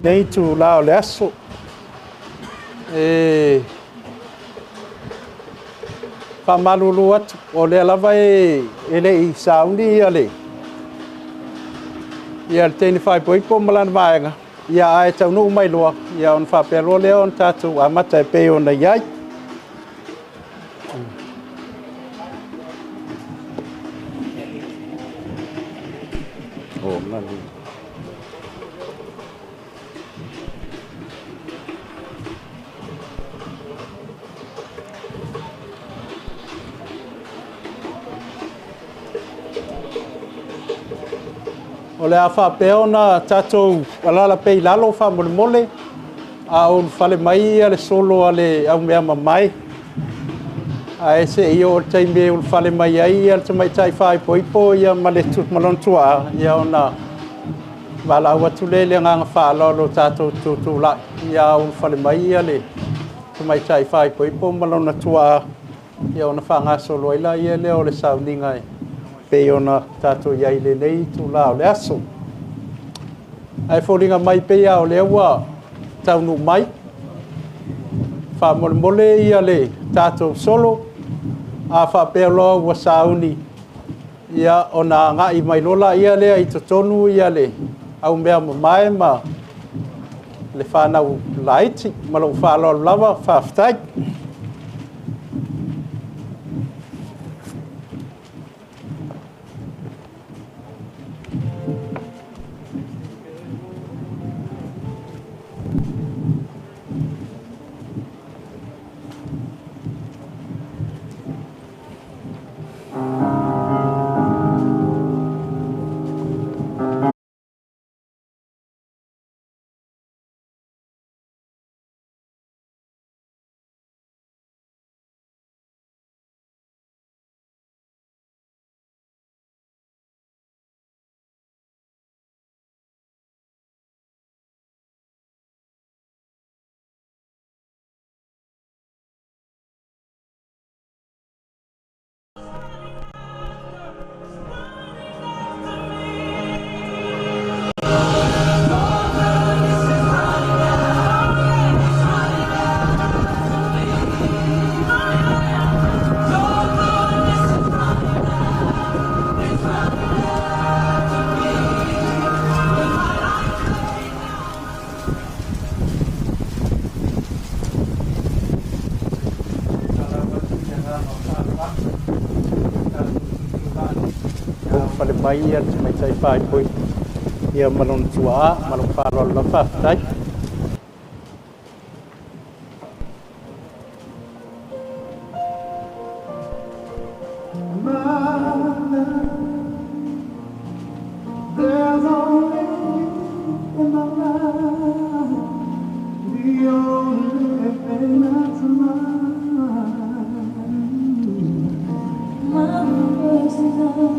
Nei tu lao le aso. Whamalulu atu. O le alava le I sauni ia le. Ia le teni whai poipo malana vaenga. Ia ae tau nuu mai loa. Ia on whapelo leo on tatu amata e peo na iai. Nani. O le a whapeo na tatou alala pei lalo wha mole mole. A o whale mai a le solo a le au mea mamai. A ese i o taime o whale mai ai a le tamai tai whai poipo ia ma le tut malon tua. Ia o na wala ua tule le nganga whalolo tatou tutu lai. Ia o whale mai a le tamai tai whai poipo malon na tua. Ia o na whanga solo ila ia le o le sauninga e. Pei ona tatou iai le nei tu lao le aso. Ai fōringa mai pei au le ua taunu mai. Wha mole mole ia le tatou solo. A wha peo loa ua sauni. Ia ona ngai mai lola ia lea I totonu ia le. Au mea mamae ma le whanau laiti. Malo whalolo lava whaftai. Whale mai ia te mai tai whai pui. Ia malon tua, malon whalolo la whaftai. There's only you in my life, the only thing that's mine. My first love,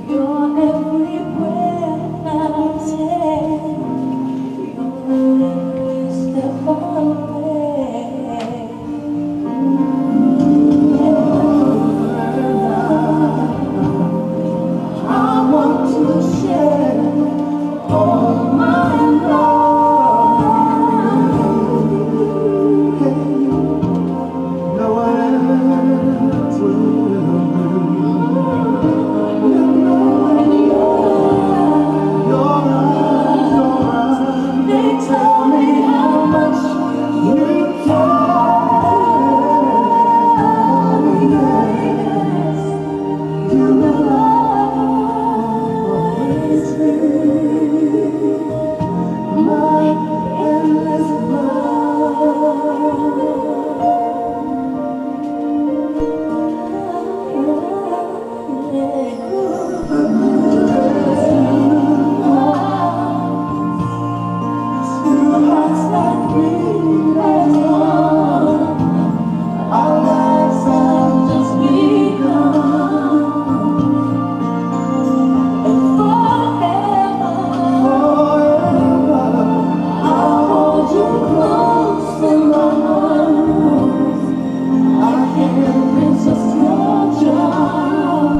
you're every breath I take, you're every step I make. I want to share all my love. No one else will do. They tell me how much you care. You will always be my endless Two hearts that beat as one. Our lives have just begun. And forever, I'll hold you close in my arms. I can't resist your charm.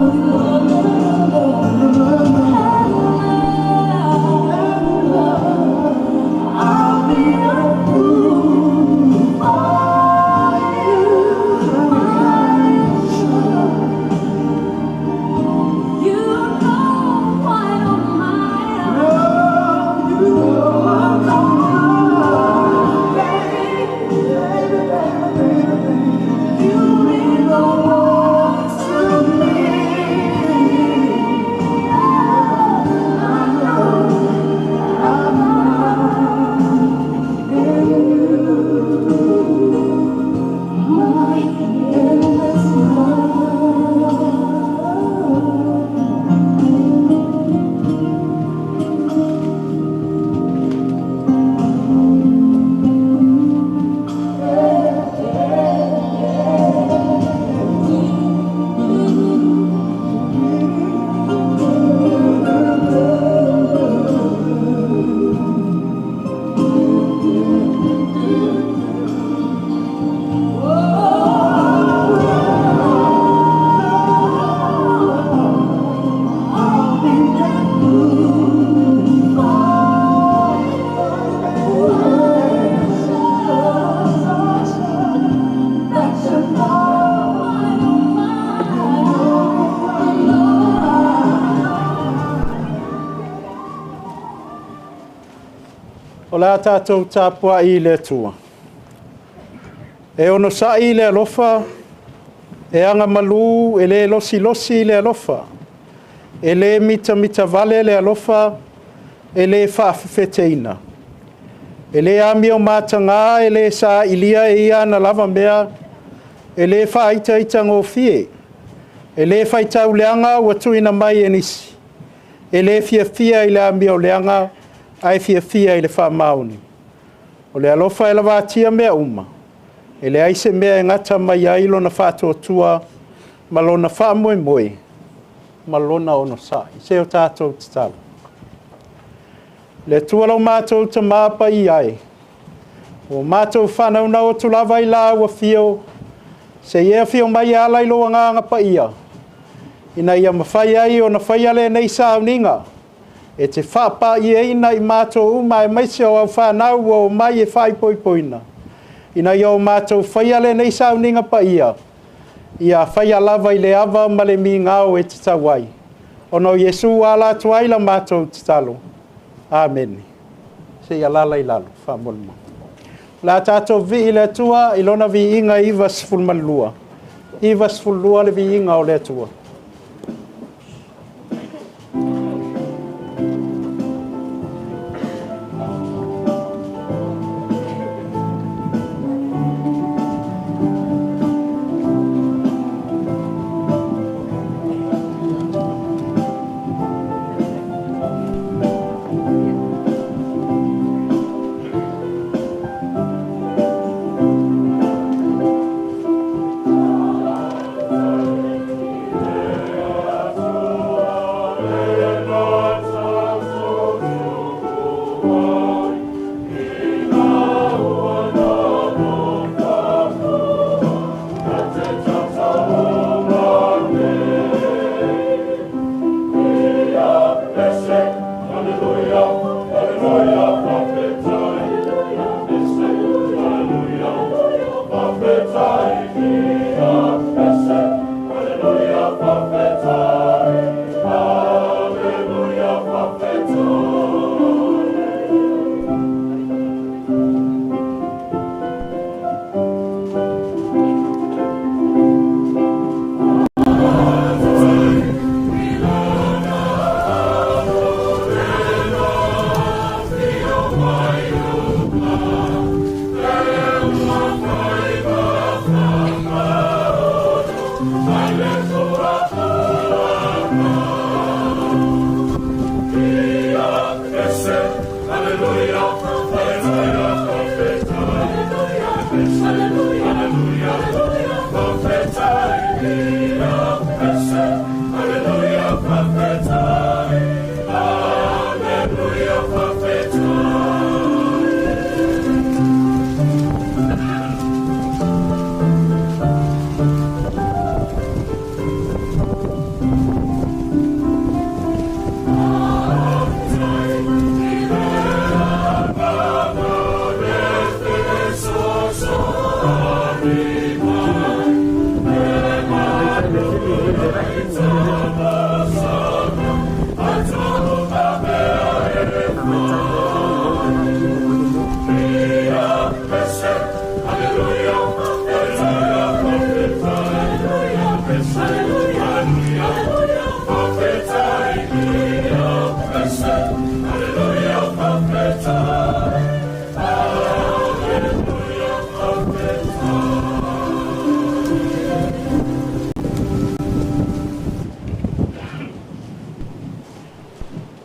O le a tātou tāpua I le tua. E ono sa I le alofa, e anga malu, e le losi losi le alofa, e le mita mita vale le alofa, e le whaafefeteina. E le ami o mātanga, e le sa ilia e ia na lava mea, e le whaaita ita ngō fie, e le whaitau leanga ua tuina mai e nisi, e le fia I le ami o leanga, ai fia I le whaamauni. O le alofa e la vātia mea uma, e le aise mea e ngata mai a ilo na whātua malona whaamoe moe, malona ono sai. Se o tātou titala. Le tualau mātou ta māpa I ai. O mātou whanau na o tulava I la ua fio, se ia fio mai ala I loa nganga pa ia. Ina ia mawhai ai o na whaiale nei sauninga. E te whapa I eina I mātou uma e maise o au whanau o mai e whai poipoina. Ina ia o mātou whaiale nei sauninga pa ia. Ia whaialava I le ava ma le mi ngao e te tawai. Ono Yesu ala tuaila mātou te talo. Amen. Se ia lala I lalo. Whamolma. La tātou vi I le tua, ilona vi inga iwa sfulmalua. Iwa sfulua le vi inga o le tua.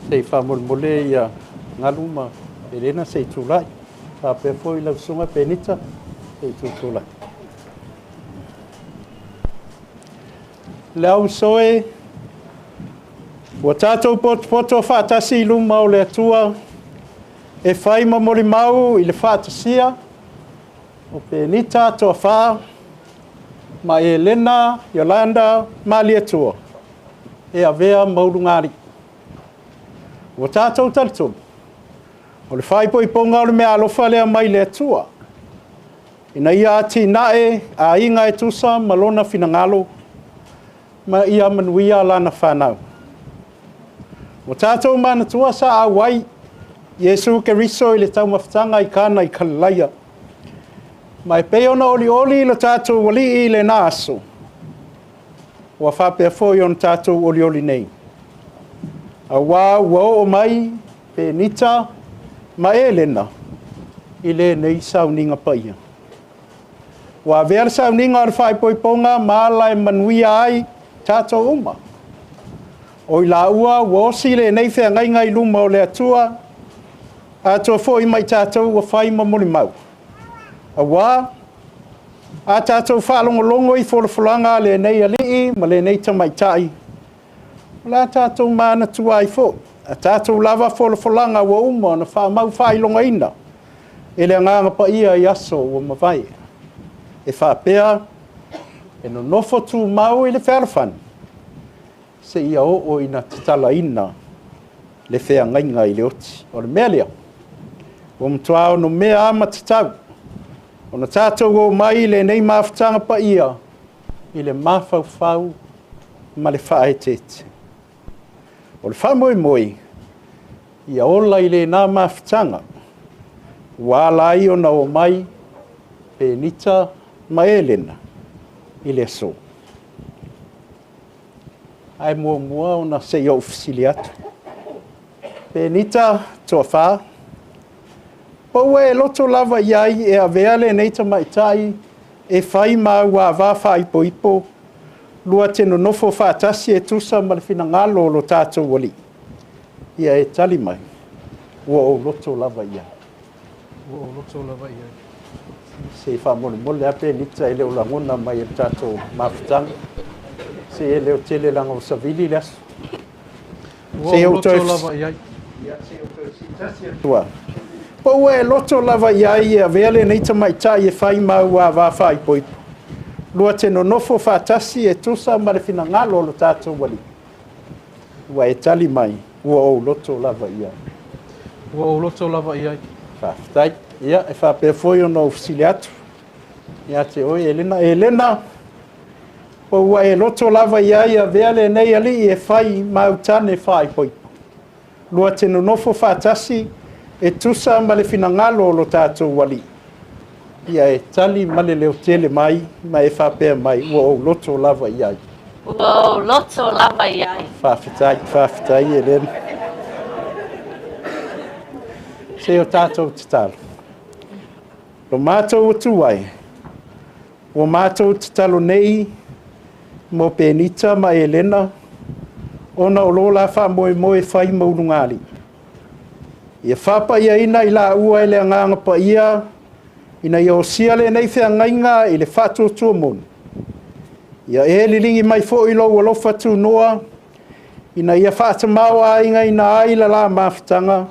Sei whamolmole ia ngaluma Elena sei tūlai. Whapea fōi lau sunga penita sei tūlai. Leau soe ua tātou poto whātasi luma o le atua e whai mamori mau I le whātasia o penita toa whā ma Elena, Yolanda, ma le atua e avea maurungari. Ua tātou taritu. O le whai po I ponga o le mea alofa lea mai le atua. Ina ia ati nae a inga e tusa malona finangalo ma ia manuia lana whanau. Ua tātou mana tua sa awai Yesu Keriso I le tau mawhtanga I kāna I kalalaia. Ma e peona oli oli le tātou wali I le nāso. Ua whapea fōi on tātou oli oli nei. A wā ua o mai, penita, ma Elena, I le nei sauninga paia. Wa vea sauninga ar whai poiponga, ma lai manuia ai, tātou uma. O I la ua, ua osi le nei whea ngai ngai luma o le atua, a tua fo I mai tātou ua whai mamori mau. A wā, a tātou whalongolongo I wholofulanga le nei alii, ma le nei tamaitai. La tātou mana tua I fo. A tātou lava wholofulanga ua uma na whamau whailonga ina. E le nganga pa ia I aso ua mawai. E whapea, e no nofo tū mau I le wherafan. Se ia o ina titala ina le whea ngainga I le oti. O le mea lea. O mtuao no mea ama titau. O na tātou o mai le nei mawhtanga pa ia. I le mawhau ma le whaetete. O le whamoi moi, ia ola I le nā mawhtanga, wāla I ona o mai, penita ma Elena, I le so. Ai mua ona se ia ufisili atu. Penita toa whā, pau e loto lava iai e a veale neita maitai, e whai mau a wā ipo, lua te no nofo whātasi e tusa ma le finangalo o lo tātou wali. Ia e tali mai. Ua o loto lava ia. Ua o loto lava ia. Se whamole mole ape nita e leo langona mai e tātou mawhitanga. Se e leo tele langa o savili le asu. Ua o loto lava ia. Ia se o tō sitasi atua. Pau e loto lava ia I a veale neita maitai e whai mau a wā ipo. Lua te no nofo whātasi e tusa ma le finangalo lo tātou wali. Ua e tali mai, ua o loto lava ia. Ua o loto lava ia. Whawhitai, ia, e whapea foi o no ufisili atu. Ia te oi, Elena. Ua e loto lava ia ia veale nei ali e whai mautane whai poipo. Lua te no nofo whātasi e tusa ma le finangalo lo tātou wali. Ia e tali male leo tele mai, ma e whapea mai, ua o loto lava iai. Ua o loto lava iai. Whawhitai, Elena. Se o tātou te talo. Lo mātou o tuai. O mātou te talo nei, mo penita ma Elena, ona o lola wha moe whai maurungari. Ia whapa ia ina I la ua ele anganga pa ia, ina ia o siale nei whea ngainga I le whātua tua monu. Ia e lilingi mai fo I lau alofa tu noa, ina ia whāta maua inga ina aila la mawhtanga,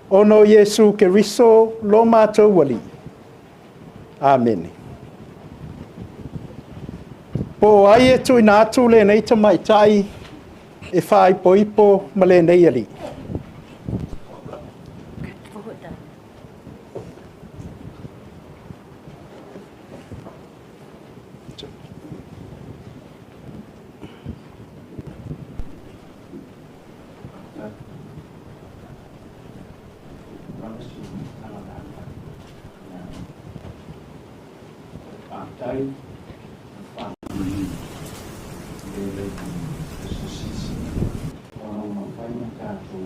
ono Yesu Keriso lo mātou wali. Amen. Po ai e tu ina atu le nei tamaitai e whai poipo ma le nei ali. tai fa le sisi o ma fai na ka tu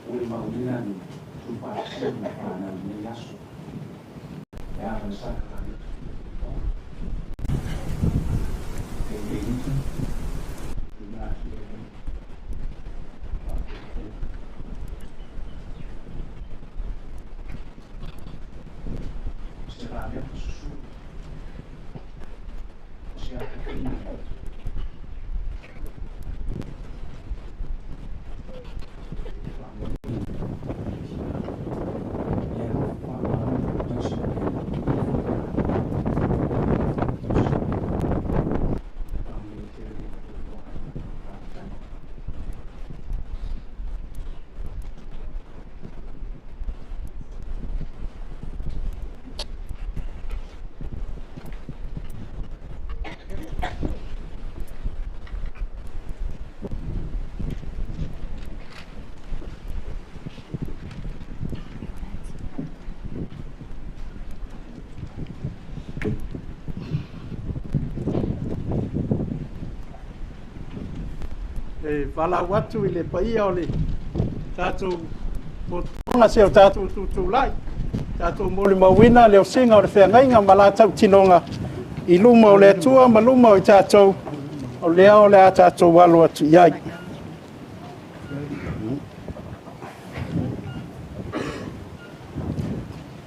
o le maulina ni tu pa se na pa na ni yaso ya va sa ka ni wala watu ile paia ole tatu potonga se o tatu tu lai tatu mole mawina le singa o fe ngai nga mala tau tinonga I luma o le tua ma luma o tatu o le tatu walu atu yai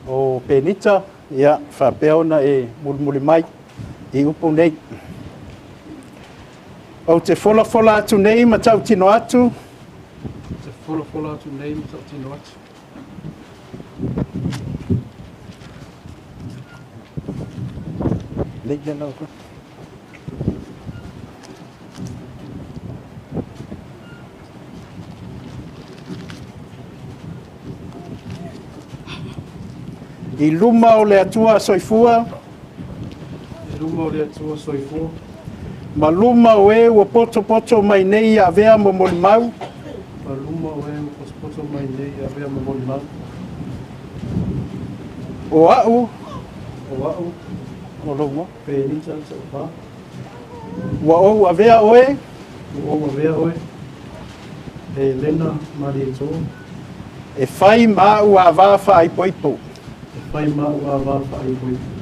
o penita ia fa peona e mulmuli mai I upo nei o te fola atu nei ma tau tino atu. Te fola atu nei ma tau tino atu. Leile lau ka. I luma o le atua soifua. I luma o le atua soifua. Ma luma o e ua poto mai nei a vea mo moli mau. Ma luma o e ua poto mai nei a vea mo moli mau. O au. O au. O longo. Penita sa pa. Ua ou a vea o e. Ua ou a vea o e. E lena mari e tō. E whai ma ua wafa ai poipo. E whai ma ua wafa ai poipo.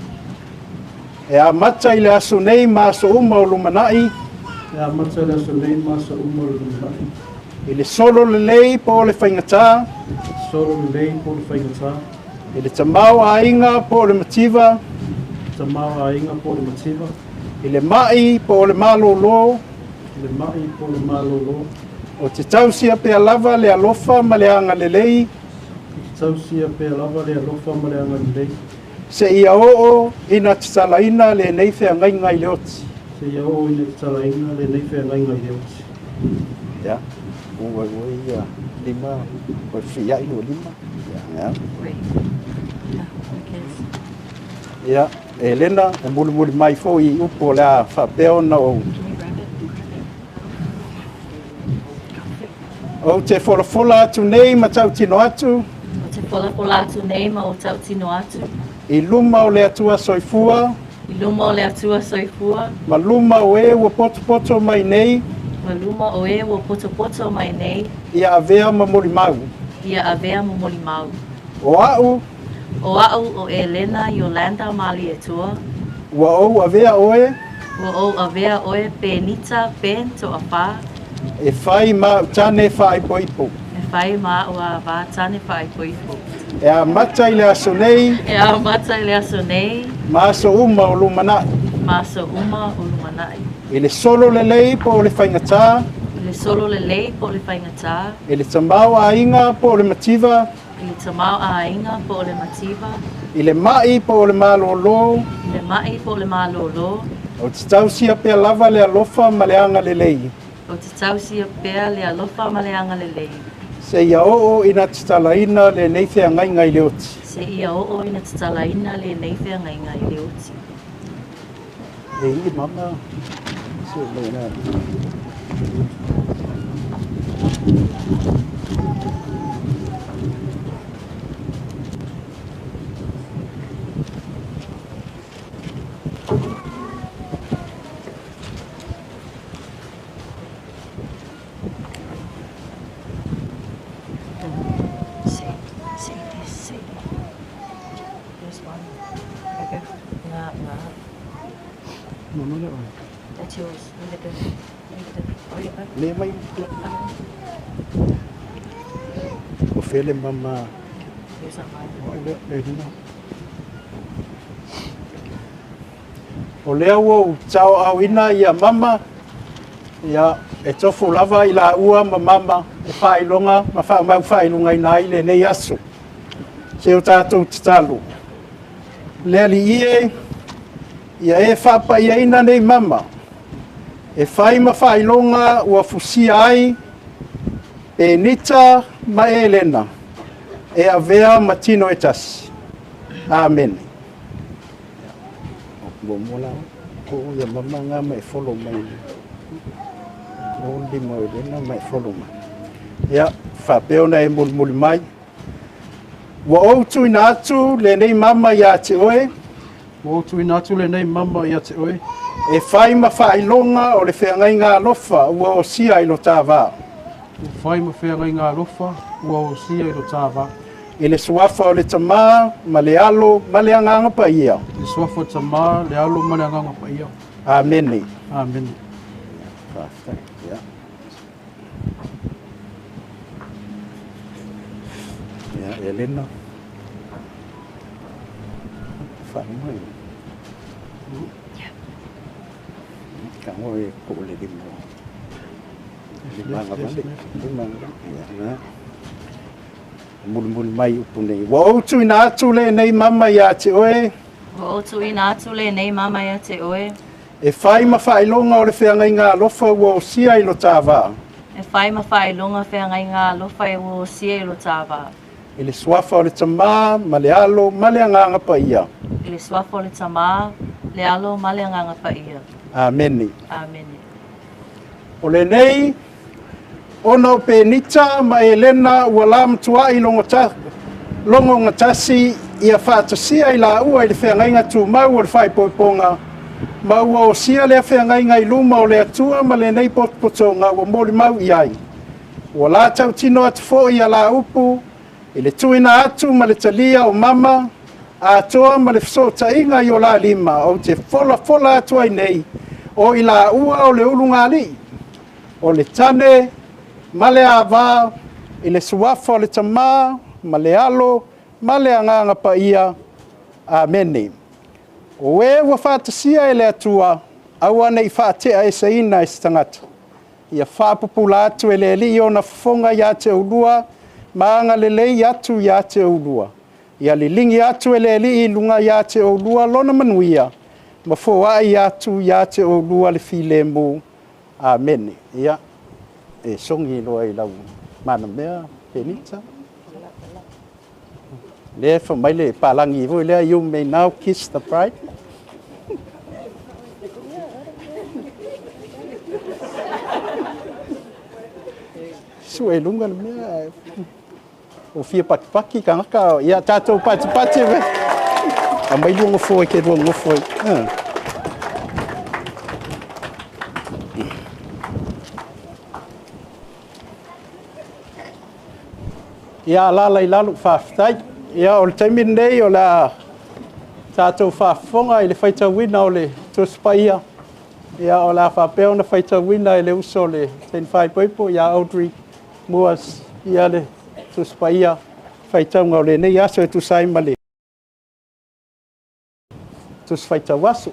E a mata I le aso nei ma so uma o lumanai. E a mata I le aso nei ma so uma o lumanai. I le solo le lei po le whaingatā. Solo le lei po le whaingatā. I le tamau a inga po le mativa. Tamau a inga po le mativa. I le mai po le malolo. I le mai po le malolo. O te tausia pe lava le alofa ma le anga le lei. I te tausia pe lava le alofa ma le anga le lei. Se ia oo ina te salaina le nei whea ngai ngai le oti. Se ia oo ina te salaina le nei whea ngai ngai le oti. Ja, ua ia lima, ua whia ino lima. Ja. Ja, e lena, e muli mai fo I upo le a whapeo na o. O te fola atu nei ma tau tino atu. O te fola atu nei ma o tau tino atu. I luma o le atua soifua. I luma o le atua soifua. Ma luma o e ua poto mai nei. Ma luma o e ua poto mai nei. Ia avea ma moli mau. Ia avea ma moli mau. O au. O au o Elena Yolanda Mali e tua. Ua ou avea oe. Ua ou avea oe Penita Ben to apa. E whai ma tane whai poipo. E whai ma ua wa tane whai poipo. E a mata I le aso nei. E a mata I le aso nei. Ma so uma o lumanai. Ma so uma o lumanai. I le solo le lei po le whaingatā. I le solo le lei po le whaingatā. I le tamau a inga po le mativa. I le tamau a inga po le mativa. I le mai po le malolo. I le mai po le malolo. O te tausia pe lava le alofa ma le anga le lei. O te tausia pea le alofa ma le anga le lei. Se ia oo ina te talaina le neithea ngai le oti. Se ia oo ina te talaina le neithea ngai le oti. E I mama. Se le na. Mama le oi. That's yours. Leave it. Le mai. O fele mama. Here's a mine. Le hina. O lea ua tau au ina ia mama. Ia e tofu lava i la ua ma mama. E whailonga, ma wha whailonga ina i le nei asu. Se o tātou titalu. Lea li ie, ia e whapa ia ina nei mama. E whai ma whailonga ua fusia ai, e nita ma e lena. E avea ma tino e tasi. Amen. Mo mola ko ia mama nga mai follow mai. O di mo lena mai follow mai. Ia, whapeo na e mulmuli mai. Wa outu ina atu le nei mama ia te oe. Wa outu ina atu le nei mama ia te oe. E whai ma whailonga o le whengai ngā lofa ua o sia i lo tāwā. Whai ma whengai ngā lofa ua o sia i lo tāwā. I le suafa o le tamā, ma le alo, ma le anganga pa ia. Le suafa o tamā, le alo, ma le anganga pa ia. Amen. Amen. Ia. Ia, Elena. Whanau. Ka ngoi ko le dimo. Le manga vale. Le manga. Ia. Mul mai upune. Wa outu ina atu le nei mama ia te oe. Wa otu ina atu le nei mama ia te oe. E whai ma whailonga o le whengai ngā lofa ua o sia i lo tāwā. E whai ma whailonga whengai ngā lofa e ua o sia i lo tāwā. I le suafa o le tamā, ma le alo, ma le anganga pa ia. I le suafa o le tamā, le alo, ma le anganga pa ia. Amen. Amen. O le nei, ona o penita ma Elena ua la matua i longo ngatasi ia whaatasia i la ua i le whengainga tu mau o le whaipoiponga. Ma ua o sia le whengainga i luma o le atua ma le nei potpotonga ua mori mau i ai. Ua la tau tino atu fo i a la upu, i le tuina atu ma le talia o mama, a atoa ma le fsota inga i o la lima o te fola atua i nei, o i la ua o le ulunga li, o le tane, ma le ava, i le suafa o le tamā, ma le alo, ma le anganga pa ia. Amen. O e ua whaatasia e le atua, aua nei whaatea e saina e stangata. Ia whaapupula atu e le li o na fonga ia te ulua, maanga le lei atu ia te ulua. Ia li lingi atu e le li i lunga ia te ulua lona manuia, ma fōa i atu ia te ulua le file mu. Amen. Ia. E songi loa i lau mana mea penita. Le fa mai le palangi voi le you may now kiss the bride. Sue lunga mea o fia paki ka ngaka ia tatou pati ve. A mai lunga foi ke lunga foi. Ia la i lalu whaftai. Ia o le taimi nei o la tātou whafonga i le whaitawina o le tuspaia. Ia o la whapeo na whaitawina i le uso le ten whaipoipo. Ia Audrey Muas ia le tuspaia whaitaunga o le nei aso e tusai ma le tus whaitawasu.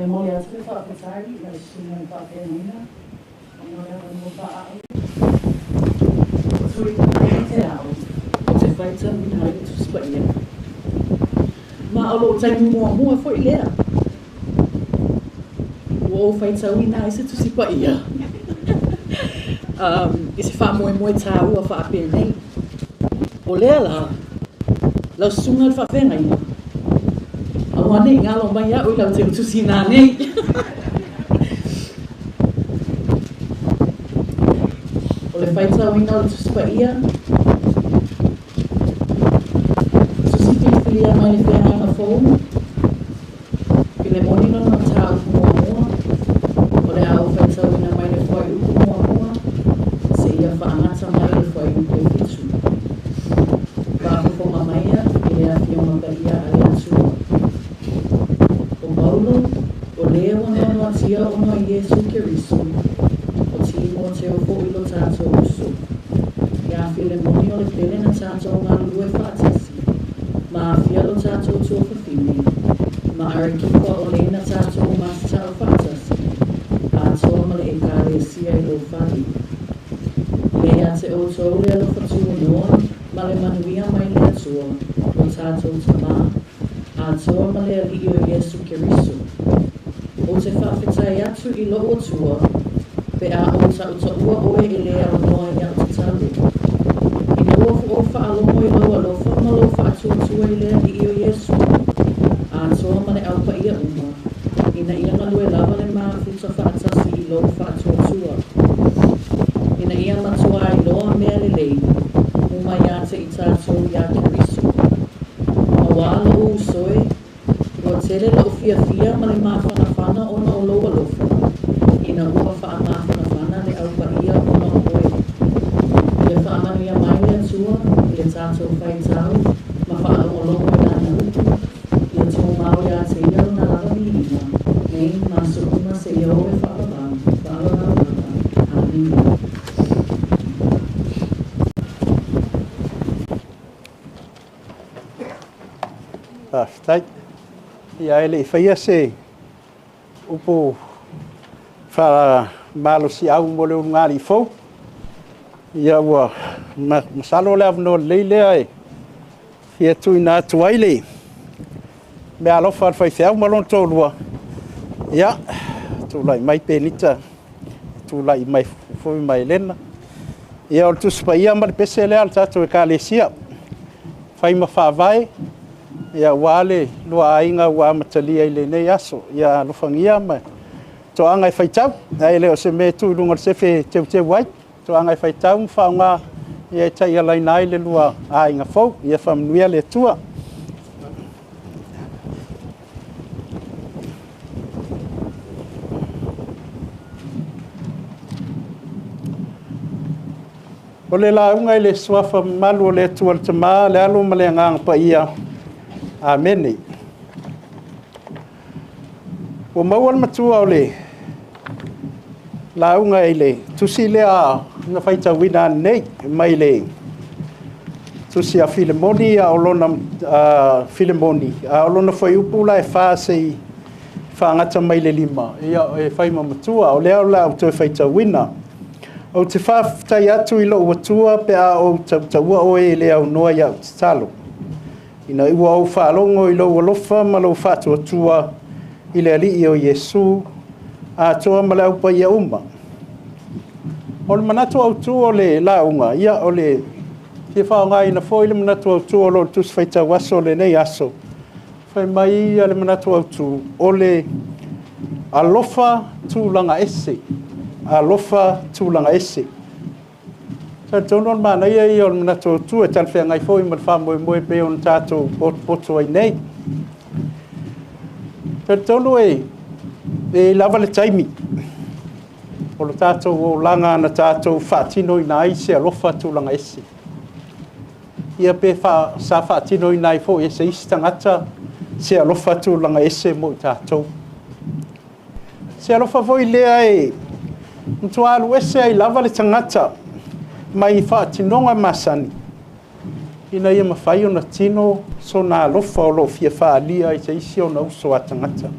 Mole atu ke whaapetari, na le sunga i whaapenina. Mole atu mo whaau. Sui i te au, te whaita mina i tu spaia. Ma alo taimu mua foi lea. Ua o whaita wina i se tu spaia. I se wha moe tā ua whaapenei. O lea la, lau sunga i whaapenina. Awa nei ngalo mai a oi lau te utusi nā nei. O le whaitau ina o le tuspa ia. filia mai le whenanga fōu. Ki le moni no na tā uku mua mua. O le au whaitau ina mai le whai uku mua mua. Se ia whaangata mai le whai uku e fitu. Wāhufo mamaia i le a whionga ia a le atua. O Paulo, o lea wana ono atia ono i Yesu Keriso. O timo o te ofo i lo tātou uso. Ia while moni o le pele na tātou ngā lue whaatasi. Ma whia lo tātou tua whawhine. Ma arekipa o le ina tātou masta o whaatasi. A toa ma le e kāre sia i lo whari. Lea te o tau lea lo whatua noa. Ma le manuia mai le atua. O tātou tamā. A toa ma le ali o Yesu Keriso. O te whawhetai atu i lo o tua. Pe a o ta uta ua oe e lea o noa i au te talu. Ina ua fu o whaalongo i loa lo whamalo whaatua i lea i o Yesu. A toa ma le aupa ia uma. Ina ia ngalue lava le maa futa whaatasi i lo whaatua. Ina ia matua i loa mea le lei. Uma ia te i tātou ia Keriso. Ma wāla o usoe. Ua tele lo fia ma le maa whanawhana o na o loa lofa. Ina ua whaamawhana le aupa ia o na oe. Ia whaamania mai le atua, ia tātou whaitau, ma whaalongolongo i lana upu. Ia tō mau ia te ia o na lavani ina. Nei, ma sukuma se ia oe whaalawang, Amen. Stai. Ia ele whaia se upo wha malo si au mo leo ngāri fau. Ia ua masalo le avno leilea e. Fia tui nā tuaile. Me alofa whai whiau malon tōlua. Ia, tūlai mai penita. Tūlai mai fui mai lena. Ia o tuspa ia mari pese lea al tātou e kālesia. Whai ma whāwai. Ia wale lua ainga ua matalia i le nei aso. Ia lofangia mai. To angai whaitau, ai leo se me tū runga se whe te wai. To angai whaitau, whaunga ia tai alai nai le lua ainga fau, ia whamnuia le tua. O le launga i le suafa malu o le tua le tamā, le alo ma le ngang pa ia. Amene. O mauan matua o le launga i le tusi lea na whaita wina nei mai le tusi a Filemoni a olona Filemoni a olona whai upu la e whaase i whaangata mai le lima ia e whaima matua o lea o la o te whaita wina o te whaftai atu i lo watua pe a o taua o e lea o noa ia o te talo ina iwa o whaalongo i lo walofa ma lo whātua tua i le ali o Yesu a toa ma le aupa ia uma. O le manatu au tu o le launga, ia o le te whaonga ina fo i le manatu au tu o lo tus whaita waso le nei aso. Whai mai ia le manatu au tu o le alofa tūlanga ese. Alofa tūlanga ese. Sa tonon mana ia i o le manatu au tu e talwhea ngai fo i man whamoe moe pe on tātou poto ai nei. Sa tono e lava le taimi. O lo tātou o langa na tātou whaatino i nai se alofa tūlanga ese. Ia pe sa whaatino i nai fo e se isi tangata se alofa tūlanga ese mo i tātou. Se alofa fo i lea e mtua alu ese ai lava le tangata mai whaatinonga masani. Ina ia mawhai o na tino so na alofa o lo fia whaalia i se isi o na uso a tangata.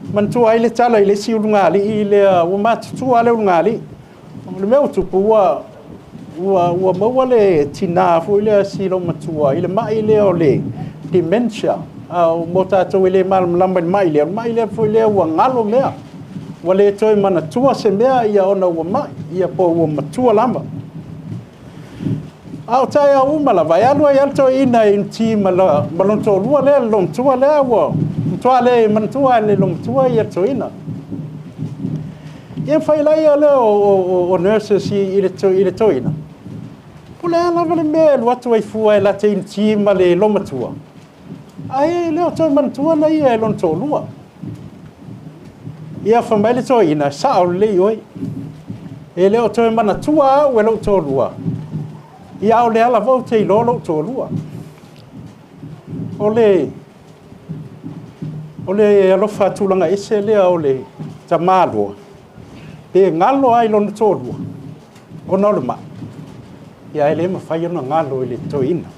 Mantua ai le tala i le si urunga ali i le ua matutua le urunga ali. Le mea utupu ua maua le tina fu i le si lo matua i le mai le o le dementia. O mo tātou i le malama mai le fu i le ua ngalo mea. Ua le toi mana tua se mea ia ona ua mai, ia po ua matua lama. Au tai a umala vai alu ai alto ina in ti malonto lua le lom tua le ua. Tua le mantua le lom tua ia toina. Ia fai lai ale o nurses i le toina. O le ala vale me lu atu ai fua e la te inti ma le lomatua. Ai leo toi manatua na ia e lon tō lua. Ia whamaile toi ina sa o le oi. E leo toi manatua au e lo tō lua. Ia o le ala vau te ilo lo tō lua. O le alofa tulanga ese lea o le tamaloa. Pe ngalo ai lon tō lua. O nolo ma. Ia ele ma fai ona ngalo ele toina.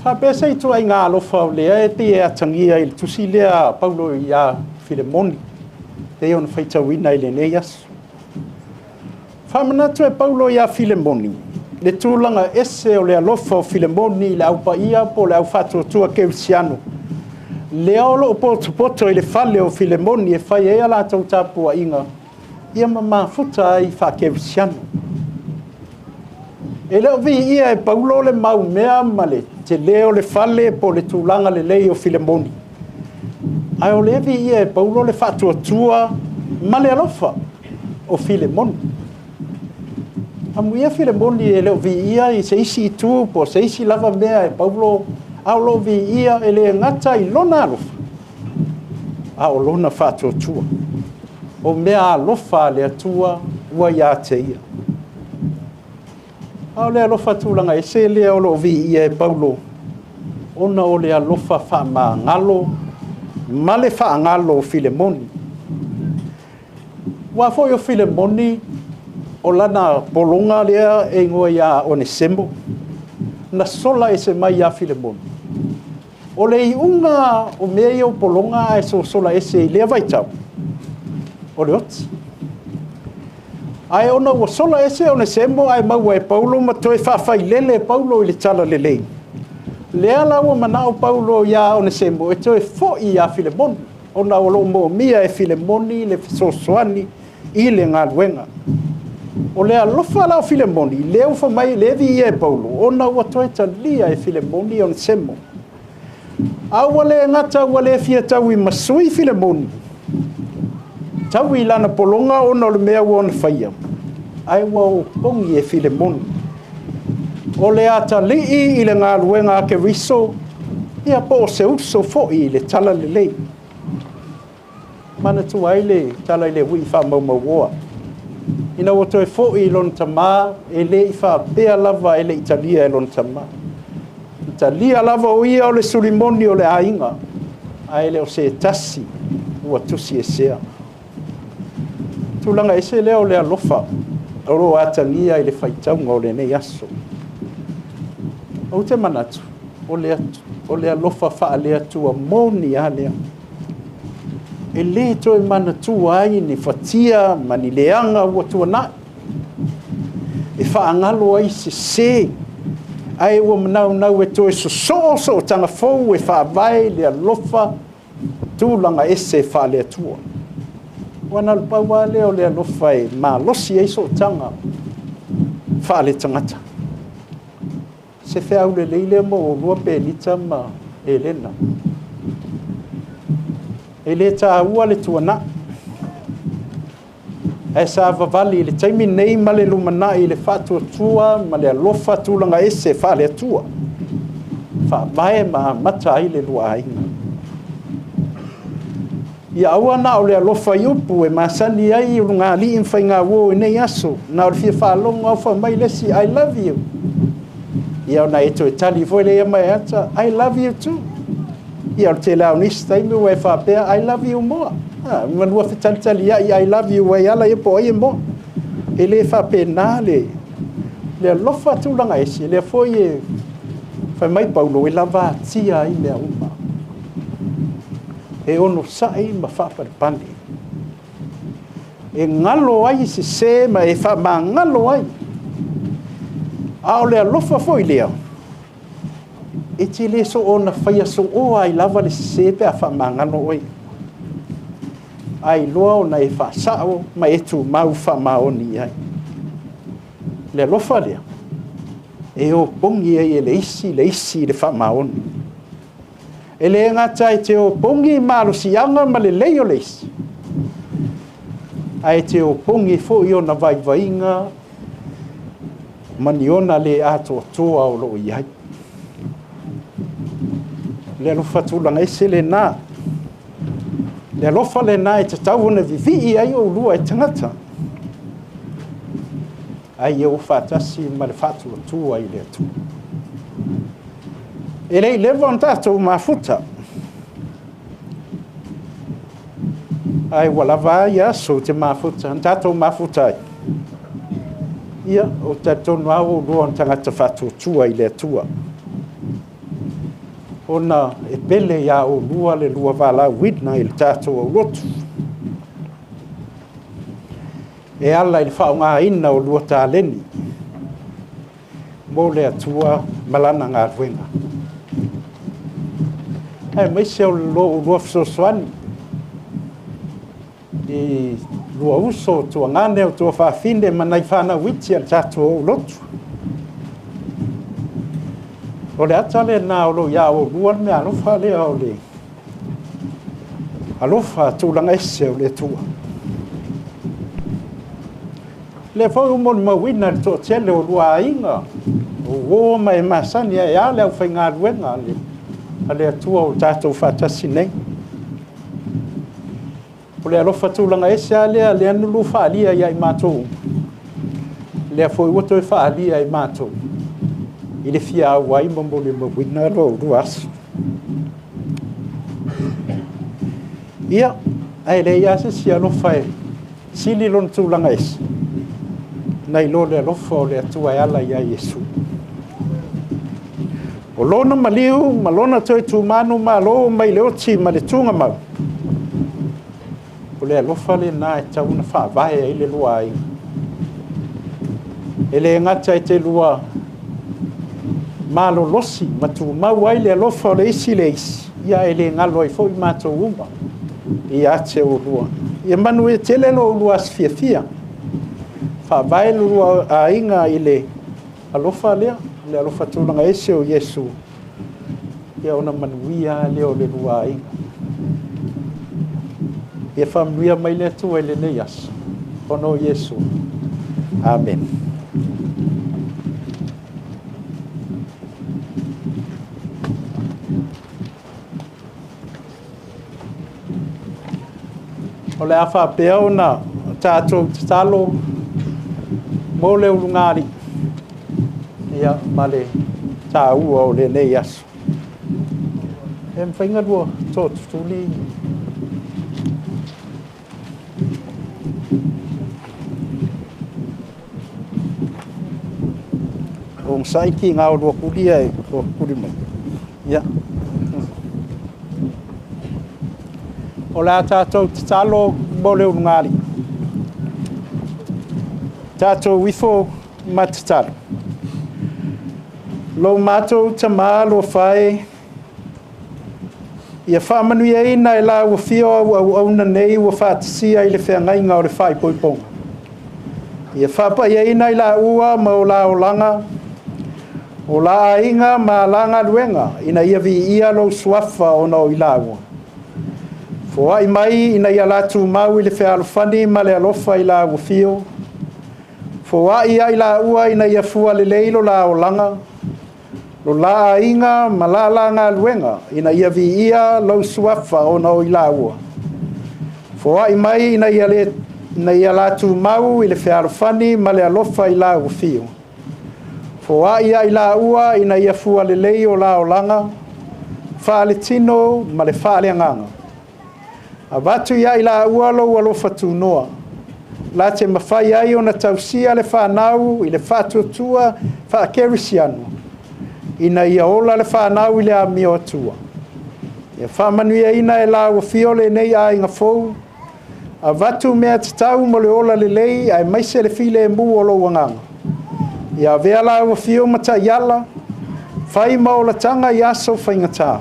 Fa pesa itu ai ngalo fa le e te atangia il tusi lea Paulo ia Filemoni. Te ona fai tawina ile neias. Fa mana tu e Paulo ia Filemoni. Le tulanga ese o le alofa o Filemoni le au paia po le au fatu tua keusiano. Le olo poto ile fale o Filemoni e fai e ala tau tapua inga. Ia mama futa ai fa keusiano. E leo vi ia e Paulo le mau mea male, te leo le fale po le tūlanga le lei o Filemoni. Ai o le vi ia e Paulo le fatua tua male alofa o Filemoni. Amu ia Filemoni e leo vi ia i se isi i tu po se isi lava mea e Paulo au lo vi ia e le ngata i lona alofa. A o lona fatua tua. O mea alofa le atua ua ia te ia. Au le alofa tūlanga e se lea o lo vi ia e Paulo. Ona o le alofa wha ma ngalo, male wha ngalo o Filemoni. Wa foi o Filemoni, o lana polonga lea e ngoa ia Onesimo. Na sola e se mai ia Filemoni. O le iunga o mea o polonga e so sola e se lea vaitau. O le oti. Ai ona ua sola ese Onesimo ai maua e Paulo ma toe whawhai lele Paulo i le tala lelei. Lea laua manao Paulo ia Onesimo e toe fo i a Filemoni. Ona o lo mo mia e Filemoni le sosoani i le ngā luenga. O lea lofa lao Filemoni, leo fa mai levi e Paulo. Ona ua toe talia e Filemoni Onesimo. Aua le ngata ua le fia tau i masui Filemoni. Tau i lana polonga o na le mea wana whaia. Ai wau pongi e Filemoni. O le ata lii i le ngā luenga ake riso, ia po se uso fo i le tala le lei. Mana tu ai le tala i le hui wha mau mauoa. Ina o toi fo i lon tamā, e le i wha pea lava e le Italia e lon tamā. Italia lava o ia o le sulimoni o le ainga. Ai le o se tasi, ua tusi e sea. Tulanga ese leo le alofa. Oro atangia i le whaitaunga o le nei aso. O te manatu. O le alofa wha le atua moni a lea. E le toi manatu ai ni whatia mani leanga ua tua nai. E whaangalo ai se. Ai ua manau e toi so o tanga fau e whaavai le alofa. Tulanga ese wha le atua. Wana lupaua leo le alofa e ma losi e so tanga wha le tangata. Se whea ule leile mo o lua penita ma Elena. E le ta ua le tuana. E sa vavali le taimi nei ma le lumana i le whatua tua ma le alofa tūlanga ese wha le atua. Wha mai ma mata ai le lua ainga. Ia aua na o le alofa i upu e masani ai o ngā li in whai ngā wō e nei aso. Nā o le fia whaalonga au wha mai lesi, I love you. Ia o na eto e tali fo le ia mai ata, I love you too. Ia o te lao nisi taimi ua e whapea, I love you more. Manua whetalitali ia i I love you wai ala e po ai e mo. E le whapea nā le alofa tūlanga esi, le foi e whai mai Paulo e lava tia i mea uma. E ono sai ma whaparipani. E ngalo ai se ma e ma ngalo ai. A o le alofa foi lea. E te le so ona whaia so o ai lava le se pe a ma ngalo ai. Ai loa o na e whaasao ma e tu mau maoni ai. Le alofa lea. E o pongi ai e le isi le maoni. E le ngata e te o pongi maru sianga ma le leio leisi. A e te o pongi fo i o na vai vainga maniona le atoatoa o loo iai le alofa tulaga ese lenā le alofa lenā e tatau ona vivii ai o ulua e tagata ai ua faatasi ma le faatuatua i le atua e lei leva ona tatou mafuta ai ua lava ai aso te mafuta na tatou mafuta ai ia o tatonu au o ulua ona tagata faatuatua i le atua ona e pele ia o ulua le lua valauina i le tatou aulotu e ala i le faaogāina o lua taleni mo le atua ma lana galuega ae maise o le lo ulua fesoasoani i lua uso tuagane o tua faafine manai fanauiti a le tatou aulotu o le ata lenā o lou ia o lua le mea alofa lea o le alofa tulaga ese o le atua le foi o mon mauina le toʻatele o lua aiga o ma e masani ai a le aufaigaluega a le atua o tatou faatasi nei o le alofa tulaga ese a lea le anulu faalia ia i matou lea foi ua toe faalia i matou i le fiaau ai ma mo le mauina lo lua aso ia ae le ia sesi alofa e sili lona tulaga ese nai lo le alofa o le atua e ala ia iesu o lona maliu ma lona toe tumanu malo mai le oti ma le tuga mau o le alofa lenā e tauna faavae ai le lua aiga e le gata i te lua malolosi ma tumau ai le alofa o le isi ia e le galo ai foʻi matou uma ia ate o lua ia manu e tele lo lua asifiafia faavae le lua aiga i le alofa lea le alofa tulaga ese o iesu ia ona manuia lea o le lua aiga ia faamanuia mai le atua i lenei aso ona o iesu amen o le a faapea ona tatou tatalo mo le ulugāli ia ma le tāua o lenei aso e mafaigalua toʻatutuli o saiki ngā o lua kuli ai o kuli mai ia o le a tatou tatalo mo le ulugāli tatou ifo matatalo lou matou tamā lo fae ia faamanuiaina e lauafia o auauna nei ua faatasia i le feagaiga o le faaipoipoga ia faapaiaina i laʻua ma o laolaga o la aiga ma la galuega ina ia viia lou suafa ona o i laua foaʻi mai ina ia latumau i le fealofani ma le alofa i lauafio foaʻi ai laʻua ina ia fua lelei lo laolaga lo la aiga ma la galuega ina ia viia lou suafa ona o i laua foaʻi mai ina ia latumau i le fealofani ma le alofa i lauafio foaʻi ai laʻua ina ia fua lelei o laolaga faaletino ma le faaleagaga avatu ia i laʻua lou alofa tunoa la te mawhai ai ona tausia le whanau i le whatuatua whakerisiano ina ia ola le whanau i le amio atua ia whamanuia ina e la wafio le nei a inga fou a vatu mea te tau mo le ola le lei ai maise le file e mu o lo wanganga ia vea la wafio mata iala whai maola tanga i aso whaingata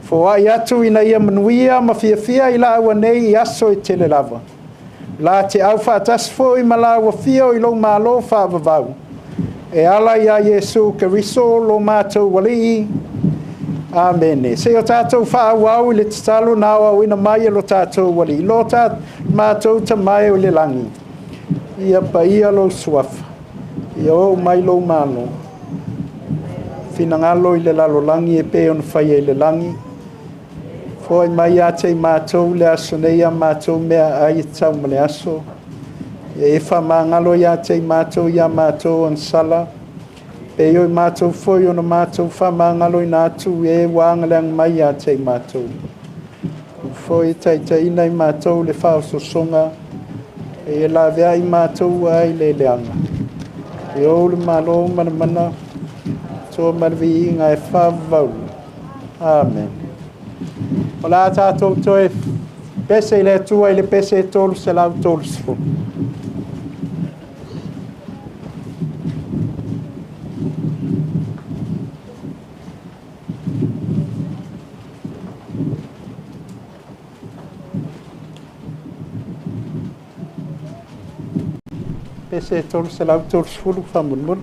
fo ai atu ina ia manuia ma fia i la awa nei i aso i tele lava la te au whaatas fo i mala wafio i lo malo whaavavau e ala ia Yesu Keriso lo mātou wali Amen. Se o tātou whaawau i le tatalo nāua o ina mai lo tātou wali. Lo tātou mātou ta mai o le langi. Ia pa ia lo suafa. Ia o mai lo malo. Finangalo I le lalolangi e pe on fai e le langi. Foi mai a te mātou le aso nei a mātou mea ai tau male aso. E whamangalo ia te mātou ia mātou on sala. Pe oi mātou foi ona mātou whamangalo I nātu e wāngalang mai a te mātou. Foi tai nei mātou le whaososonga. E la vea I mātou ai le leanga. E o le malo mana so marvi inga e whavau. Amen. O la tātou toi pese I le tua I le pese e tolu se lau tolu sifu. Pese e tolu se lau tolu sifu whamunmun.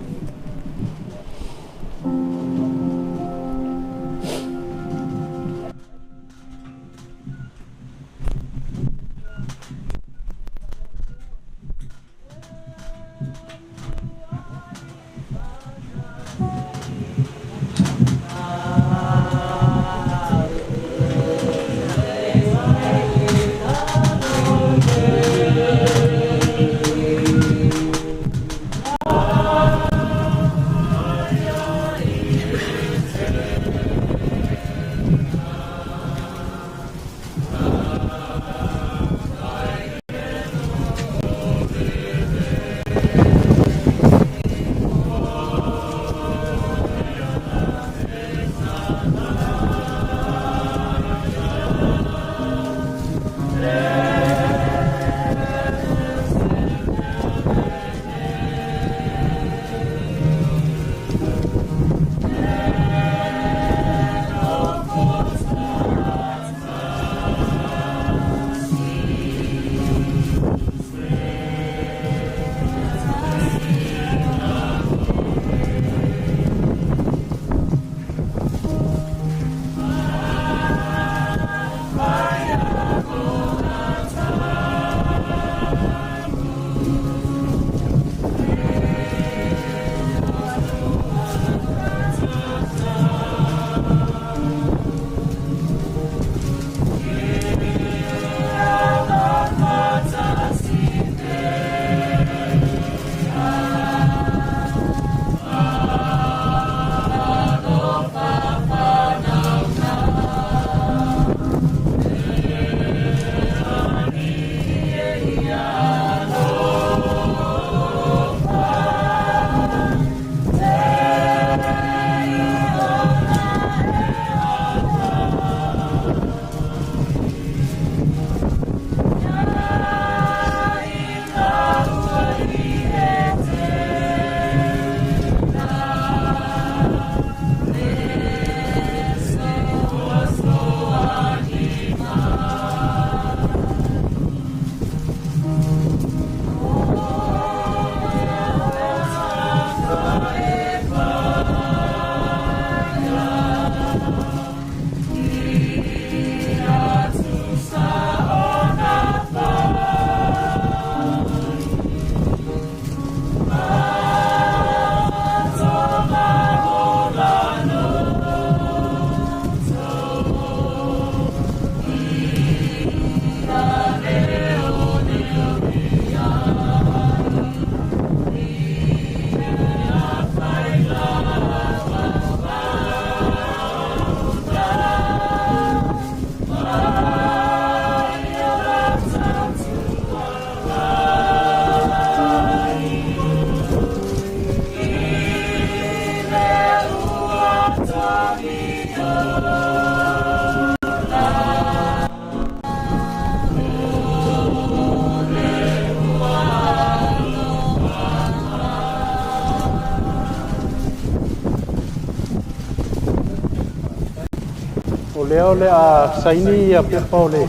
leo le a saini a pepa o le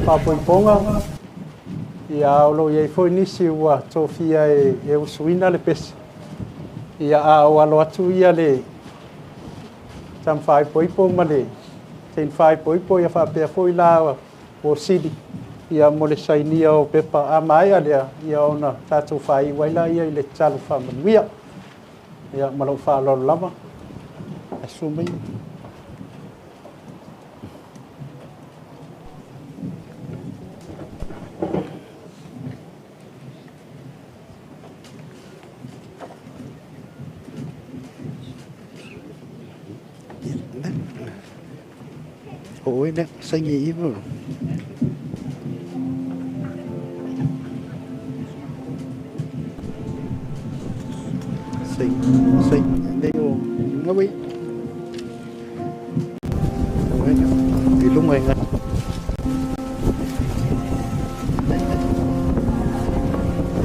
papoiponga ia o lo iai foi nisi ua tofia e usuina le pese ia a o alo atu ia le tam fai poipo ma le ten fai poipo ia fa pea foi la o sidi ia mo le sainia o pepa amai alea ia ona tatou fai waila ia i le talo whamanuia ia malau whaalolo lama e sumai ôi nè xanh gì vậy xanh xanh đây ô nó bị ôi nè thì lúc này nè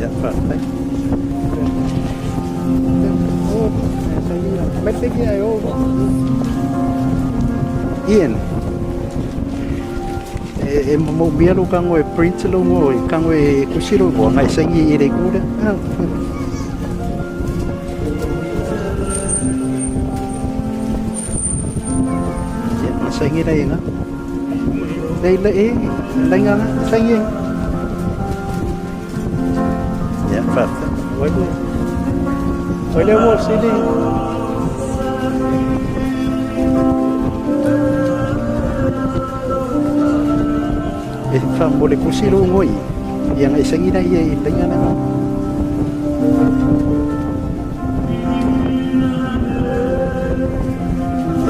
dạ phải đấy ô xanh gì à mấy cái gì ô Ian e mo mia lo kango e print lo mo e kango e kusiro bo ngai sangi i re kuda ya ma sangi dai nga dai le e dai nga sangi ya fatta olha mo sili e fa mole kusiro ngoi yang ai sangi dai e lenga na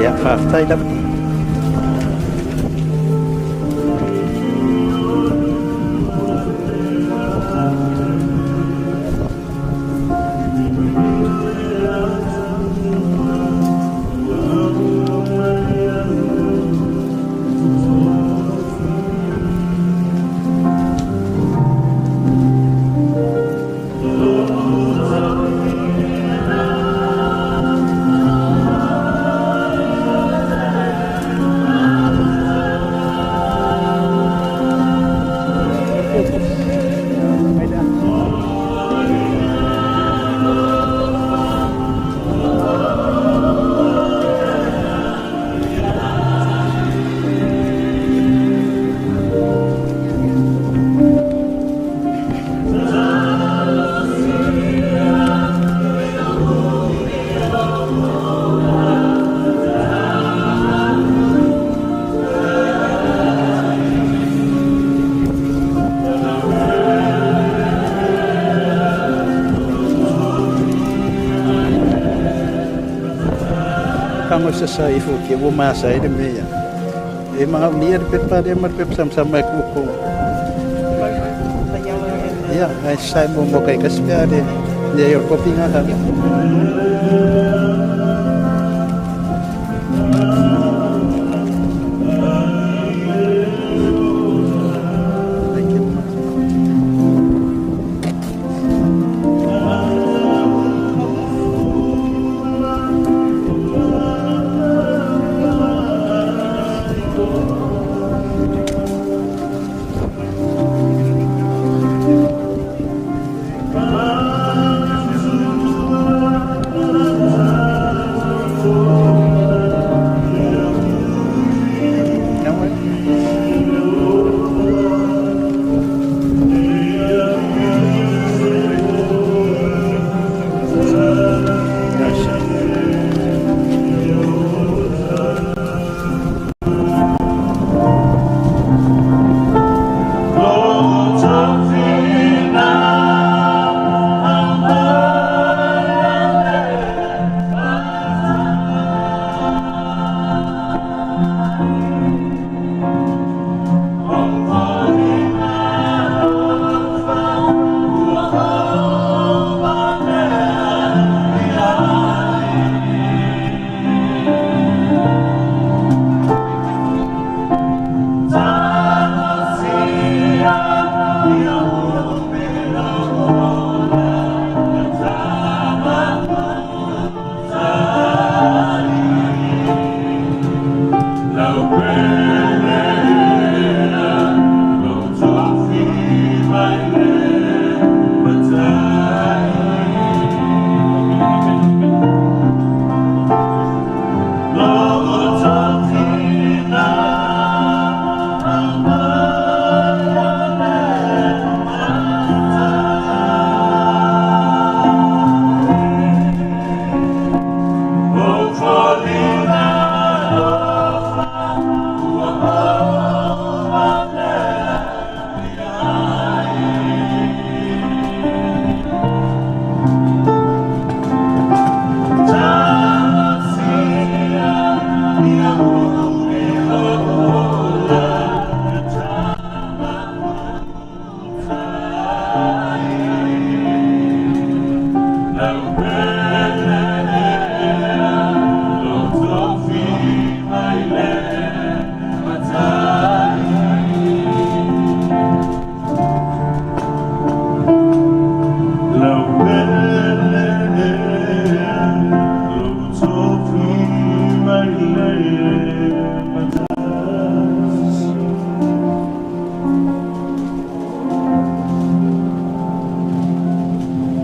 ya fa tai da kango sa sa ifu ki wo ma sa ide me ya e mga liar pet pa de mar pep sam sam ku ko ya ai sai mo mo kai kasbia de yo kopi nga ta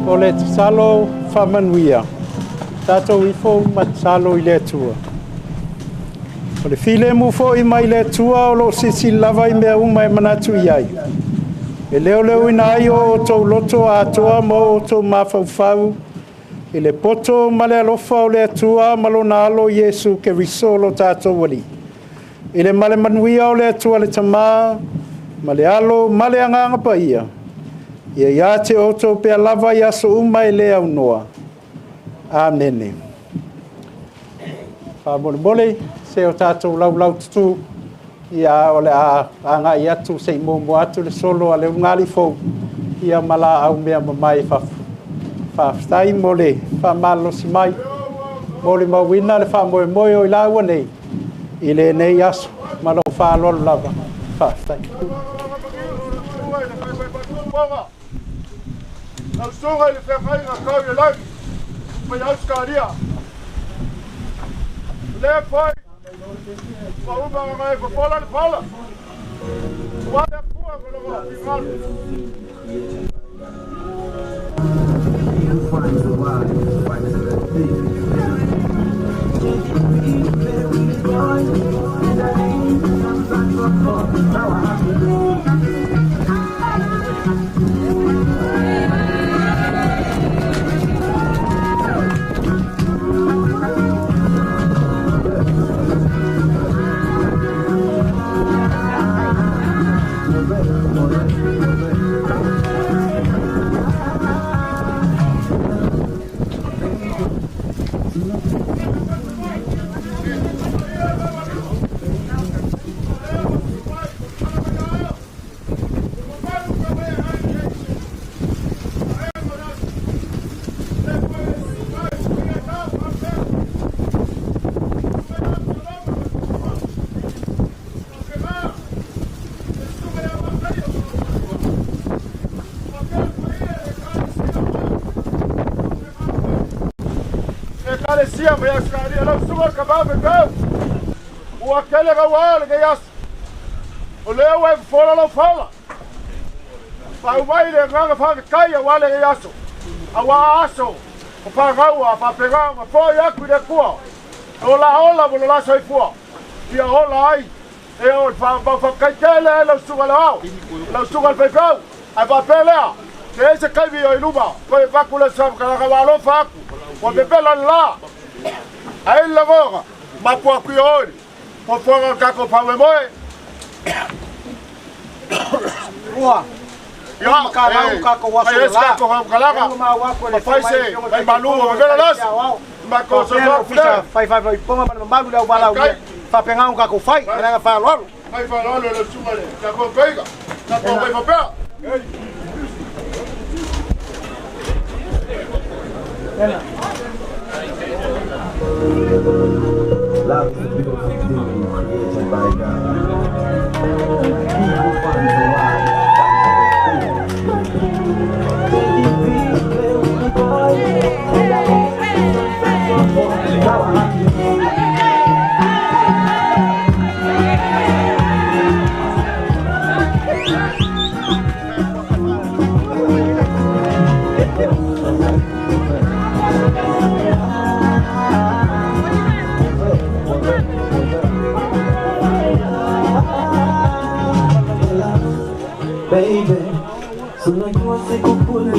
O le salo whamanuia. Tātou I fōu ma salo I le atua. O le while mu fōu I mai le atua o lo sisi lava I mea uma e manatu I ai. E leo leo ina ai o tau loto a atua mo o tau mawhauwhau. I le poto ma le alofa o le atua ma lo na alo Yesu ke riso lo tātou wali. I le male manuia o le atua le tamā, ma le alo, ma le anganga pa ia. Ia ia te oto pea lava ia so uma I le au noa. Amene. Whamole, se o tātou lau tutu, ia o le anga I atu se mo atu le solo a le ungali fau, ia mala au mea mamai whaftai mole, whamalo si mai, mole mawina le whamoe moe o I laua nei, I le nei aso, malo whalolo lava, whaftai. Au songa I le whewhai ngā kau I lau, mai au skaria. Lea whai, ma uma ngā ngai whapola le whala. Wale kua kologo I ngalu. Sia me askaria la suba kaba me kau. O aquele gawal que yas. O leo e fora lo fala. Pa o vai le nganga fa kai wale que yaso. Awa aso. O pa gawa pa pegar ma foi a cuida cua. O la ola bo la sai fua. Ia ola ai. E o fa kai tele la suba la. La suba pe kau. Ai pa pelea. Que ese kai vi o iluba. Ko e va kula sa ka gawalo fa. O pe pela la. Ai la voga, ma po qui ori. Po fora kako pa me moe. Ua. Ya, kako wa so la. Kako wa kalaga. Ma fai se, ai malu, ma vera las. Ma ko so no ficha, fai ponga para malu le bala. Fa penga un kako fai, na fa lolo. Fai fa lolo le sumare. Kako pega. Kako vai fa pega. Love is a beautiful thing created by God. People find the light. Baby, solo yo sé cómo puedo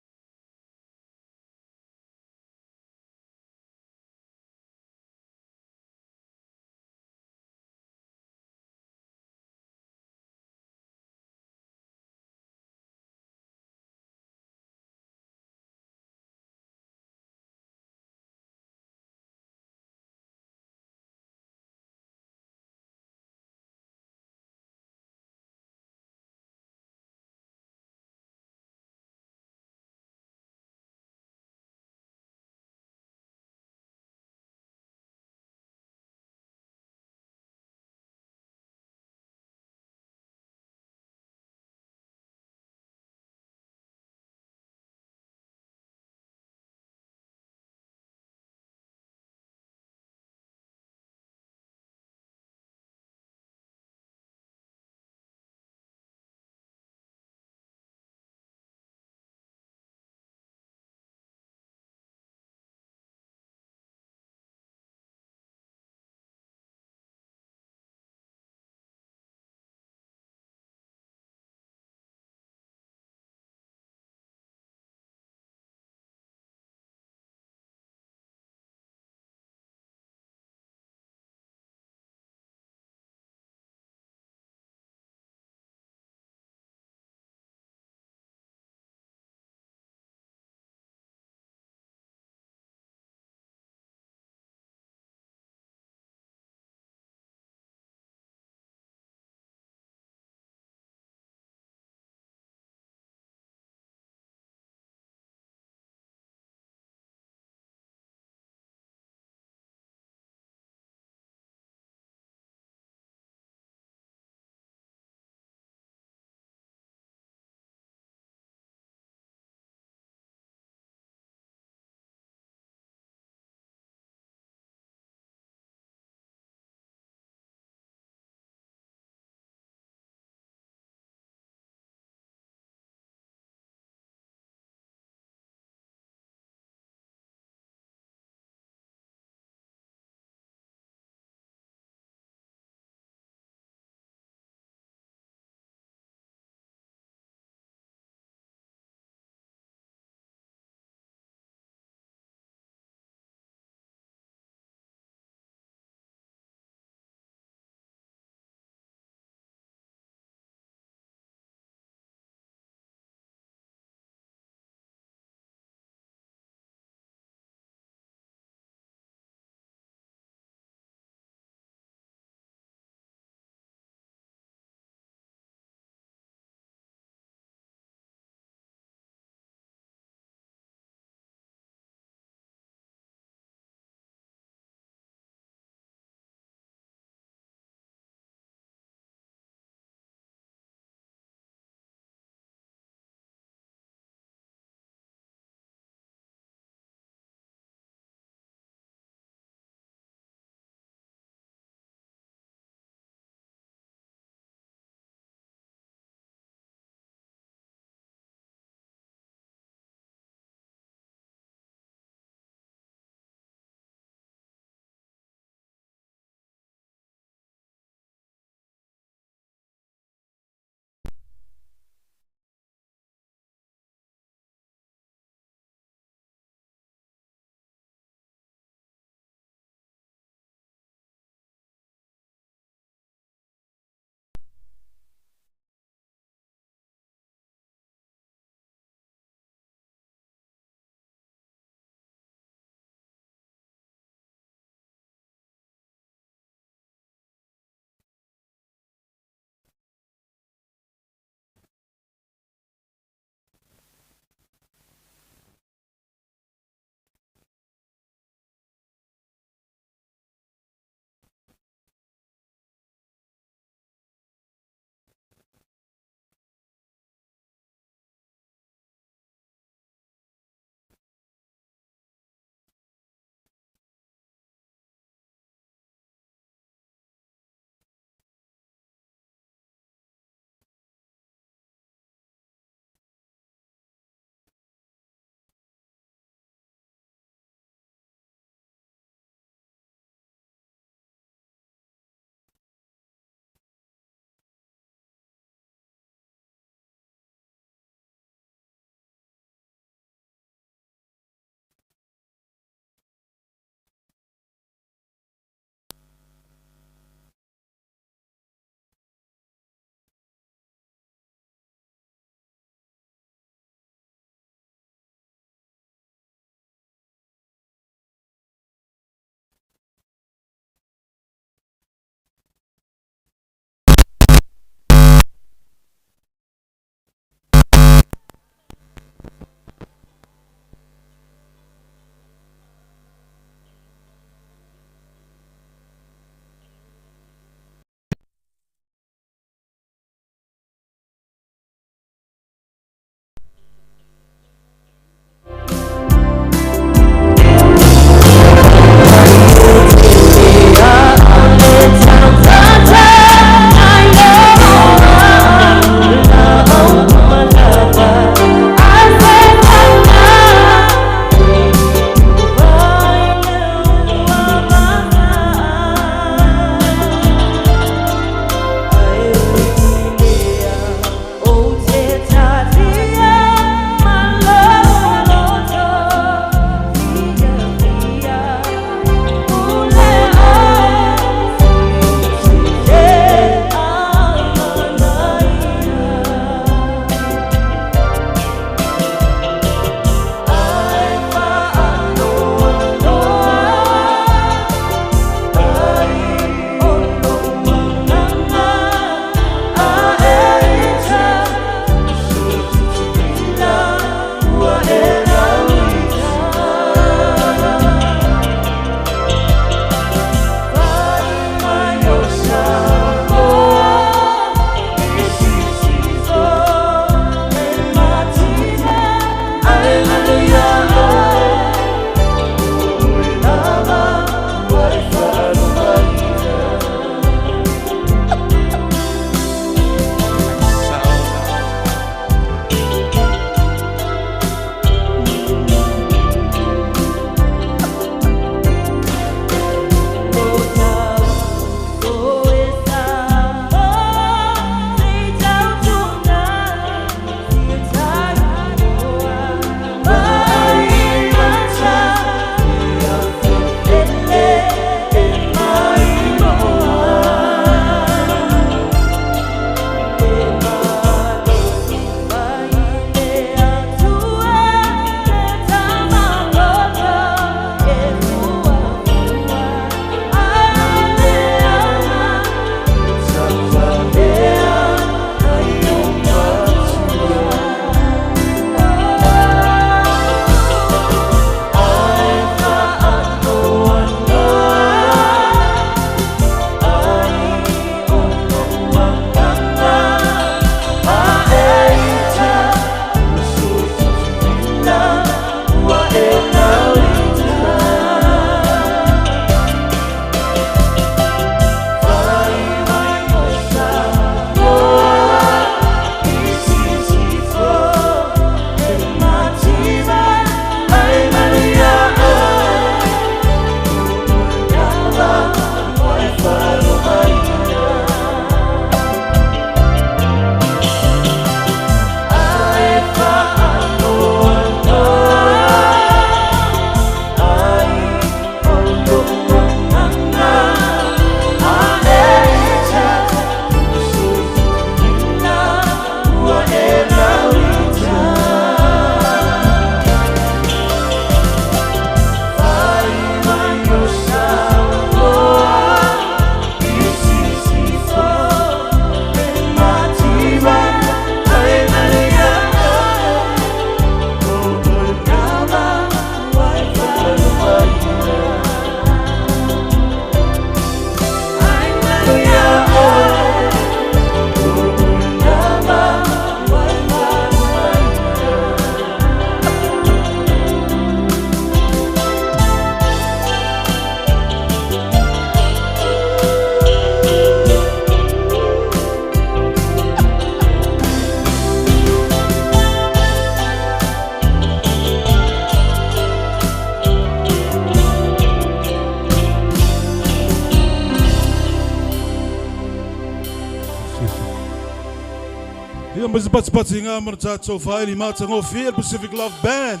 Ia mas pats nga mar tatou fai li mata ngo Fiat Pacific Love Band.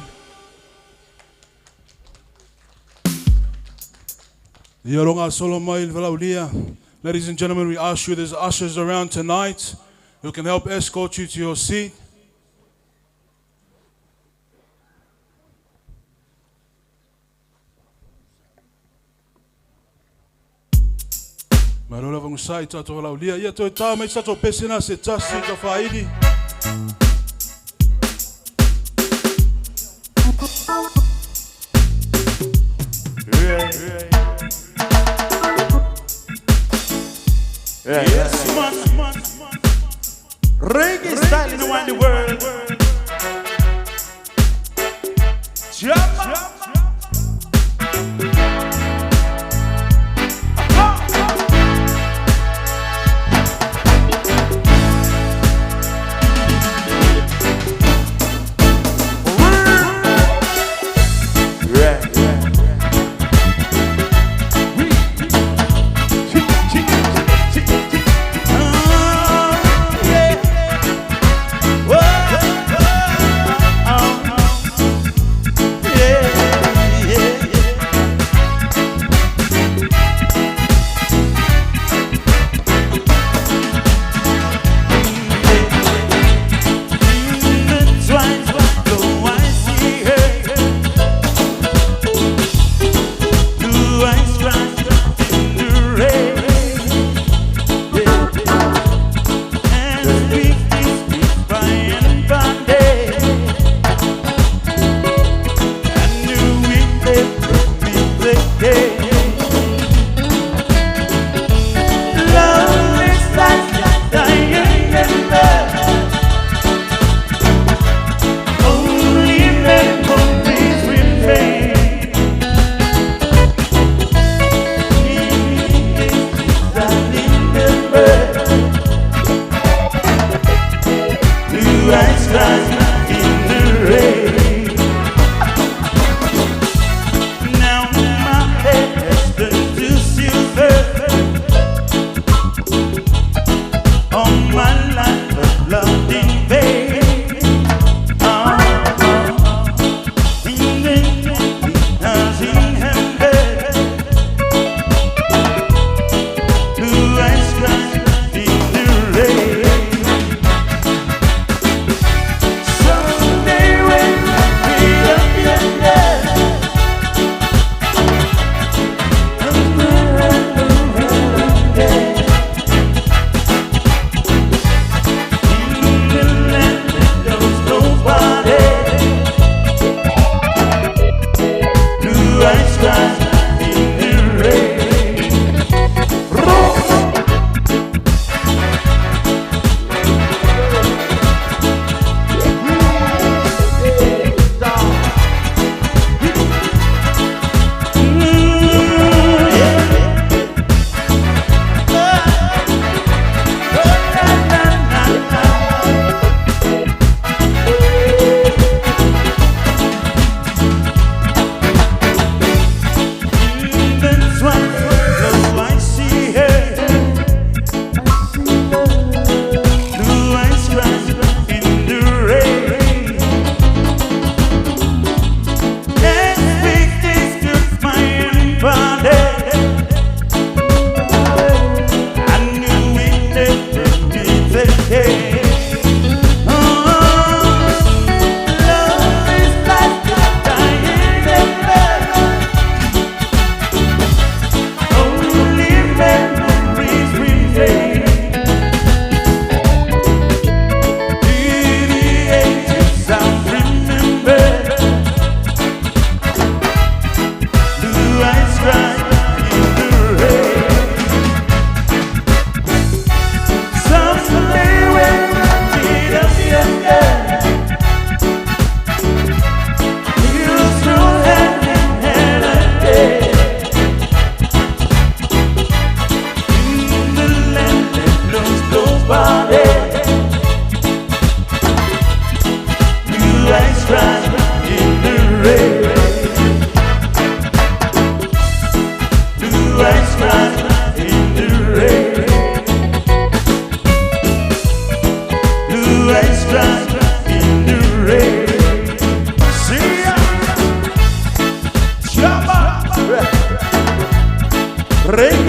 Ia ronga solo mai valaulia. Ladies and gentlemen, we ask you, there's ushers around tonight who can help escort you to your seat. Marola vang sai tato valaulia. Ia toi tā mai tato pesina se tasi ka faidi. Yes, man. Reggae style in the world. Jump.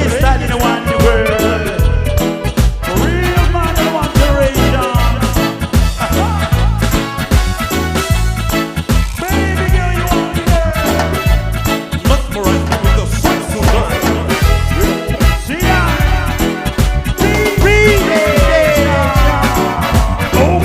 Real style in the one the world. Real man in one generation. Baby girl, you want me there. Not more right with the sweet sugar. See ya. Okay.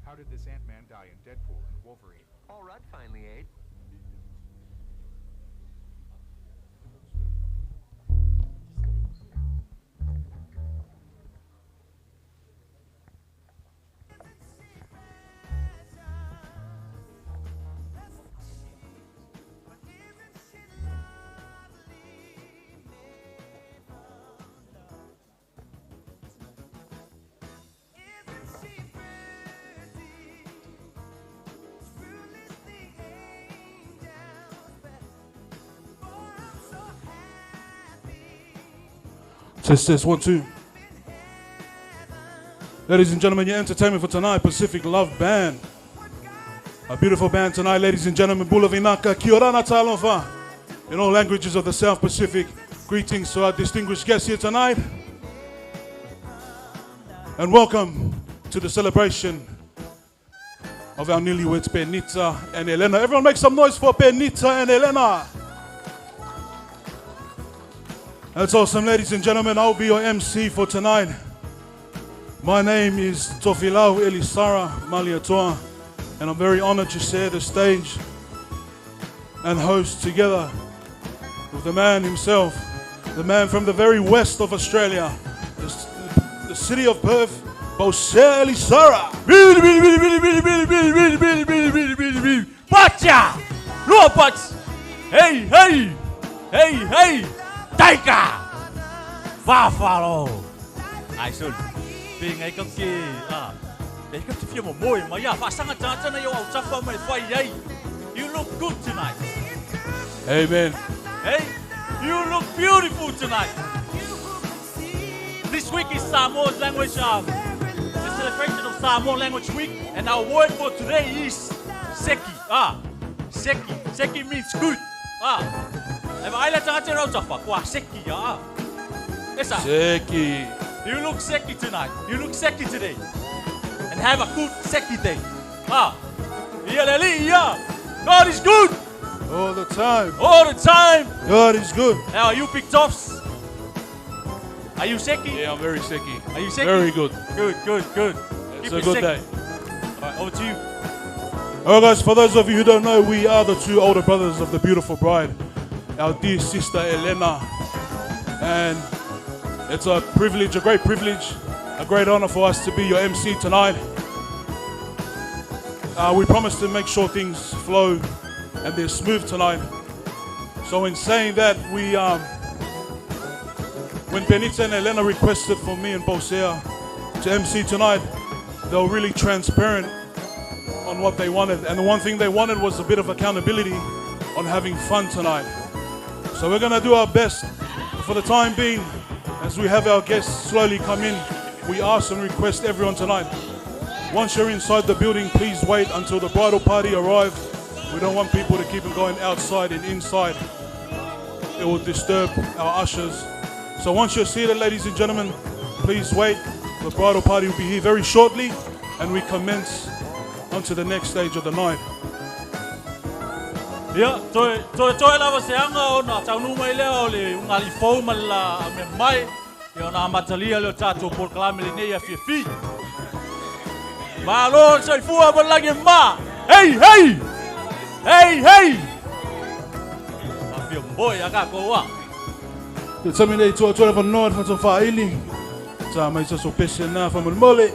How did this Ant-Man die in Deadpool and Wolverine? All right, finally, Aid. Test 1 2. Ladies and gentlemen, your entertainment for tonight, Pacific Love Band. A beautiful band tonight, ladies and gentlemen. Bulavinaka, Kia ora na talofa. In all languages of the South Pacific, greetings to our distinguished guests here tonight. And welcome to the celebration of our newlyweds, Benita and Elena. Everyone make some noise for Benita and Elena. That's awesome, ladies and gentlemen. I'll be your MC for tonight. My name is Tofilau Elisara Maliatoa, and I'm very honored to share the stage and host together with the man himself, the man from the very west of Australia, the city of Perth, Bosea Elisara. Pacha! Lopats! Hey, hey! Hey, hey! Taika! Buffalo! Ai sul. Being a cookie. They got to feel more. My yeah, you look good tonight. Amen. Hey, you look beautiful tonight. This week is Samoa's language, the celebration of Samoa Language Week, and our word for today is seki. Seki. Seki means good. Seki. You look seki tonight. You look seki today. And have a good seki day. God is good. All the time. All the time. God is good. Now, are you big toffs? Are you seki? Yeah, I'm very seki. Are you seki? Very good. Good. It's a good day. All right, over to you. Alright guys, for those of you who don't know, we are the two older brothers of the beautiful bride, our dear sister Elena. And it's a privilege, a great privilege, a great honor for us to be your MC tonight. We promise to make sure things flow and they're smooth tonight. So in saying that, when Benita and Elena requested for me and Bosea to MC tonight, they were really transparent on what they wanted. And the one thing they wanted was a bit of accountability on having fun tonight. So we're gonna do our best. For the time being, as we have our guests slowly come in, we ask and request everyone tonight, once you're inside the building, please wait until the bridal party arrive. We don't want people to keep on going outside and inside. It will disturb our ushers. So once you're seated, ladies and gentlemen, please wait The bridal party will be here very shortly, and we commence onto the next stage of the night. Ia, toi lava se anga o na taunu mai leo le ungali fau mala me mai. Ia na matalia leo tato por klame le nei a fi. Ma lo sai fua ba lagi ma. Hey, hey! Hey, hey! Ma fio boy aga ko wa. Te tami nei tua fa noa fa fa ili. Ta mai so pese na fa mole.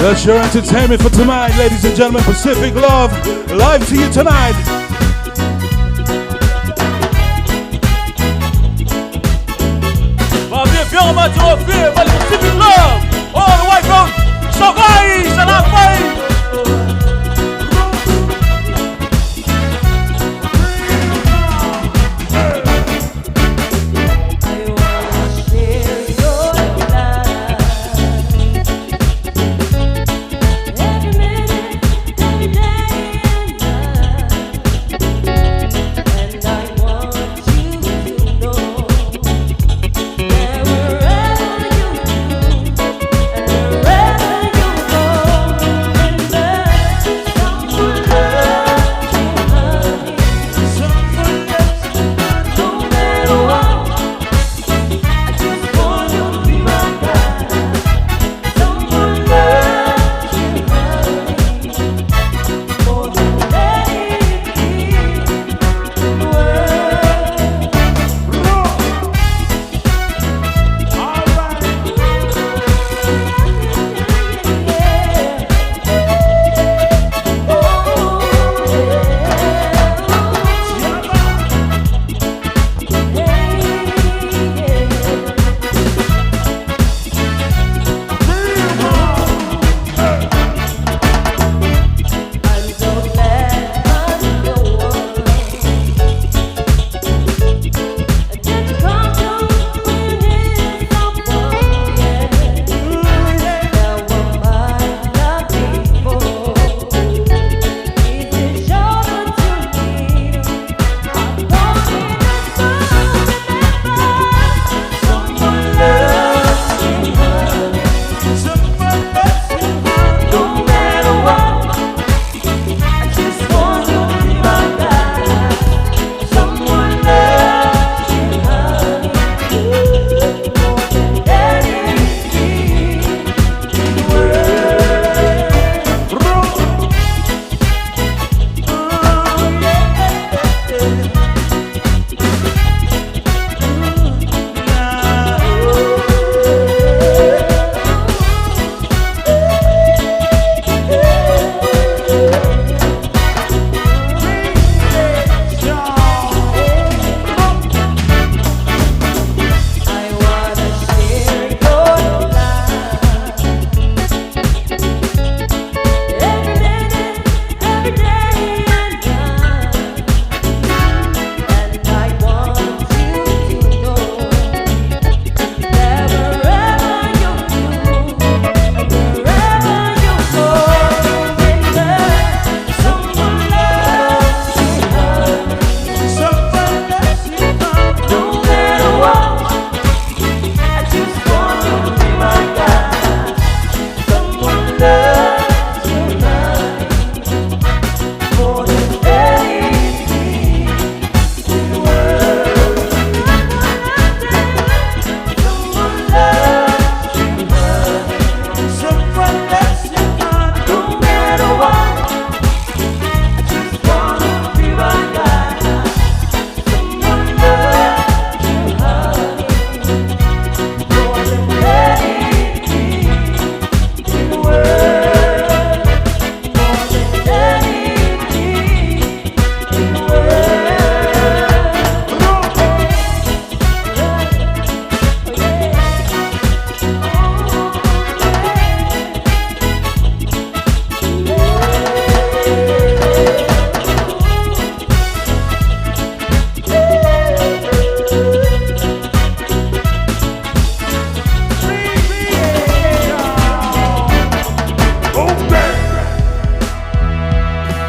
That's your entertainment for tonight, ladies and gentlemen. Pacific Love, live to you tonight. Pacific Love, all the way from Sogais and Akbai. Wherever you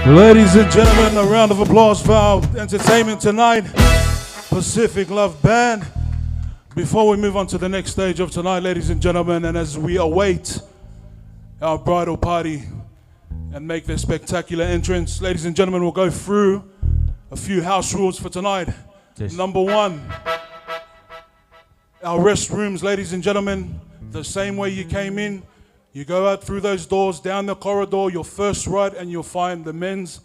Ladies and gentlemen, a round of applause for our entertainment tonight, Pacific Love Band. Before we move on to the next stage of tonight, ladies and gentlemen, and as we await our bridal party and make their spectacular entrance, ladies and gentlemen, we'll go through a few house rules for tonight. Yes. Number one, our restrooms, ladies and gentlemen, the same way you came in. You go out through those doors, down the corridor, your first right, and you'll find the men's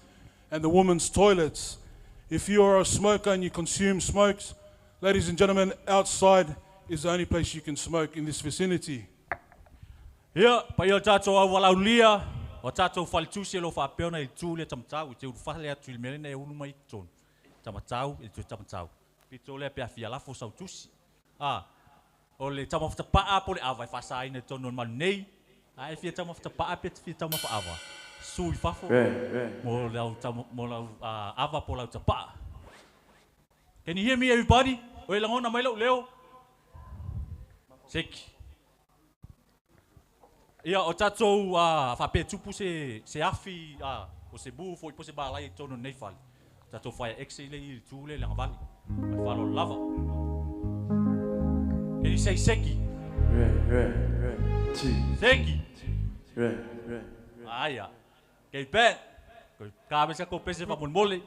and the women's toilets. If you are a smoker and you consume smokes, ladies and gentlemen, outside is the only place you can smoke in this vicinity. Here, pa yo tato awala ulia, o tato faltusi lo fa peona il tulia tamtau, te ufale atu il melena e unu mai ton. Tamatau, il tu tamatau. Pitole pe afia la fo sautusi. Ah, o le tamafta pa apo le avai fasa ina tono malnei. Ai fia tamafta pa apet fia tamafa ava. Sui fafo. Mo lau ava po lau tapa. Can you hear me, everybody? Oi langona mai lau leo. Seki. Ia o tatou fape tupu se afi o se bu foi po se balai tono nei fali. Tatou fai excel i tule langa vali. Mai falo lava. Can you say seki? Seki. Aya. Kei pen. Ka besa ko pese fa mole.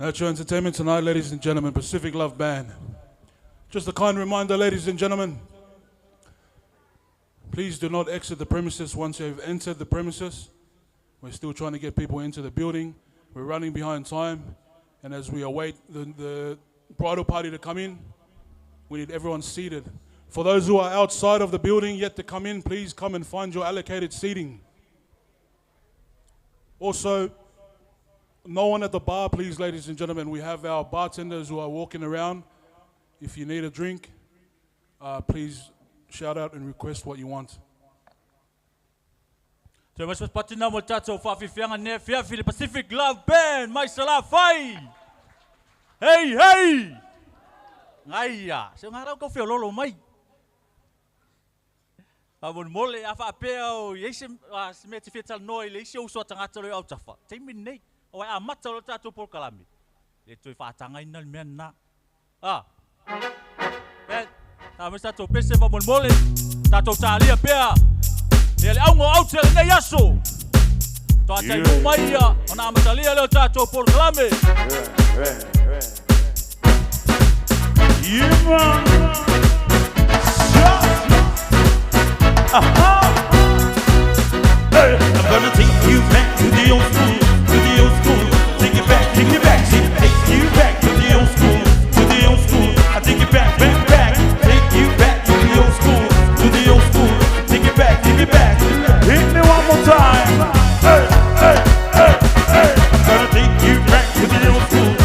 That's your entertainment tonight, ladies and gentlemen. Pacific Love Band. Just a kind reminder, ladies and gentlemen, please do not exit the premises once you've entered the premises. We're still trying to get people into the building. We're running behind time. And as we await the bridal party to come in, we need everyone seated. For those who are outside of the building yet to come in, please come and find your allocated seating. Also, no one at the bar, please, ladies and gentlemen. We have our bartenders who are walking around. If you need a drink, please shout out and request what you want. So mas patina mo tato whawhiwhianga ne whiawhi Pacific Love Band, mai sala whai! Hey, hey! Ngaia, se ngā rau kau whio lolo mai. Mon mole a whapea o yeise me te whetal noi le isi usua tangata loi au tawha. Teimi nei, o ai a mata o tato por kalami. Le tui whaatanga ina le mea na. Ta me tato pese wa mon mole, tato tālia pea. Le aungo au te nei aso. Toa tai mu mai ia, o nā matalia leo tato por kalami. Yeah, man. Hey, I'm gonna take you back to the old school, to the old school. Take it back, take you back to the old school, to the old school. I take it back, back, back. Take you back to the old school, to the old school. Take it back, take it back. Hit me one more time. Hey, hey, hey, hey. I'm gonna take you back to the old school.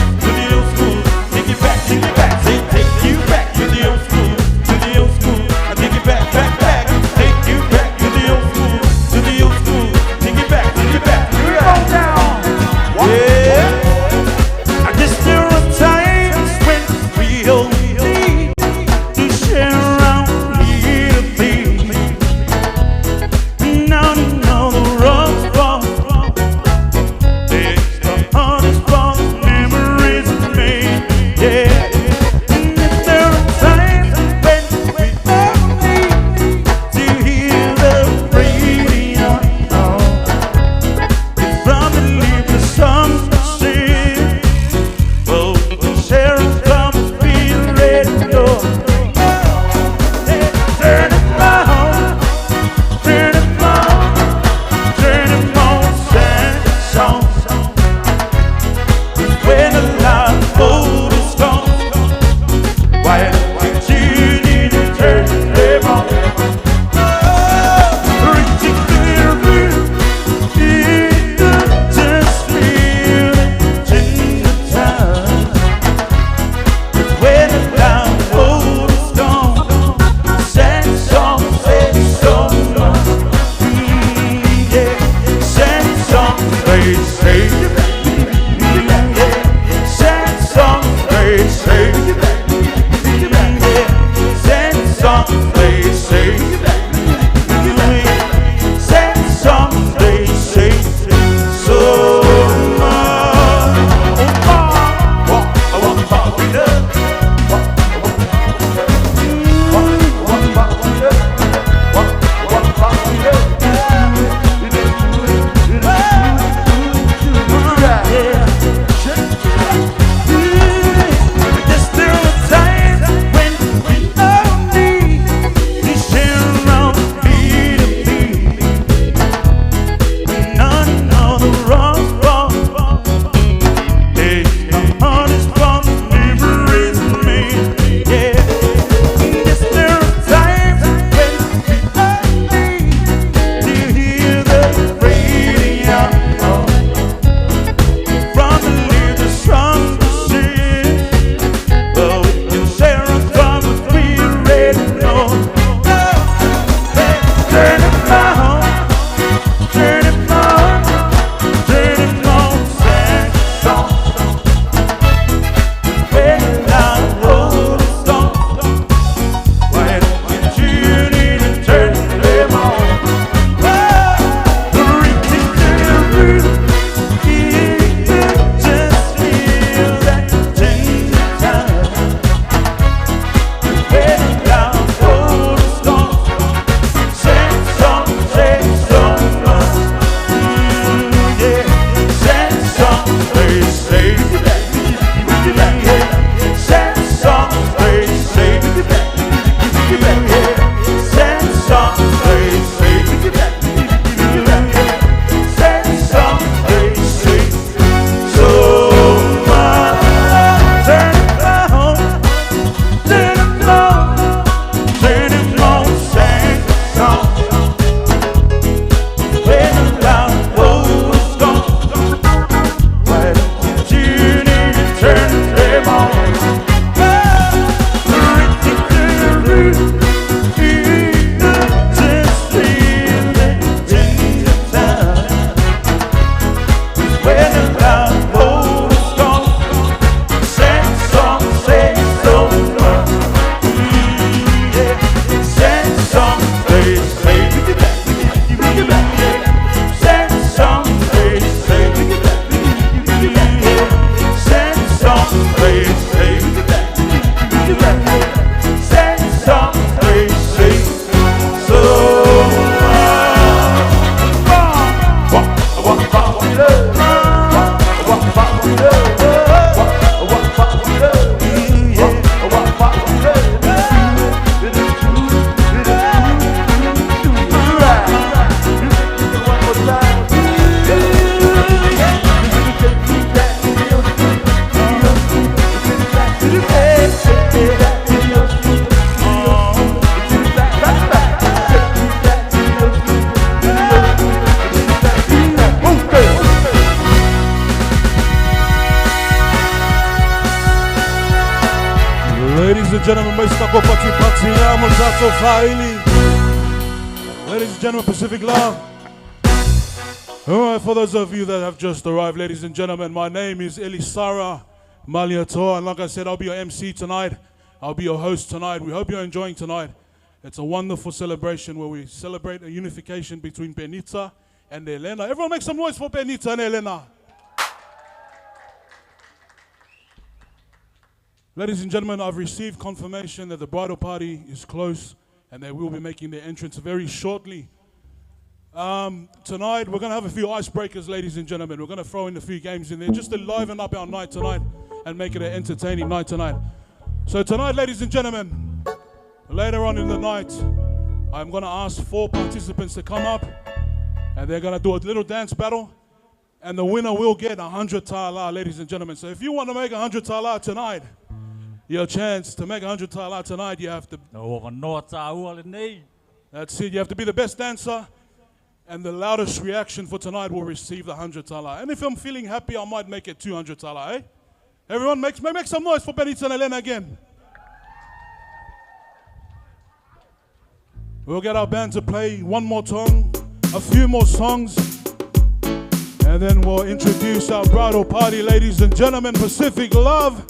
Ladies and gentlemen, ladies and gentlemen, Pacific Love. Alright, for those of you that have just arrived, ladies and gentlemen, my name is Elisara Maliatoa, and like I said, I'll be your MC tonight. I'll be your host tonight. We hope you're enjoying tonight. It's a wonderful celebration where we celebrate a unification between Penita and Elena. Everyone make some noise for Penita and Elena. Ladies and gentlemen, I've received confirmation that the bridal party is close and they will be making their entrance very shortly. Tonight, we're going to have a few icebreakers, ladies and gentlemen. We're going to throw in a few games in there just to liven up our night tonight and make it an entertaining night tonight. So tonight, ladies and gentlemen, later on in the night, I'm going to ask 4 participants to come up and they're going to do a little dance battle and the winner will get 100 tala, ladies and gentlemen. So if you want to make 100 tala tonight, your chance to make 100 tala tonight, you have to... That's it, you have to be the best dancer and the loudest reaction for tonight will receive the 100 tala. And if I'm feeling happy, I might make it 200 tala, eh? Everyone make some noise for Benita and Elena again. We'll get our band to play one more song, a few more songs, and then we'll introduce our bridal party, ladies and gentlemen, Pacific Love.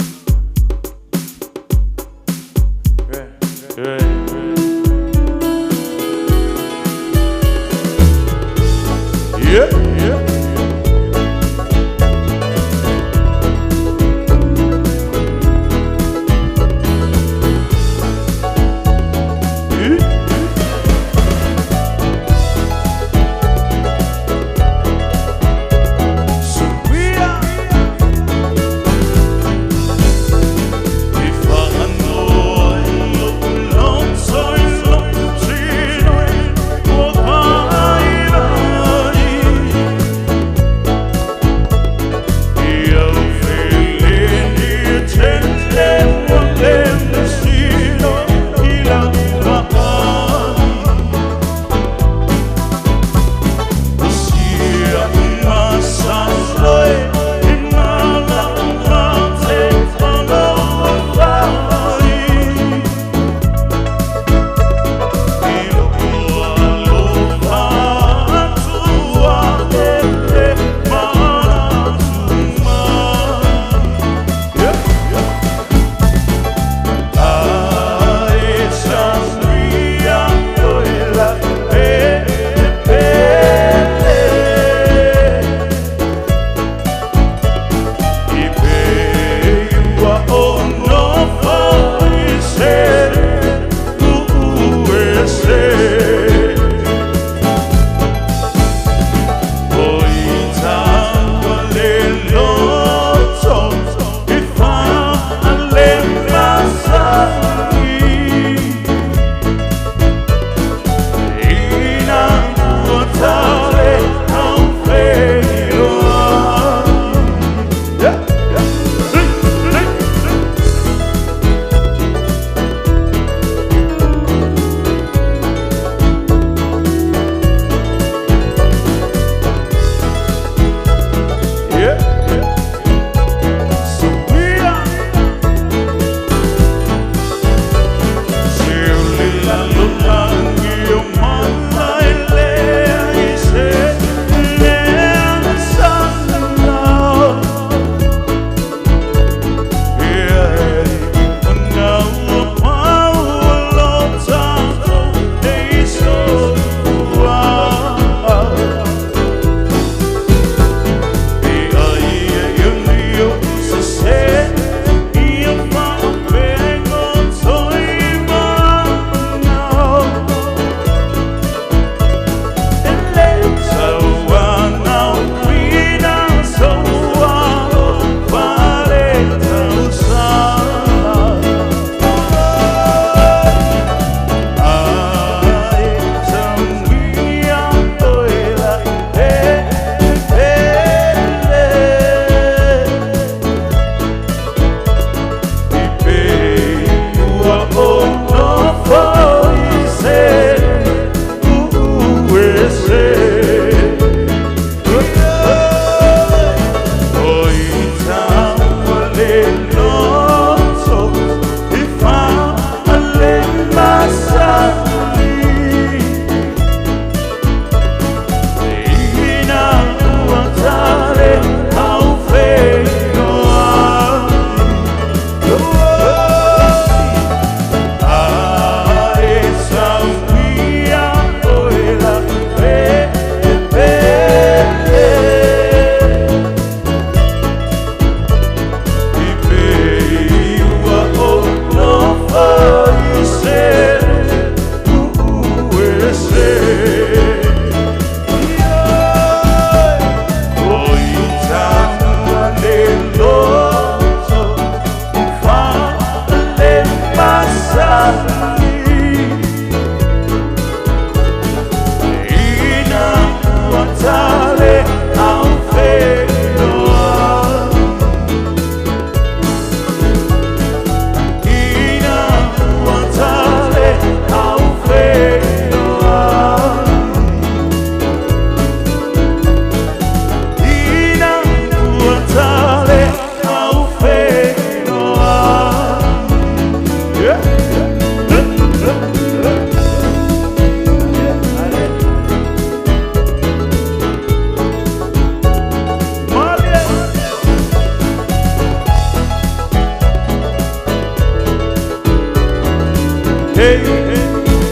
hey,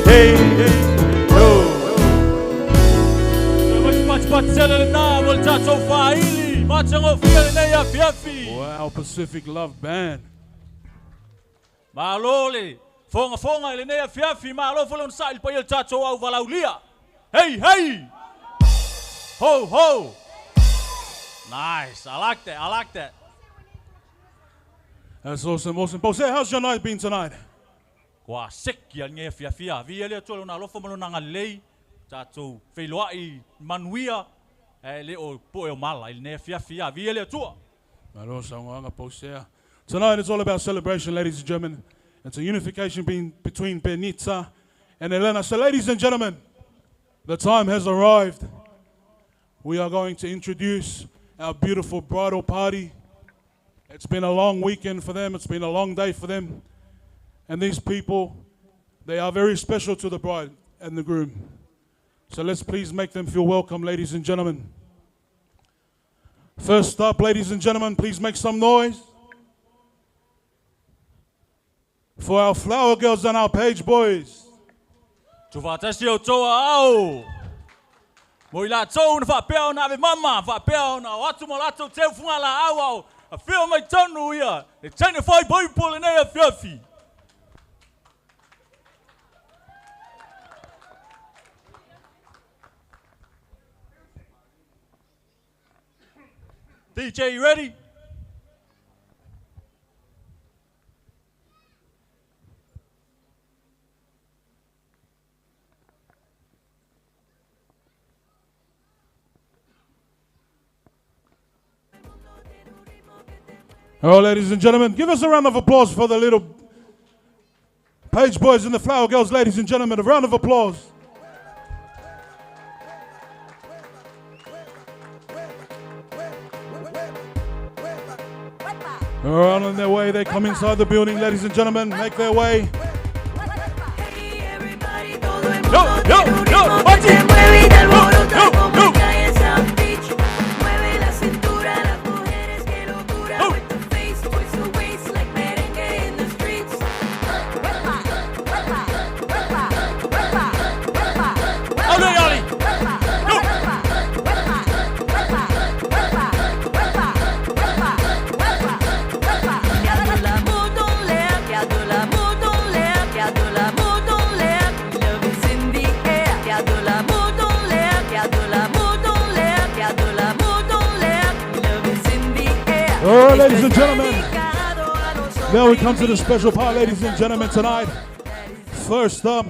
hey, no. Wow, Pacific Love Band. Malole, fonga ele nei fiafi, malo folon sail pa il chacho au valaulia. Hey, hey! Ho, ho! Nice, I like that, I like that. That's awesome, awesome. Bose, how's your night been tonight? Kwa seki al nge fiafia, vi ele tolo na lofo malo nanga lei, chacho feiloai manuia, le o po e mala il ne fiafia, vi ele tua. Tonight it's all about celebration, ladies and gentlemen. It's a unification between Benita and Elena. So ladies and gentlemen, the time has arrived. We are going to introduce our beautiful bridal party. It's been a long weekend for them. It's been a long day for them. And these people, they are very special to the bride and the groom. So let's please make them feel welcome, ladies and gentlemen. First up, ladies and gentlemen, please make some noise for our flower girls and our page boys. Tuvatasi o toa au. Moila tau na whapea na ave mama, whapea na watu malato te funga la au au. A whio mai tonu ia, e tene whai boipole nei a whiafi. DJ, you ready? All right, ladies and gentlemen, give us a round of applause for the little page boys and the flower girls, ladies and gentlemen. A round of applause. They're on their way. They come inside the building, ladies and gentlemen. Make their way. Yo, yo, yo, watch it. All right, ladies and gentlemen, now we come to the special part, ladies and gentlemen, tonight. First up,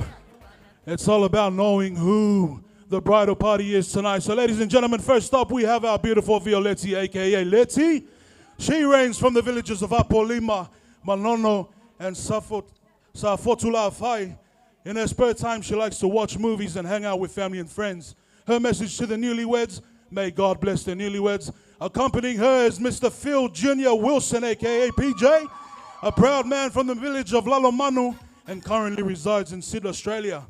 it's all about knowing who the bridal party is tonight. So, ladies and gentlemen, first up, we have our beautiful Violetti, a.k.a. Letty. She reigns from the villages of Apolima, Manono, and Safotula Afai. In her spare time, she likes to watch movies and hang out with family and friends. Her message to the newlyweds, may God bless the newlyweds. Accompanying her is Mr. Phil Jr. Wilson, a.k.a. PJ, a proud man from the village of Lalomanu and currently resides in Sydney, Australia.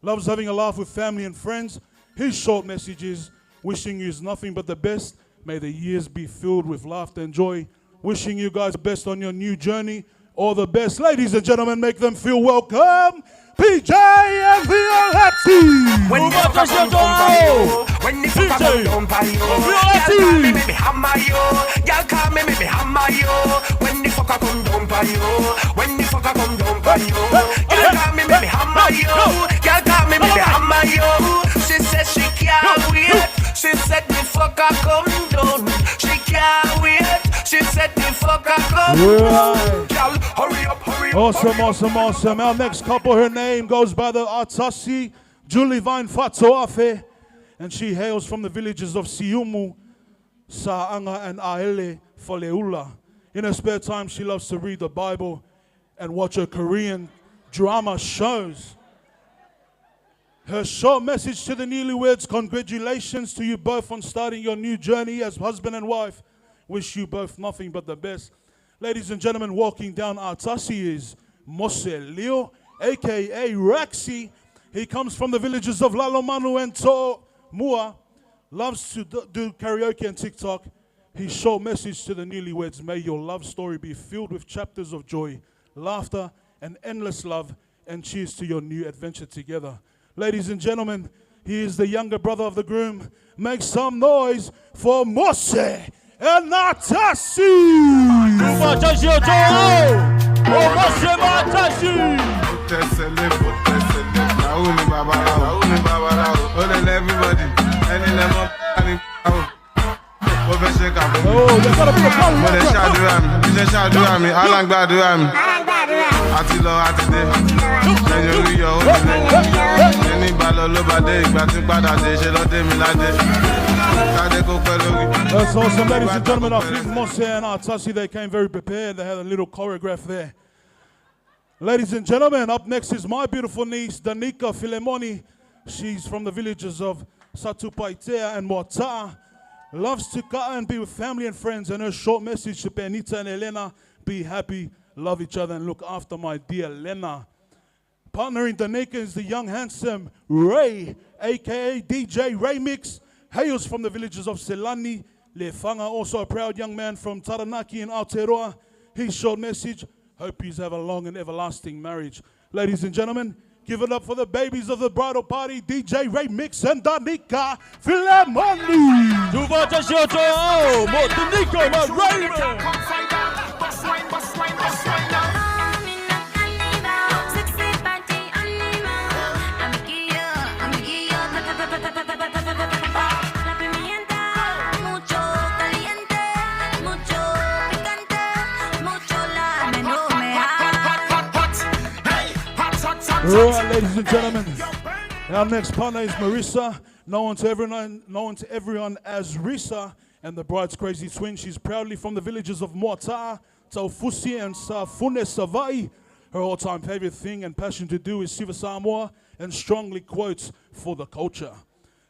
Loves having a laugh with family and friends. His short message is, wishing you nothing but the best. May the years be filled with laughter and joy. Wishing you guys the best on your new journey. All the best. Ladies and gentlemen, make them feel welcome. PJ and Violetti. When the fucker come down, when the fucker come down by you, y'all call me maybe hammer you, y'all call me maybe hammer you. When the fucker come down by you, when the fucker come down by you, y'all call me maybe hammer you, y'all call me maybe hammer you. She said she can't wait. She said the fucker come down. She can't wait. She said the fucker come down. Y'all hurry up, hurry up. Awesome, awesome, awesome. Our next couple, her name goes by the Atasi Julie Vine Fatoafe, and she hails from the villages of Siumu, Saanga, and Aele Foleula. In her spare time, she loves to read the Bible and watch her Korean drama shows. Her short message to the newlyweds, congratulations to you both on starting your new journey as husband and wife. Wish you both nothing but the best. Ladies and gentlemen, walking down Atasi is Mose Leo, a.k.a. Raxi. He comes from the villages of Lalomanu and To'omua. Loves to do karaoke and TikTok. His short message to the newlyweds, may your love story be filled with chapters of joy, laughter, and endless love. and cheers to your new adventure together. Ladies and gentlemen, he is the younger brother of the groom. Make some noise for Mose and Natasi. Oh, there's gotta be a That's awesome, ladies and gentlemen. I think Mose and Atasi, they came very prepared. They had a little choreograph there. Ladies and gentlemen, up next is my beautiful niece, Danica Filemoni. She's from the villages of Satupaitea and Moata. Loves to cut and be with family and friends. And her short message to Benita and Elena: be happy, love each other, and look after my dear Lena. Partnering Danica is the young, handsome Ray, a.k.a. DJ Ray Mix. Hails from the villages of Selani, Lefanga, also a proud young man from Taranaki in Aotearoa. His short message: hope you have a long and everlasting marriage. Ladies and gentlemen, give it up for the babies of the bridal party, DJ Ray Mix and Danica Filemoni. Right, ladies and gentlemen, our next partner is Marissa, known to everyone as Risa, and the bride's crazy twin. She's proudly from the villages of Moata, Taufusi, and Safune Savai. Her all-time favorite thing and passion to do is Siva Samoa, and strongly quotes for the culture.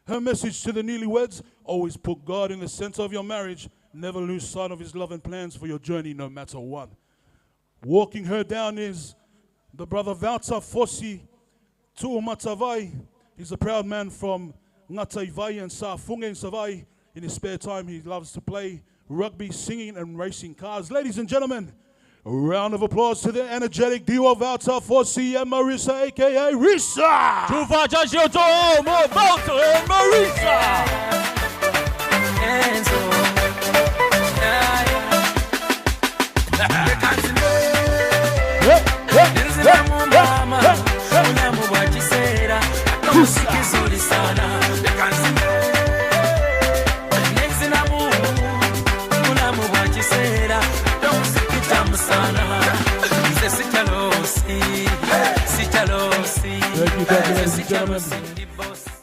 Her message to the newlyweds: always put God in the center of your marriage. Never lose sight of his love and plans for your journey, no matter what. Walking her down is the brother Valta Fosi Tuumatavai. He's a proud man from Ngataivai and Safunga in Savai. In his spare time, he loves to play rugby, singing, and racing cars. Ladies and gentlemen, a round of applause to the energetic duo Valta Fosi and Marissa, a.k.a. Risa. Valta and Marissa.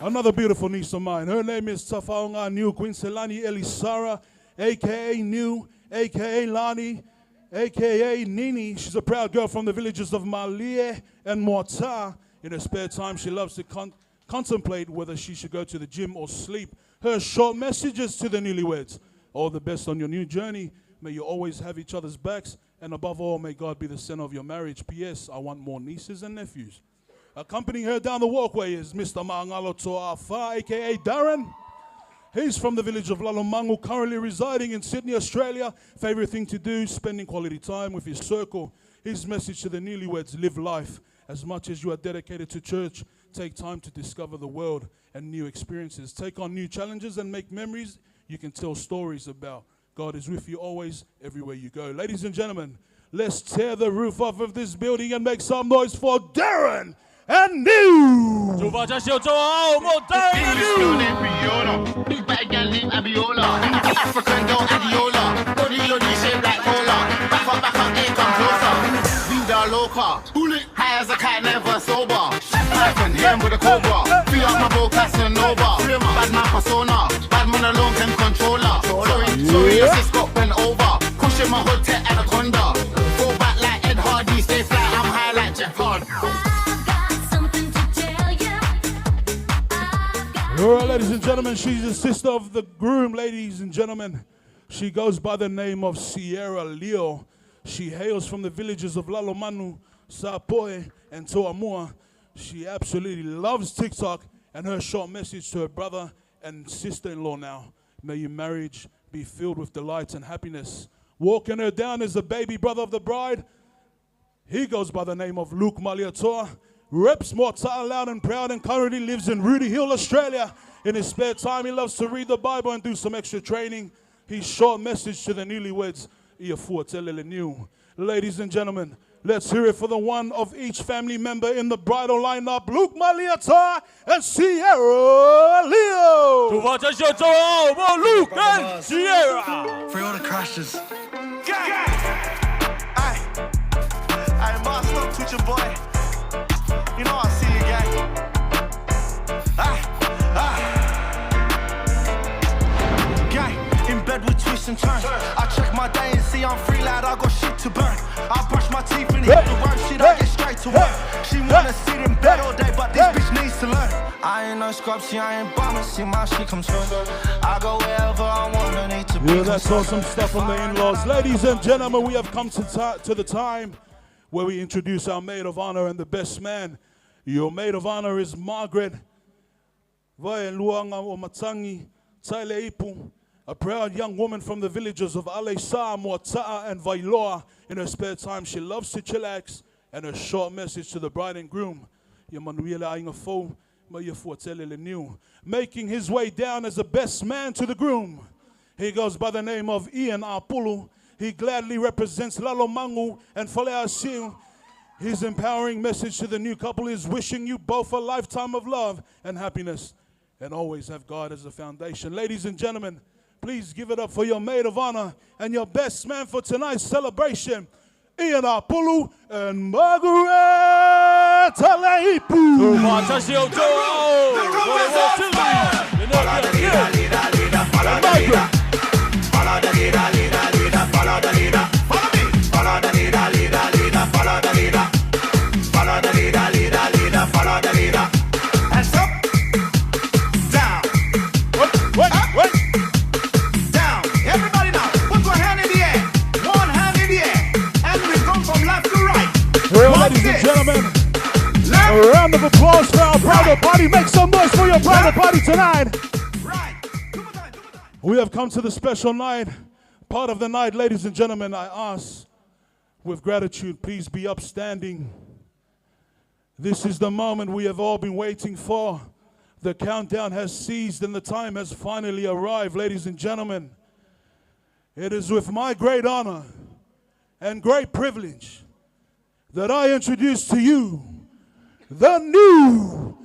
Another beautiful niece of mine. Her name is Tafaunga New Quincelani Elisara, a.k.a. New, a.k.a. Lani, a.k.a. Nini. She's a proud girl from the villages of Malie and Moata. In her spare time, she loves to contemplate whether she should go to the gym or sleep. Her short messages to the newlyweds: all the best on your new journey. May you always have each other's backs. And above all, may God be the center of your marriage. P.S. I want more nieces and nephews. Accompanying her down the walkway is Mr. Mangalo Toafa, a.k.a. Darren. He's from the village of Lalomangu, currently residing in Sydney, Australia. Favorite thing to do, spending quality time with his circle. His message to the newlyweds: live life. As much as you are dedicated to church, take time to discover the world and new experiences. Take on new challenges and make memories you can tell stories about. God is with you always, everywhere you go. Ladies and gentlemen, let's tear the roof off of this building and make some noise for Darren and New. African girl Adiola, body on the shape like cola. Back up, they come closer. Vida loca, high as a cat, never sober. I can hear him with a cobra. Feel up my bow, Casanova. Bad man persona, bad man alone can control her. Sorry, your sis got bent over. Cushion my hood to anaconda. Go back like Ed Hardy, stay fly, I'm high like Jeff Hardy. All right, ladies and gentlemen, she's the sister of the groom, ladies and gentlemen. She goes by the name of Sierra Leo. She hails from the villages of Lalomanu, Sapoe, and Toamua. She absolutely loves TikTok, and her short message to her brother and sister-in-law now: may your marriage be filled with delight and happiness. Walking her down is the baby brother of the bride. He goes by the name of Luke Maliatoa, reps Mortar loud and proud, and currently lives in Rudy Hill, Australia. In his spare time, he loves to read the Bible and do some extra training. His short message to the newlyweds, ladies and gentlemen, let's hear it for the one of each family member in the bridal lineup, Luke Maliatoa and Sierra Leo. Luke and Sierra. For all the crashes. I must up with your boy. You know I see you, gang. Gang, in bed with twists and turns. I check my day and see I'm free, lad. I got shit to burn. I brush my teeth and hit the work shit. I get straight to work. She wanna sit in bed all day, but this bitch needs to learn. I ain't no scrub, she ain't bummer. See my shit comes first. I go wherever I wanna, need to be. Yeah, that's awesome stuff from the in-laws. Ladies and gentlemen, we have come to the time where we introduce our maid of honor and the best man. Your maid of honor is Margaret Vailuanga Omatangi Taile Ipu, a proud young woman from the villages of Alesa, Moata'a, and Vailoa. In her spare time, she loves to chillax, and a short message to the bride and groom. Making his way down as the best man to the groom. He goes by the name of Ian Apulu. He gladly represents Lalo Mangu and Falea Siu. His empowering message to the new couple is wishing you both a lifetime of love and happiness, and always have God as the foundation. Ladies and gentlemen, please give it up for your maid of honor and your best man for tonight's celebration, Ian Apulu and Margaret Taleipu. Follow the leader, leader, leader, follow the leader. Follow me. Follow the leader, leader, leader, follow the leader. Follow the leader, leader, leader, follow the leader. Hands up, down. What? Down. Everybody now, put one hand in the air. One hand in the air. And we come from left to right. Well, ladies and gentlemen, a round of applause for our bridal party. Make some noise for your bridal party tonight. We have come to the special night, part of the night, ladies and gentlemen. I ask with gratitude, please be upstanding. This is the moment we have all been waiting for. The countdown has ceased and the time has finally arrived, ladies and gentlemen. It is with my great honor and great privilege that I introduce to you the new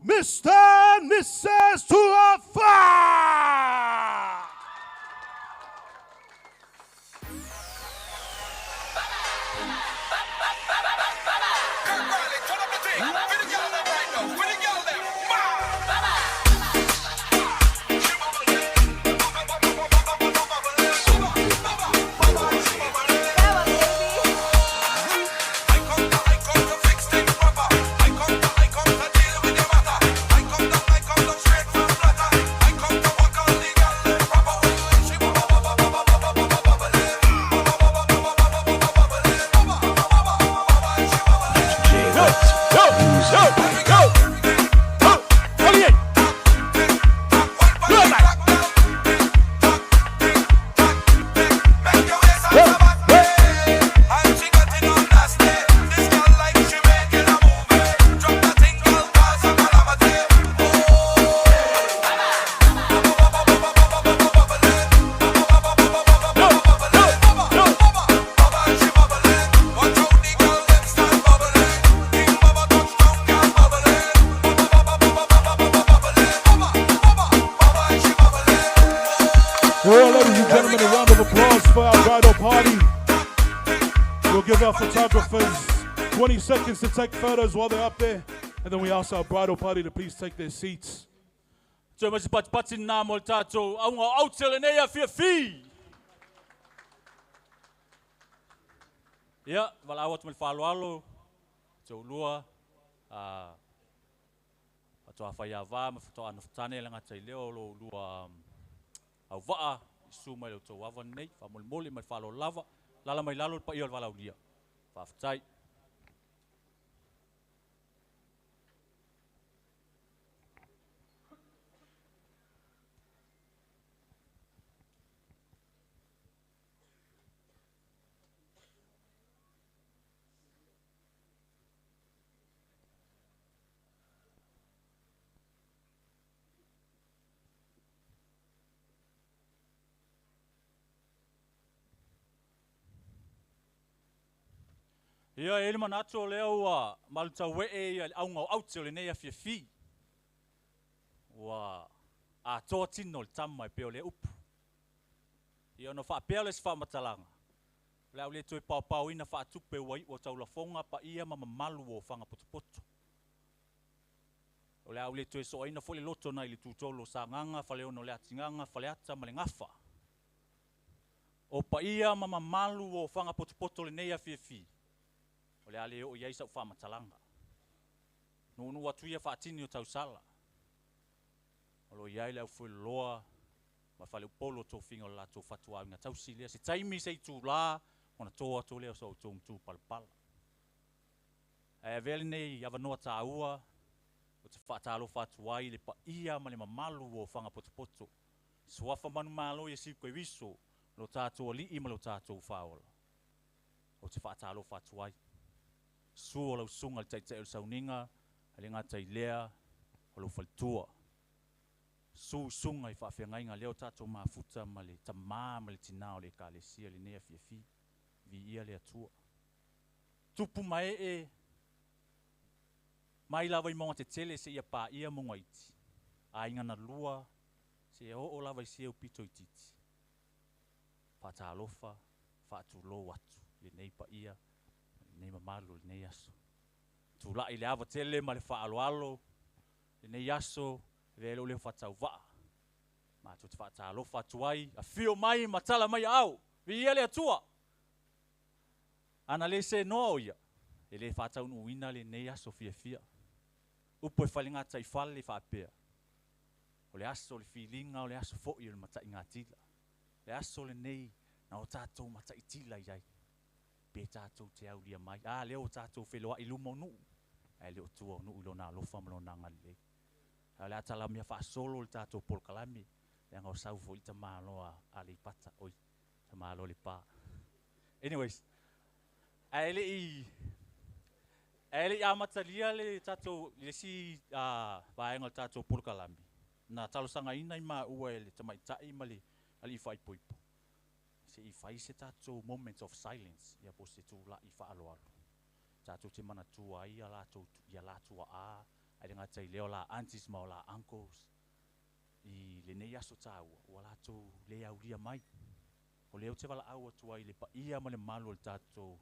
Mr. and Mrs. Tuafa. Photographers 20 seconds to take photos while they're up there, and then we ask our bridal party to please take their seats. Yeah, well, I want to follow so lua to afayava to anftane lang at leo lua avaa suma to wavan nei famul moli mai follow lava lala mai lalo pa iol valau dia faftai Ia ele manato leo wa malta we e au ngau out le nei fi. Wa a totino le tama pe le up. Ia no fa pe le fa matalanga. La le toi pau ina fa tupe wai o tau la fonga pa ia mama malu o fanga potopoto. O le au le toi so ina fole loto na ile tutolo sanganga fale ono le atinganga fale ata male ngafa. O pa ia mama malu o fanga potopoto le nei fi. O le ale o iai sa fa matalanga. No watu ia fa atini o tau sala. O lo iai le au foi loa ma fale polo to fingo la to fatua nga tau silia se taimi se tu la ona toa to le so tu palpala. E vele nei ava no taua o te fatalo fatuai le pa ia ma le mamalu o fanga potopoto. Suafa manu malo ia si koe viso lo tato li ima lo tato faola. O te fatalo fatuai. Suo lau sunga le taitai o sauninga, ale ngā tai lea, o lau faltua. Su sunga I whawhiangai ngā leo tato mafuta ma le tamā ma le tinao le ka le sia le nea fiafi, vi ia le atua. Tupu mai mai lawa I monga te tele se ia pā ia monga iti. A inga na lua, se o lawa I sia upito I titi. Whatalofa, whaatulo watu, le nei pa ia, nei mamalu le nei aso. Tu la I le awa tele ma le whaaloalo, le nei aso, velo le whatau waa. Ma tu te whaatalofa tuai, a fio mai, matala mai au, vi ia le atua. Ana le se no ia, e le whatau nuina le nei aso fia. Upo e whalinga tai whale whapea. O le aso le filinga, o le aso fo I o le matai ngā tila. Le aso le nei, na o tātou matai tila iai. Pe tātou te au lia mai. Leo tātou wheloa I luma o nuu. Leo tua o nuu ilo nā lofa malo nā ngale. Le atala mea wha solo le tātou polkalami. Le anga o saufo I ta māloa a le pata. Oi, ta mālo le pā. Anyways, ele I amatalia le tātou, le si vaenga le tātou polkalami. Na talo sanga ina I maa ua le tamaitai ma le ali whai poipo. Se I whai se tātou moments of silence, ia po se tū la I whaaloalo. Tātou te mana tua ia la tua a, ai ngā tai leo la aunties ma o la uncles, I le nei aso tāua, ua lātou le au lia mai. O leo te wala au atua I le pa ia ma le malo le tātou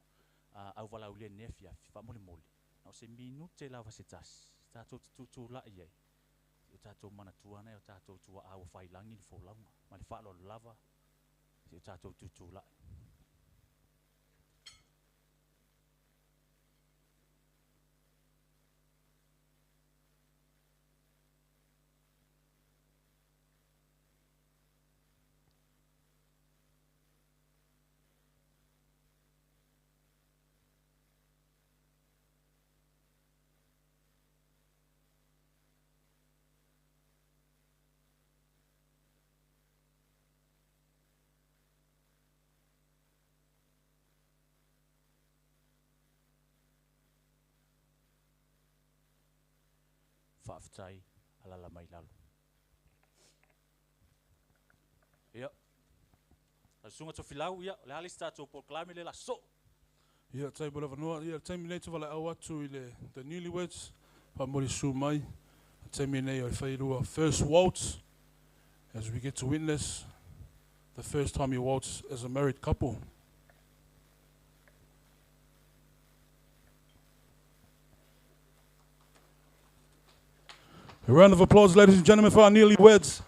au wala au lia nefia, wha mole mole. Nau se minute lawa se tasi, tātou te tūtū la iei. O tātou mana tua nei, o tātou tua au whailangi ni fōlaunga, ma le whaalo lava, o tātou tūtū la. Whaafitai alala mai lalo. Ia. Sunga to filau ia, le alis tātou polklami le la so. Ia, tai bula vanua, ia, taimi nei te wala au atu I le the newlyweds, pa mori su mai, taimi nei o whairua first waltz, as we get to witness the first time you waltz as a married couple. A round of applause, ladies and gentlemen, for our newlyweds.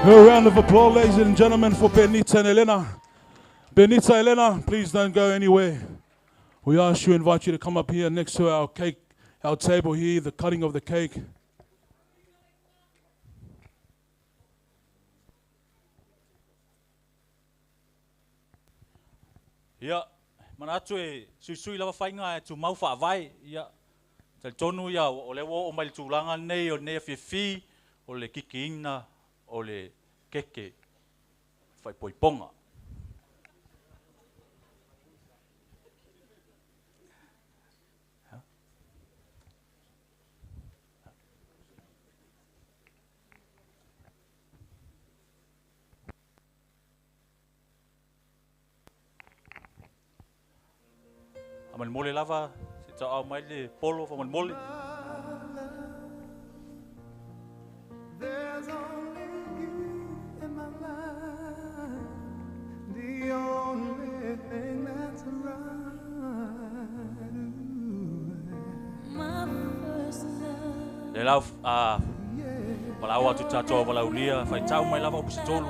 A round of applause, ladies and gentlemen, for Benita and Elena. Benita, Elena, please don't go anywhere. We ask you, invite you to come up here next to our cake, our table here, the cutting of the cake. Ia, mana atu e sui lava whainga e tu mau whaavai. Ia, tal tonu ia o le wo o mai tūlanga nei o nei whiwhi, o le kiki ina, o le keke whaipoiponga. Aman mole lava, se ta au mai le polo fa man mole. There's only you in my life, the only thing that's right. My first love. Le lau wala wa tu tato wala ulia fai tau mai lava pisi tolu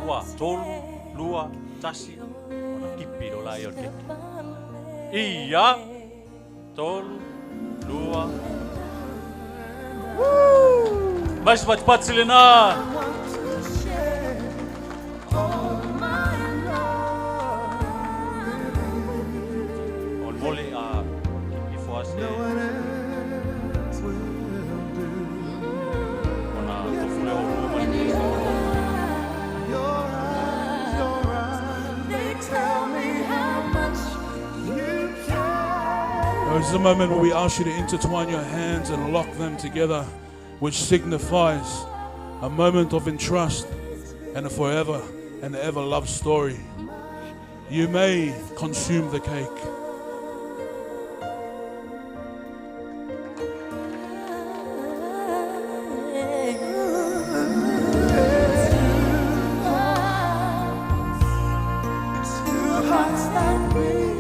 lua tasi ona kipi do la yo ke. Iya. Tolu, lua. Mais cepat Selena. On mole kipi foase. Ona tofule o luma ni. This is a moment where we ask you to intertwine your hands and lock them together, which signifies a moment of entrust and a forever and ever love story. You may consume the cake.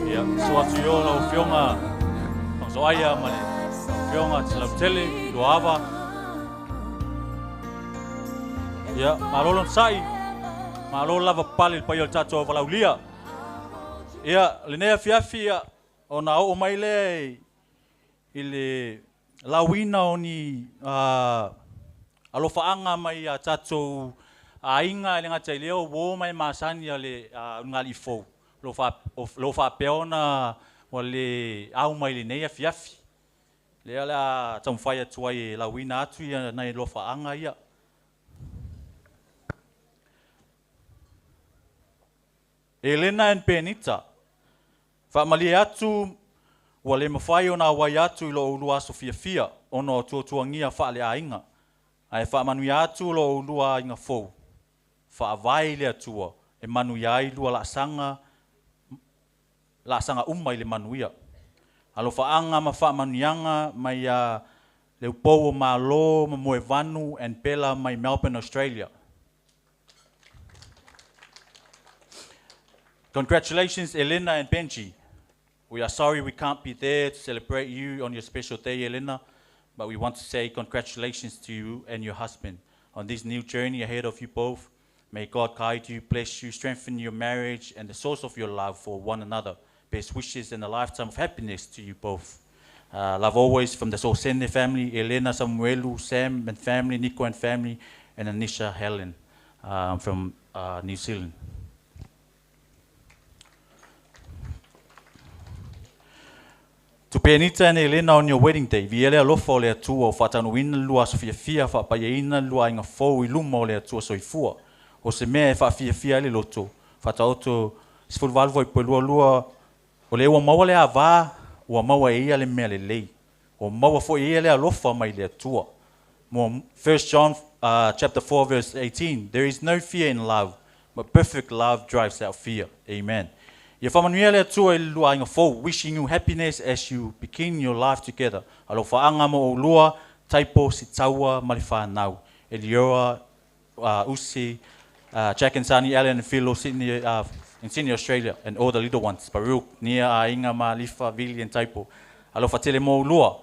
Yeah, so what's your fionga? So aya male fionga tla tele do ava. Ya malolon sai. Malol lava pale pa yo tato valaulia. Ya linea fiafia ona o maile ile lawina oni alofaanga mai tato ainga le ngata leo wo mai masani ale ngali fo lofa peona wale au mai le nei afiafi le ala tamfaya tuai la wina atu ia nai lofa anga ia Elena and Benita fa mali atu wale mafai ona wai atu lo ulua sofia ono tuangia fa le ainga ai fa manu atu lo ulua inga fo fa vai le atua e manu yai lua la sanga umai le manuia. Alo faanga ma fa manuianga mai le upo ma lo ma moevanu and Bella mai Melbourne, Australia. Congratulations Elena and Benji. We are sorry we can't be there to celebrate you on your special day, Elena, but we want to say congratulations to you and your husband on this new journey ahead of you both. May God guide you, bless you, strengthen your marriage and the source of your love for one another. Best wishes and a lifetime of happiness to you both. Love always from the Sosene family, Elena, Samuelu, Sam and family, Nico and family, and Anisha Helen from New Zealand. To Benita and Elena on your wedding day, vi ele alofa le atua o whatanuina lua sofiafia whapaieina lua inga fau I luma o le atua soifua. O se mea e whaafiafia le loto, whataoto sifurvalvo I pelua lua o le ua maua le ava, ua maua e ia le mea le lei. O maua fo ia le alofa mai le atua. Mo 1 John chapter 4 verse 18, there is no fear in love, but perfect love drives out fear. Amen. Ia whamanuia le atua I lua inga fau, wishing you happiness as you begin your life together. Alo whaanga mo o lua, taipo si taua mali whanau. Elioa, Usi, Jack and Sunny, Alan and Phil, Sydney, in Sydney, Australia, and all the little ones. Baruch, Nia, Inga, Malifa, Vili, and Taipo. Alo fatele mo lua.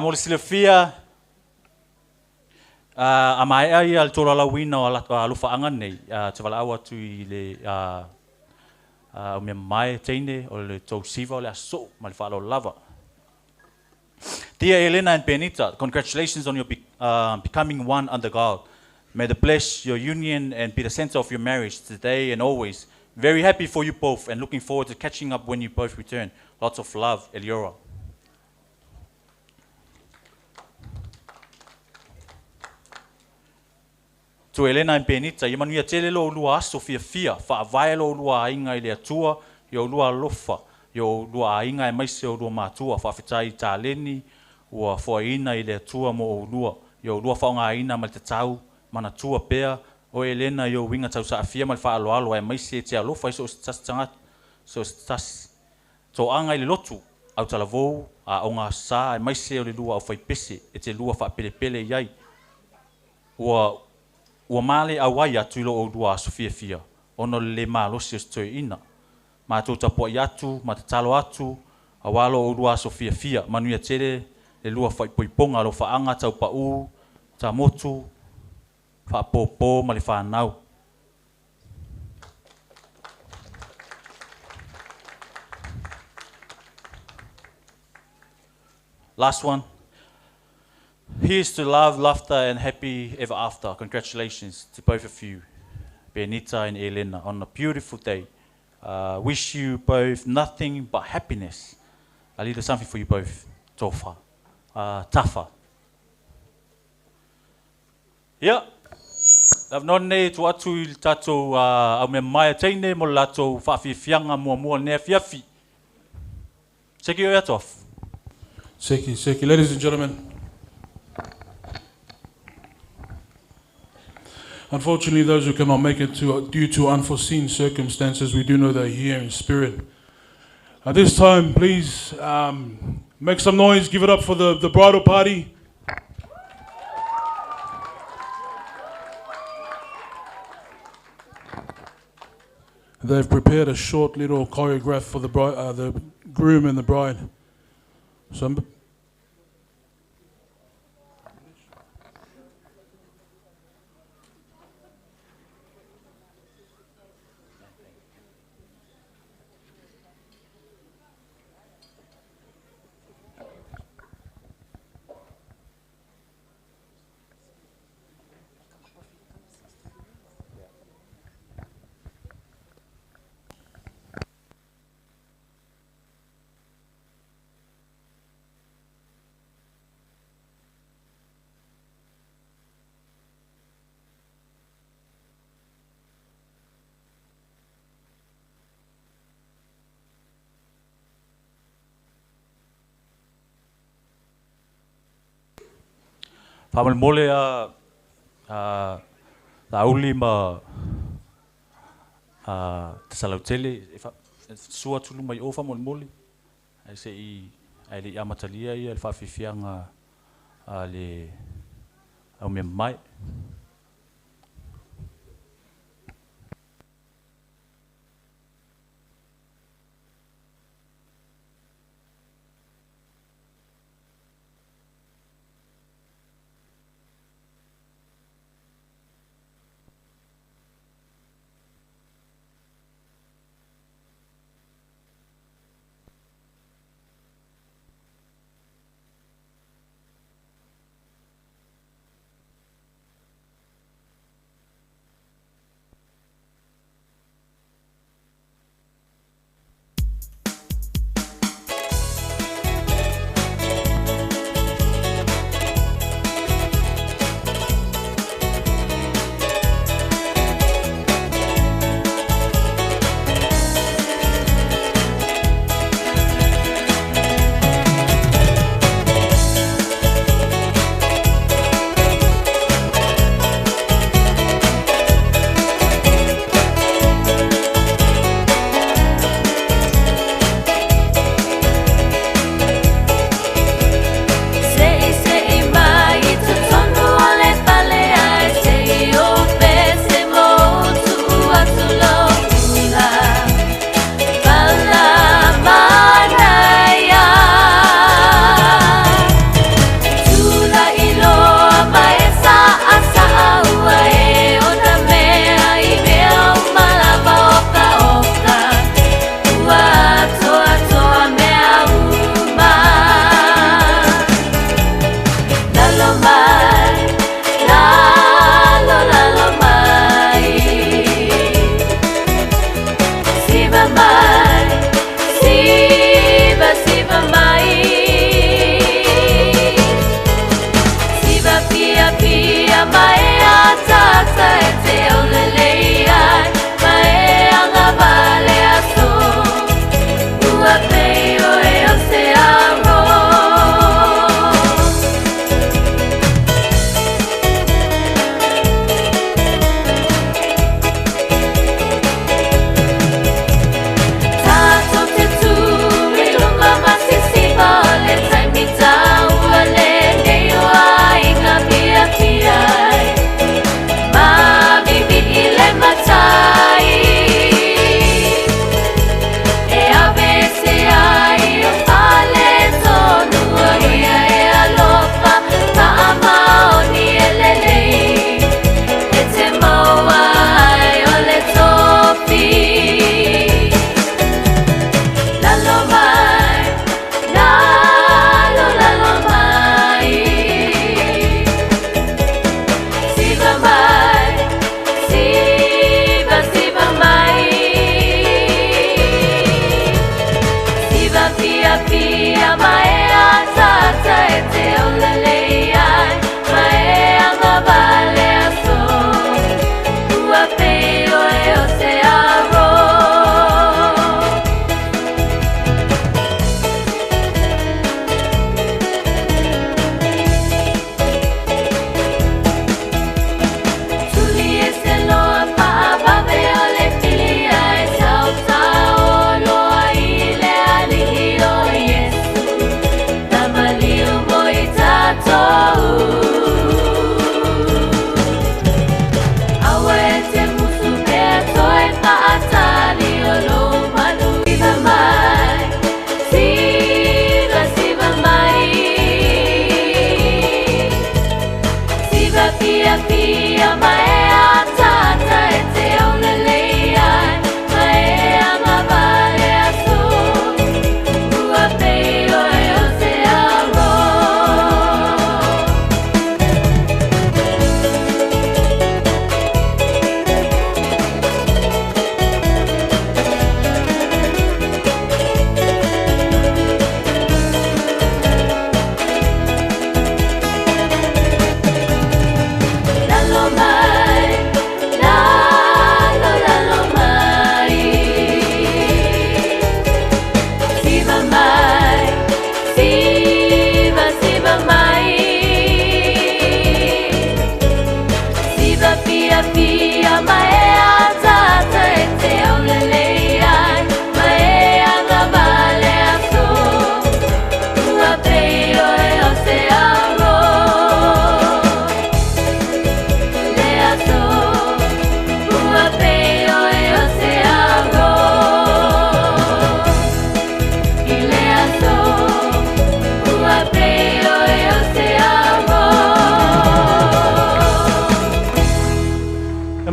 Mo le silafia, A mai ai al tora la wina o la lufa anga nei te wala awa tu I le o me mai teine o le tau siva o le aso ma le whaalo lava. Dear Elena and Benita, congratulations on your becoming one under God. May the bless your union and be the center of your marriage today and always. Very happy for you both and looking forward to catching up when you both return. Lots of love, Eliora. To Elena and Benita, ia manuia tele lo lua aso fia, whaavai lo lua ainga I le atua, yo lua lofa, yo lua ainga maise o lua matua, whaafetai tā leni, ua whaina I le atua mo o lua, yo lua whaonga aina ma le tatau, mana tua pea, o Elena yo winga tau sa afia ma le whaaloalo, maise te alofa iso stas tangat, so stas, to anga I le lotu, au talavou, a onga sa, maise o le lua au whaipese, e te lua whaapele iai, Ua male awai atu ilo o dua Sofia fia. Ono le malosi o stoi ina. Ma tau tapo atu, ma tatalo atu, awalo o dua Sofia fia. Manuia tere, le lua whaipoiponga lo whaanga tau pau, ta motu, whaapopo ma le whanau. Last one. Here's to love, laughter, and happy ever after. Congratulations to both of you, Benita and Elena, on a beautiful day. Wish you both nothing but happiness. I'll leave something for you both. Tofa. Tafa. Yeah. I've known ne tu atu il tato au me mai teine mo lato whaafianga mua ne fiafi. Seki o yatof. Seki. Ladies and gentlemen. Unfortunately, those who cannot make it due to unforeseen circumstances, we do know they're here in spirit. At this time, please make some noise, give it up for the bridal party. They've prepared a short little choreograph for the groom and the bride. So Pamal mole lauli ma tasalautele sua tulu mai ofa mole ai se ai le amatalia ia le fafifianga le au me mai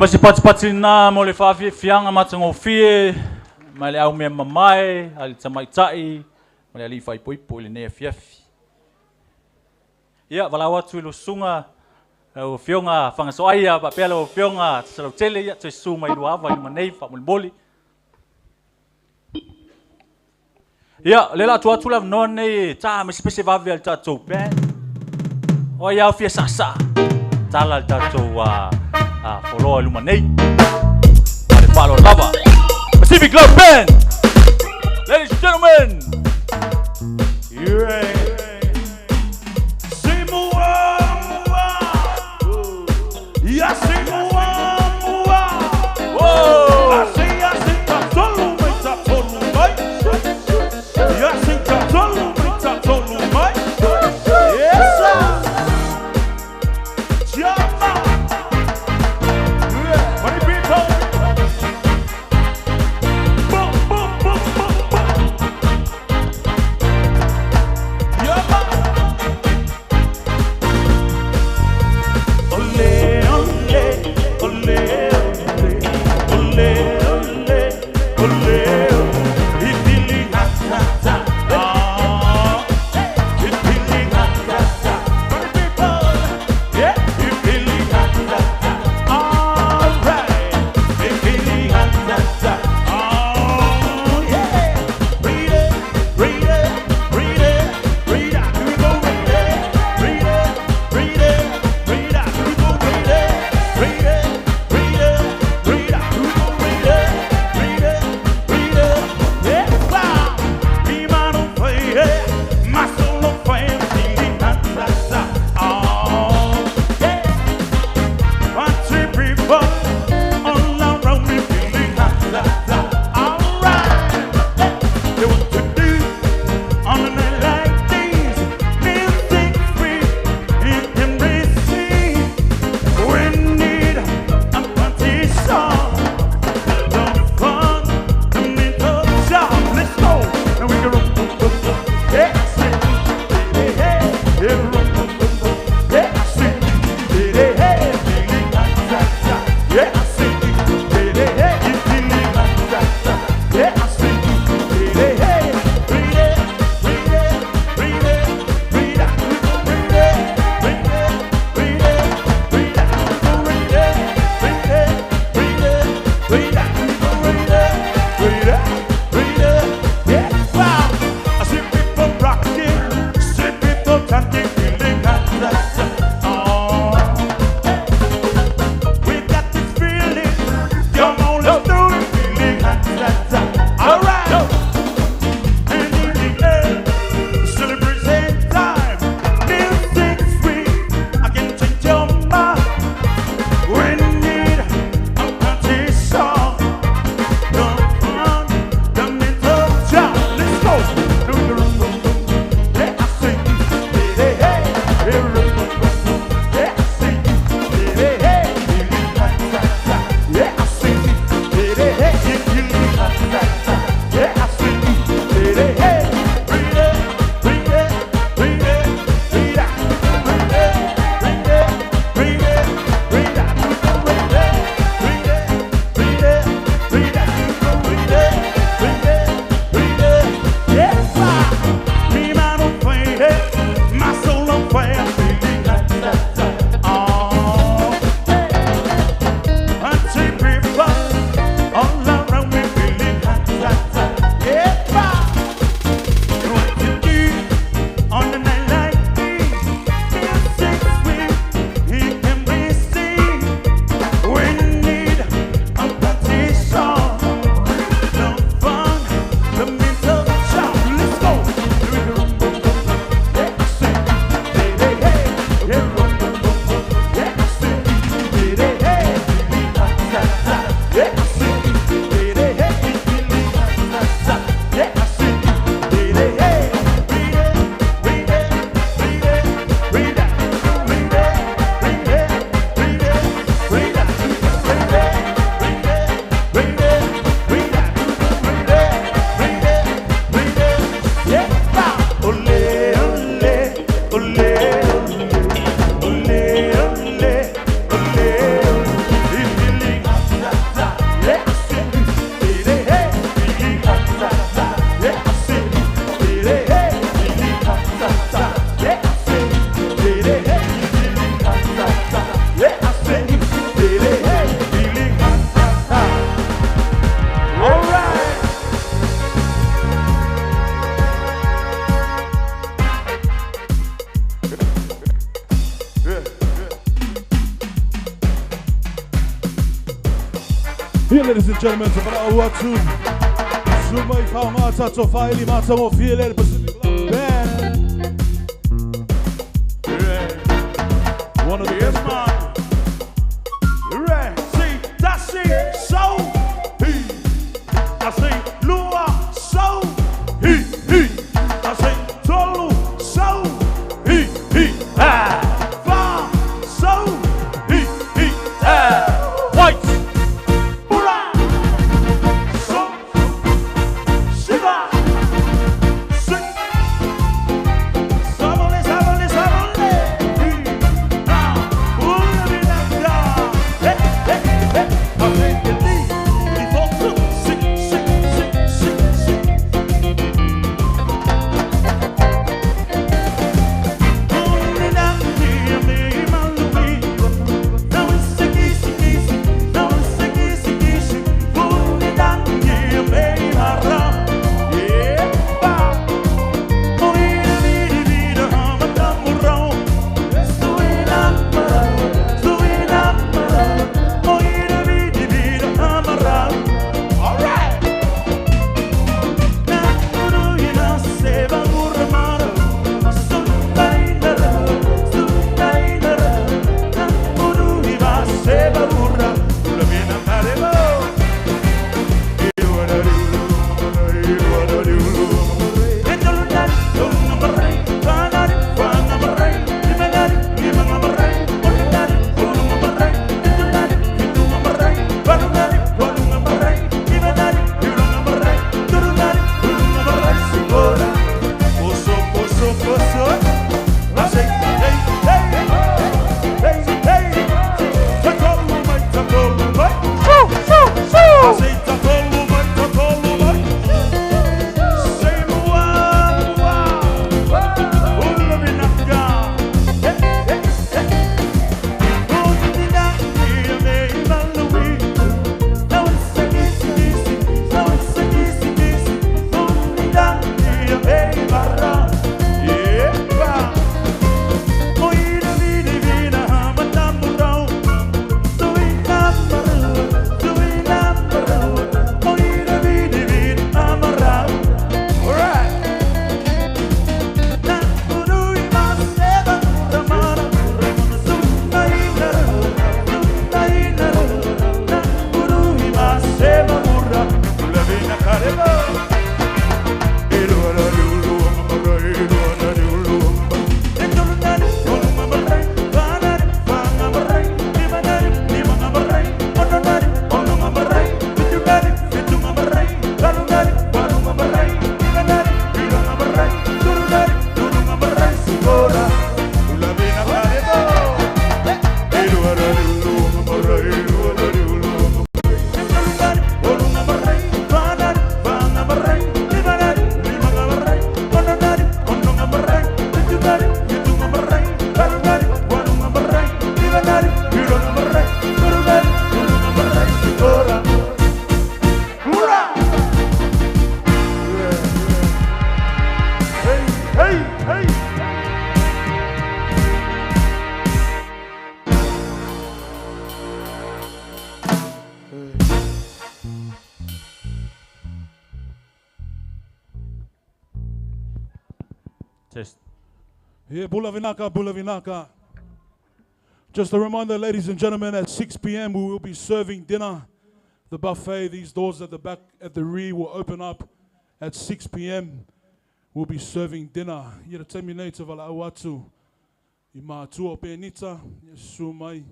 Masih pats-patsina mo le fianga matango fie, mai le au mea mamae, ali tamaitai, mai le ali faipoipo le nea fiafi. Ia, walau atu ilo sunga, lau fionga whangasoaia, pa pia lau fionga, salau tele ia, tui su mai luava, i manei, wha muliboli. Ia, le la atu la noa nei, ta mesi pese vavi al tatou pen. O ia fia sasa, tala al tatou follow Illuminate. Are follow lava. Pacific Love Band. Ladies and gentlemen. Yeah. Ole, Here, ladies and gentlemen, to Valauatu. Sumai Faumata to Faili Matamo Fiele Pacific Band. One of the Yes, man. You ready? See, that's it. So, he. I say, Lua, so, he. I say, Tolu, so, he. Ah. Fa, so, he. Ah. White. Hurra. So, Shiva. Sing. Sabole, sabole, sabole. Test. Yeah, Bulavinaka, Bulavinaka. Just a reminder, ladies and gentlemen, at 6 p.m. we will be serving dinner. The buffet, these doors at the back, at the rear will open up at 6 p.m. We'll be serving dinner. Yera terminate of Alawatu. Ima tua Benita, Sumai.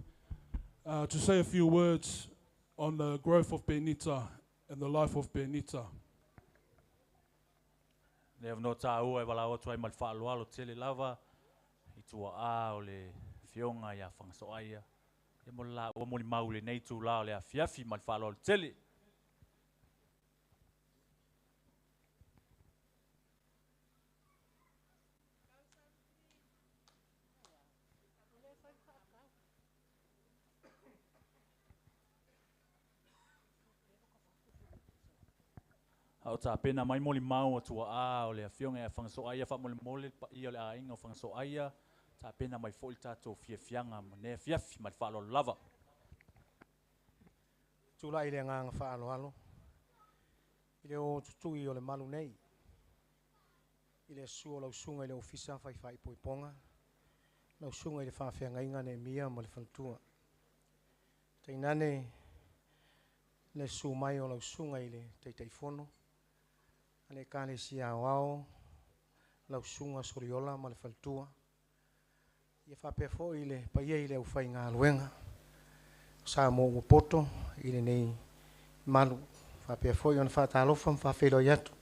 To say a few words on the growth of Benita and the life of Benita. Le no ta ua wala o tuai mal fa lo tele lava I tua a o le fionga ya fang so aia e mo la o mo ni maule nei tu la le afiafi mal fa lo tele au ta pena mai moli mau tua a o le afionga e fangso aia fa moli moli I o le ainga o fangso aia ta pena mai folta to fiafianga ne fiafi mai fa lo lava tula i le nganga whaaloalo. I le o tutui o le malu nei. I le sua lau sunga i le ofisa whai poiponga. Lau sunga i le whawhianga inga ne mia ma le whantua. Tainane le su mai o lau sunga i le teiteifono. Ale kane si awao lau sunga soriola ma le whantua. Ia whapefo i le paia i le ufai ngā luenga. Sa mo poto i le nei malu. Whapefo i on whatalofa mwhawhelo i atu.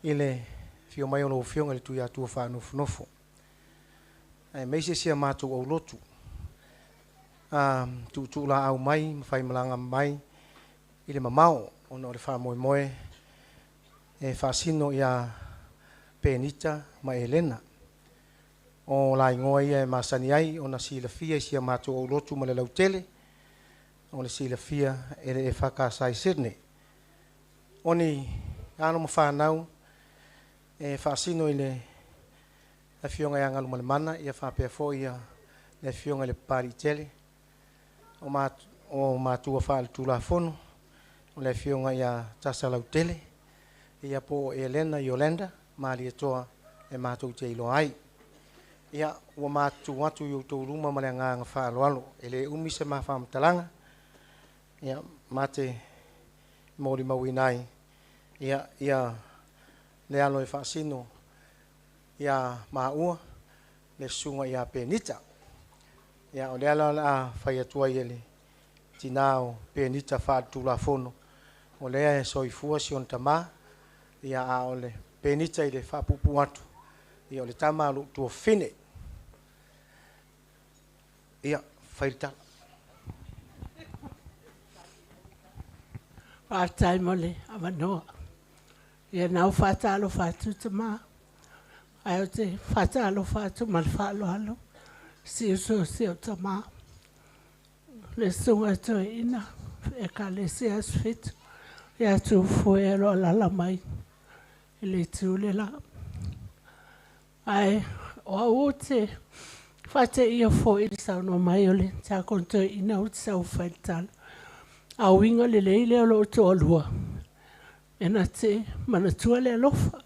I le fio mai o lo fionga le tui atua whanofo. Meise sia mātou au lotu. Tu la au mai, mwhai malanga mai. I le mamao, ona o le wha moe moe. E whaasino ia Penita ma Elena. O la ingoa ia e masani ai, ona sila fia sia mātou au lotu ma le lautele. O le sila fia e le e whakasai Sydney. Oni, ano ma whanau, e whaasino i le fionga ia ngalu malemana, ia whapea fo ia le fionga le pari tele. O mātua whaal tūla fono, o le fionga ia tasa lautele. Ia po Elena Yolanda, maali e toa e mātou te ilo ai. Ia ua mātou atu i utou luma ma le nganga whaaloalo, e le umi se maa whaamtalanga. Ia mate mori mawinai. Ia le alo e whaasino, ia maua, le sunga ia Penita. Ia o le alo a whaiatua i ele tinao Penita whaatula fono. O lea e soifua si on tamaa. Ia a ole Penita i le whapupu atu. Ia ole tamalu tua fine. Ia whaitala. Whātai mole awanoa. Ia nau whātalo whātu tamaa. Ai o te whātalo whātu mal whāloalo. Si uso si o tamaa. Le sunga toi ina. E ka le si asfitu. Ia tu fue alo alala mai. Ile tūle la. Ai, o au te whate ia fo i sau no mai ole, tā konto ina o te sau whaitala. A winga le leile o lo to alua. E na te manatua le alofa.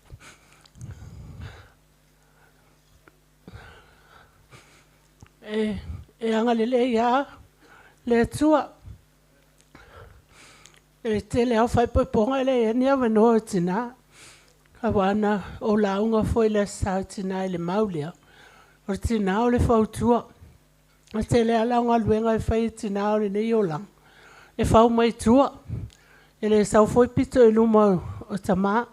E anga le le ia, le tua. E te le au whai poiponga le e ni awa noa tina. Awana o launga foi le sao tina le maulia. O tina o le fautua. A te le alaunga luenga e whai tina o le nei o lang. E whau mai tua. E le sau foi pito e luma o tamaa.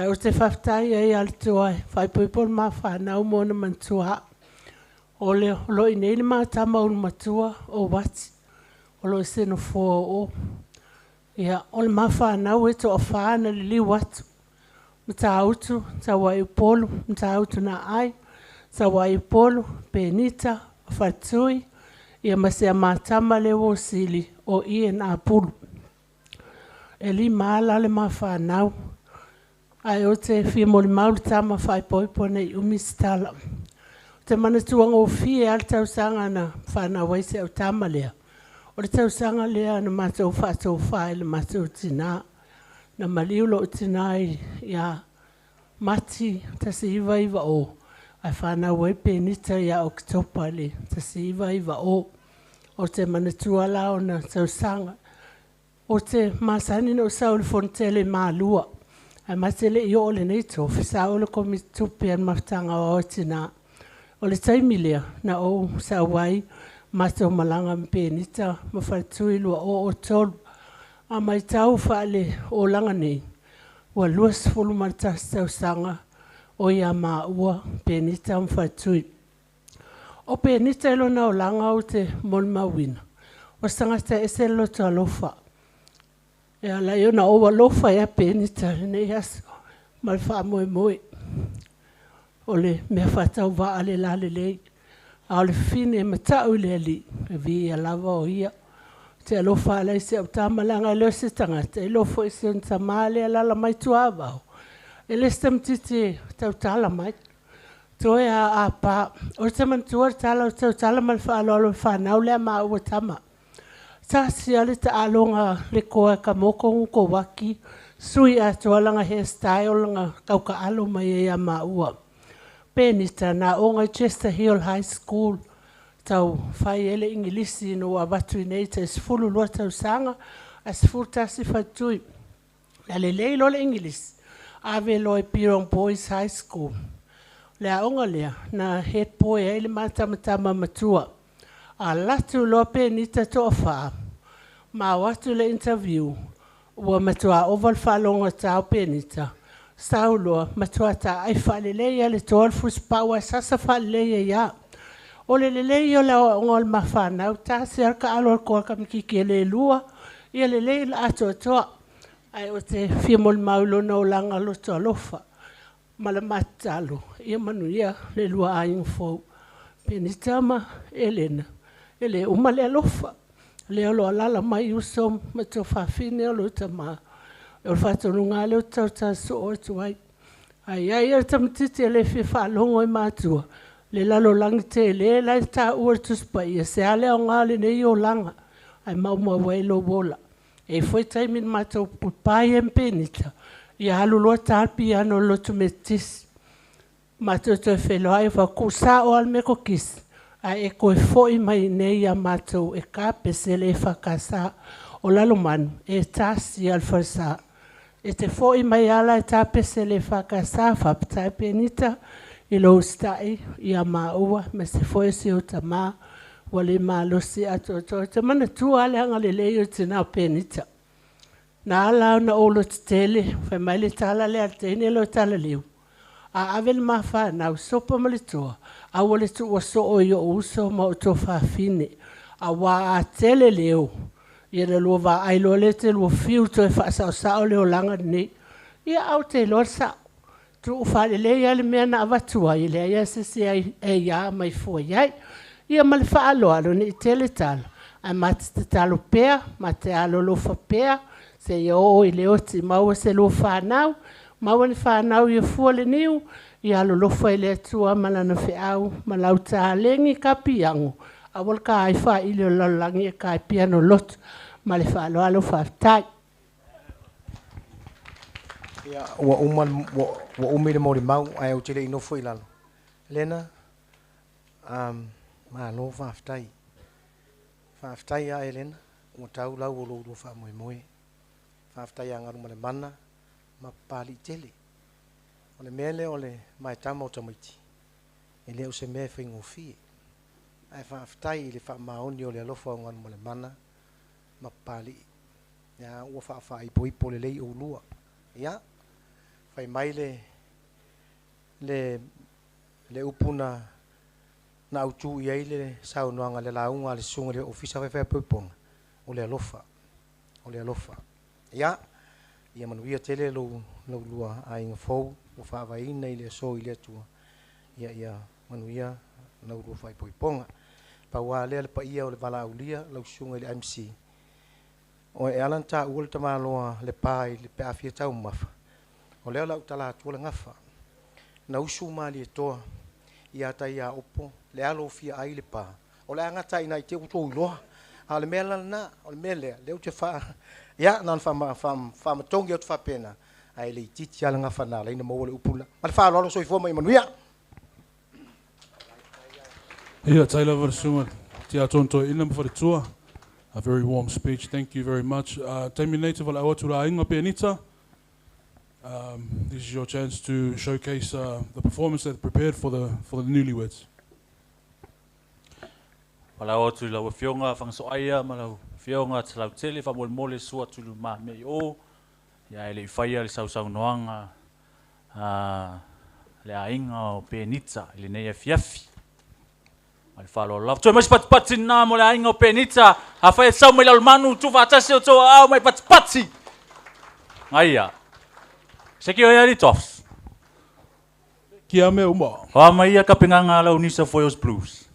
O te whaftai e al tua e whai poipon ma whanau mona mantua. O le lo i nei le maa tama unu matua o wati. O lo seno fua o. Ia o le maa whanau e to a whana li li watu. Mta autu, ta wai polo, mta autu na ai, ta wai polo, Penita, Fatui, ia masea matama le o sili o ie na pulu. E li maala le maa whanau, ai o te fia moli maulu tama whai poipo nei umistala. Te manatuanga o fie al tausanga na whanau waise au tama lea. O le tausanga lea na matau whatou whai le matau tina. Na maliulo o tinai ia mati tasi iwa iwa o. Ai whanau e Penita ia Oktopa le tasi iwa iwa o. O te manatua lao na tausanga. O te masani no saule fontele maa lua. Ai matele i o le neito. Fisa o le komitupi an maftanga o tina. O le taimilea na o sauai mato malanga Penita mawhatui lua o tolu. A mai tau whaale o langa nei. Ua luas fulu martas tau sanga o ia maa ua Penita mwhatui. O Penita ilo na o langa o te molma wina. O sangata ese lo to alofa. E ala io na o alofa ia Penita nei aso. Malwha moe moe. O le mea whatau wa ale lale lei. A o le fine matau le ali. E vi lava o ia. Te alofa alai se au tamalanga leo se tangata. E lofo e se on tamale alala mai tuavao. E le stamtiti tau tala mai. Toe a pa. O te mantua tala o tau tala malfa alo whanau lea maa ua tama. tasi ale ta alonga le koa ka moko ko waki sui a tualanga hairstyle nga kauka alo mai e maua. Penita na onga Chester Hill High School tau fai ele ingilisi no abatu ineita esfulu lua tau sanga asfulu tasi fatui. Ale leilo le ingilisi ave loe Pirong Boys High School. Lea onga lea na head boy ele matama matua. A latu loa penita toa faa. Ma watu le interview. Ua matua oval whalonga tau penita. Sauloa matua ta ai whaleleia le toal fuspaua sasa whaleleia ia. O le leleia la ngol mawhanau ta serka alo koa kamikiki le lua. Ia leleia la ato toa. Ai o te whimol maulo no langa lo toa lofa. Malamatalo. Ia manuia le lua aing fau. Penitama Elena. Ele umale alofa. Le alo alala mai usom mato whawhine alo tama. E o whatonu ngā leo tau tā so o tuai. Ai ai tamatiti ele whi whalongo i mātua. Le lalo langi te le lai tā ua tuspa ia se ale o ngā le nei o langa. Ai maumua wailo wola. E foi taimin mātou pupai e mpenita. Ia halu loa tāpi ano lotu metis. Mātou toi whelo ai wakusa o almeko kisi. A e koe foi mai nei a mātou e ka pesele e whakasa o lalo manu e tāsi alfasa. E te foi mai ala e tā pesele e whakasa whaptai penita i lo stai i a maua me se foi si o ta mā wale mā losi ato to. Te mana tu ale anga le leo tina penita. Na ala na olo te tele whai mai le tala le atene lo tala leo. A avel ma fa na sopa malitoa a wale tu waso o yo uso ma o to fa fine a wa a tele leo ia le lo va ai lo le te lo fiu to fa sa o le langa ni ia au te lo sa tu fa le ia le mena avatua ile ia se ai e ia mai fo ia ia mal fa lo ni tele tal a mat te talo pea ma te alo lo fa pea se yo ile o ti ma o se lo fa nau Mawan whanau ia fuale niu, ia lo lofa ile atua malana whiau, malau tā lengi ka piango. Awal ka ai wha ili o lalangi e ka ai piano lot, ma le whaalo alo whaftai. Ia, wa umire mori mau, ai au tire ino fui lalo. Lena, ma lo whaftai. Whaftai a Elena, ua tau lau o lo wha moe moe. Whaftai a ngaru male mana, ma pali tele. O le mele o le mai tama o tamaiti. E leo se mea whaingo fie. Ai whaaftai i le wha maoni o le alofa o nganu mo le mana, ma pali. Ia ua wha ipo ipo le lei o lua. Ia, whai mai le upuna na autu i aile sao noanga le launga le sunga le ofisa whai puponga. O le alofa. O le alofa. Ia, ia manuia tele lo lua a inga fou o whaavaina i le so i le atua ia manuia na uru whai poiponga pa wā lea le pa ia o le wala aulia lau sunga i le MC o e alan tā ua le tamaloa le pā i le pea fia tau mafa o leo lau tala atua le ngafa na usu mali e toa ia ta ia opo le alo fia ai le pā o le angata ina i te uto iloa a le mea lana o le mea lea leo te wha ia nan fama tongi o te whapena ai le titi ala nga whana leina maua le upula ma le wha lolo soi foma i manuia Ia, taila warasunga, te atonto ina mwharetua. A very warm speech, thank you very much. Taimi native wala awatu la inga Penita. This is your chance to showcase the performance that prepared for the newlyweds. Wala awatu la wafionga whangsoaia, malau fionga talau tele, whamole sua tulu ma mei o. Ia ele whaia le sausau noanga, le ainga o Penita, ele nei fiafi. Ai falo love. Toi mais pat na mo le ainga o Penita, a whaia sau mai lau manu, tu whatasi o toa au mai pat. Aia. Seki o ia li tofs. Kia me uma. Wa mai ia ka pinganga lau Nisa Foyos Blues.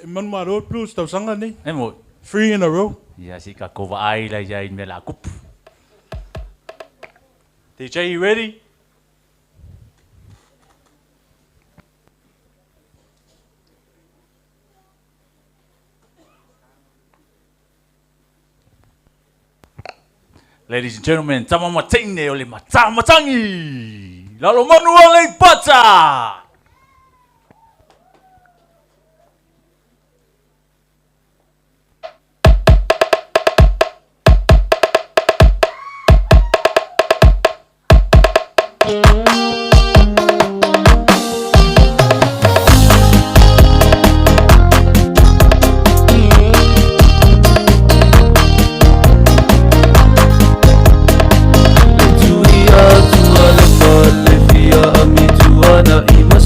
Manma Road Blues tau sanga nei. E mo. 3 in a row. Ia si ka kova ai la ia in me la kupu. DJ, you ready? Ladies and gentlemen, tama matine o le matamatangi. Lalo Manuel le pata. Tuia tua le fale fia ami tua na ima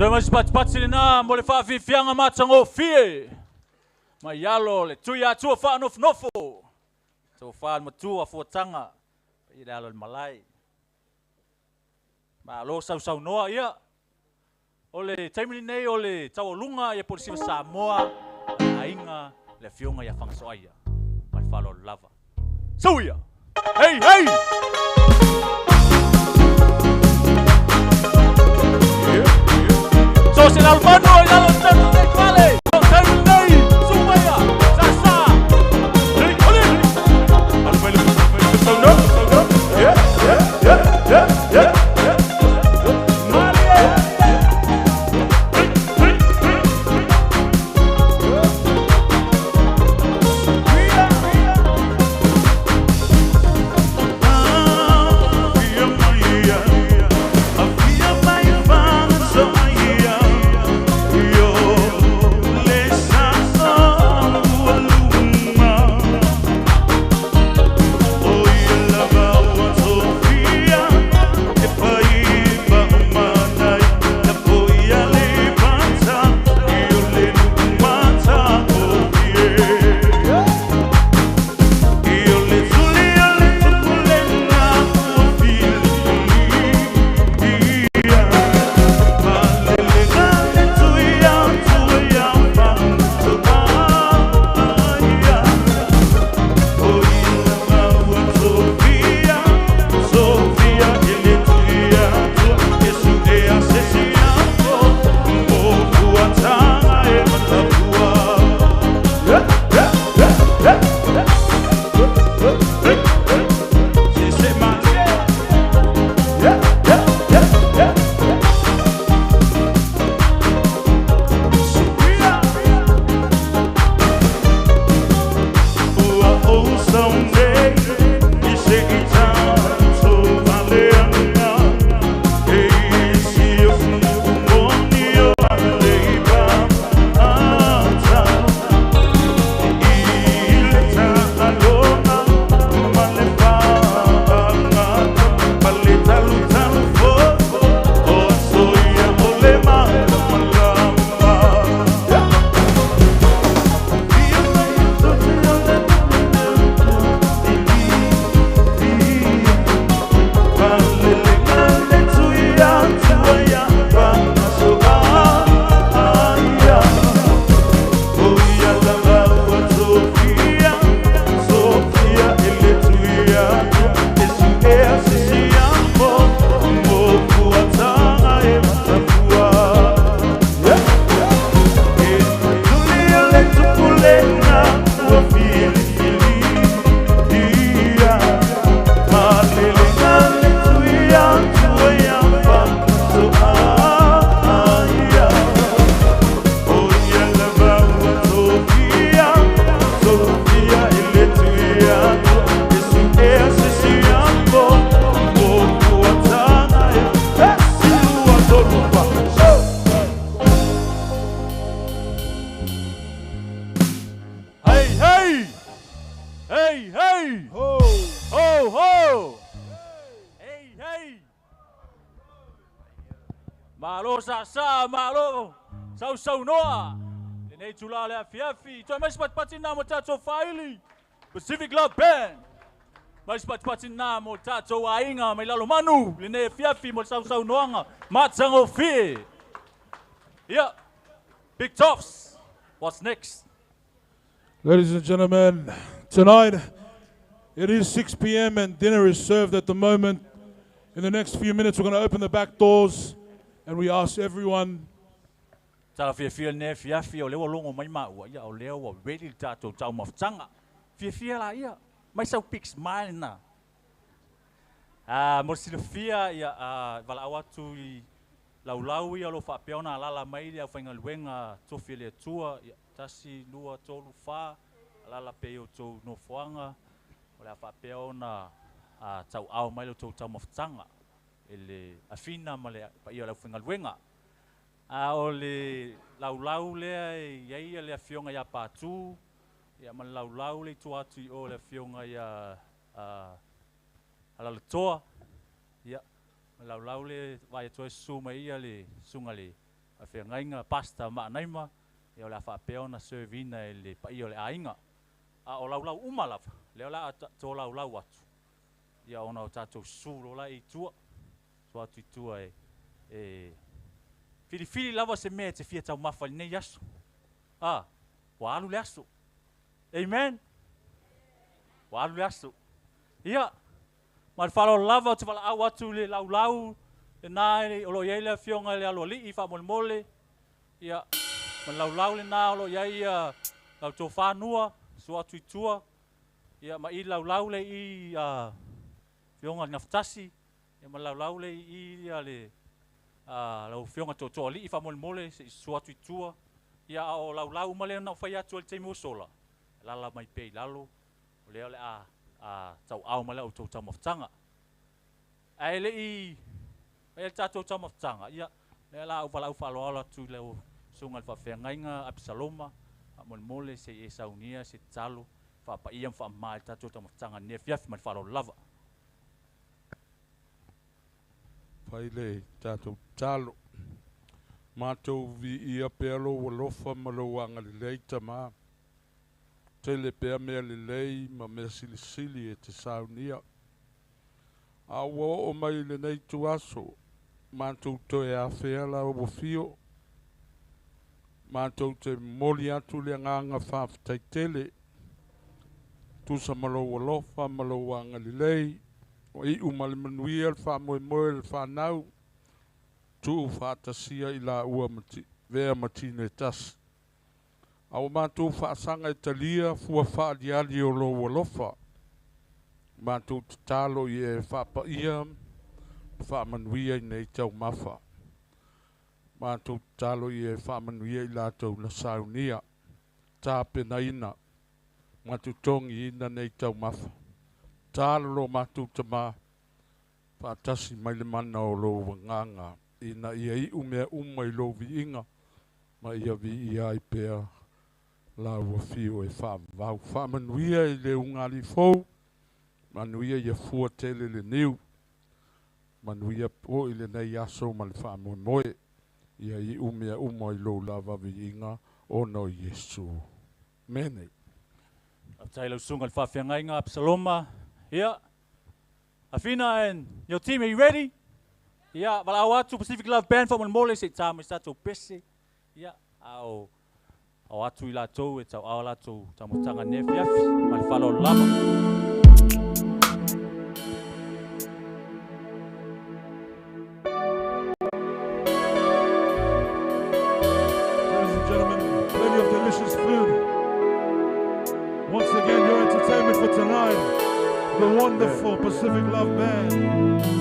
So mas pat na mo le whaafianga matango fie. Mai yalo le tui atua whaanofnofo. So whaan matua fuatanga. I le alo le malai. Ma lo sau noa ia. O le taimili nei o le taualunga ia polisiva Samoa. Ainga le fionga ia whangasoaia. Ma le whalo lava. So ia. Hey, hey! So se l'almano e la lontano dei quale non sei lei, su Maya, Sasa, lei, olè, almeno, so no, yeah, Malo sa malo sau noa. Nei tula le afiafi. Toi mais pat na mo tato faili. Pacific Love Band. Mas pat na mo tato ainga mai lalo manu. Le nei afiafi mo sau noanga. Matsango fi. Yeah. Big Tops. What's next? Ladies and gentlemen, tonight it is 6 p.m. and dinner is served at the moment. In the next few minutes, we're going to open the back doors and we ask everyone. Tala fia ne fia o lewa longo mai maua ia o lewa ready tato tau mafutanga. Fia la ia. Mai sau pix mai na. Mo sila fia ia wala awatu I laulau ia lo whapeona alala mai ia whaingaluenga tofi le tua ia tasi lua tolu wha alala peo tau no whanga o lea whapeona tau au mai lo tau mafutanga ele afina ma le pa ia lau whaingaluenga. O le laulau lea ia le fionga ia patu ia ma laulau le tu atu o le fionga ia ala le toa ia laulau le vai toe suma ia le sunga le Whawhiangainga pasta maa naima. Ia o le whapea na servina e le pai o le ainga. A o laulau umalawa. Leo la tō laulau atu. Ia ona o tātou sūro la i tua. So atu i tua Fili lava se mea te fia tau mawhali nei aso. Wa alu le aso. Amen. Wa alu le aso. Ia. Ma whalo lava o te wala au atu le laulau. Le nai o lo iei le fionga le alo li i wha mole. Ia. Ma laulau le nā o lo iei lau tō whanua. So atu i tua. Ia ma i laulau le i fionga ngaftasi. Ia ma laulau le i le lau fionga tō li i wha mole se i so atu i tua. Ia o laulau ma le na whai atu le teimu sola. Lala mai pei lalo. O leo le tau au ma le au tau tau maftanga. Ai le i e tātou tau maftanga. Ia le la au wala au whalo ala tu leo sunga le whawhiangainga Absaloma. Mole se e saunia se talo. Whapa iam wha mai tātou tau maftanga ne fiafi ma le whalo lava. Whai le tātou talo. Mātou vi ia pealo wa lofa malawanga le leita maa. Te le pea mea le lei ma mea sili e te saunia. Awa o mai le nei tu aso. Mātou toe a whea la o fio. Mātou te moli atu le nganga whawhitai tele. Tusa malawa lofa malawanga le lei. O i umale manuia le wha moe le whanau. Tu whātasia i la ua vea matine tas. Au mātou whaasanga e talia fua whaadiali o lo walofa. Mātou te talo i e whaapaia, whaamanuia i nei tau mawha. Mātou te talo i e whaamanuia i lātou na saunia. Tāpena ina, mātou tongi ina nei tau mawha. Talo lo mātou te mā, whaatasi mai le mana o lo wanganga. Ina ia i umea umai lo vi inga, ma ia vi ia i pea la ua fio e whaamvau. Whaamanuia i le ungali fau, manuia i a fua tele le niu, manuia po i le nei aso ma le whaamoe moe, ia i umea umai lo lava vi inga o no Yesu. Mene. Aptai lau sunga le whawhiangainga Absaloma. Ia. Afina and your team, are you ready? Ia, wala au atu Pacific Love Band wha mole se tā mai tātou pese. Ia, au atu i lātou e tau au lātou tamutanga ne fiafi, ma le whalo lama. Ladies and gentlemen, plenty of delicious food. Once again, your entertainment for tonight, the wonderful Pacific Love Band.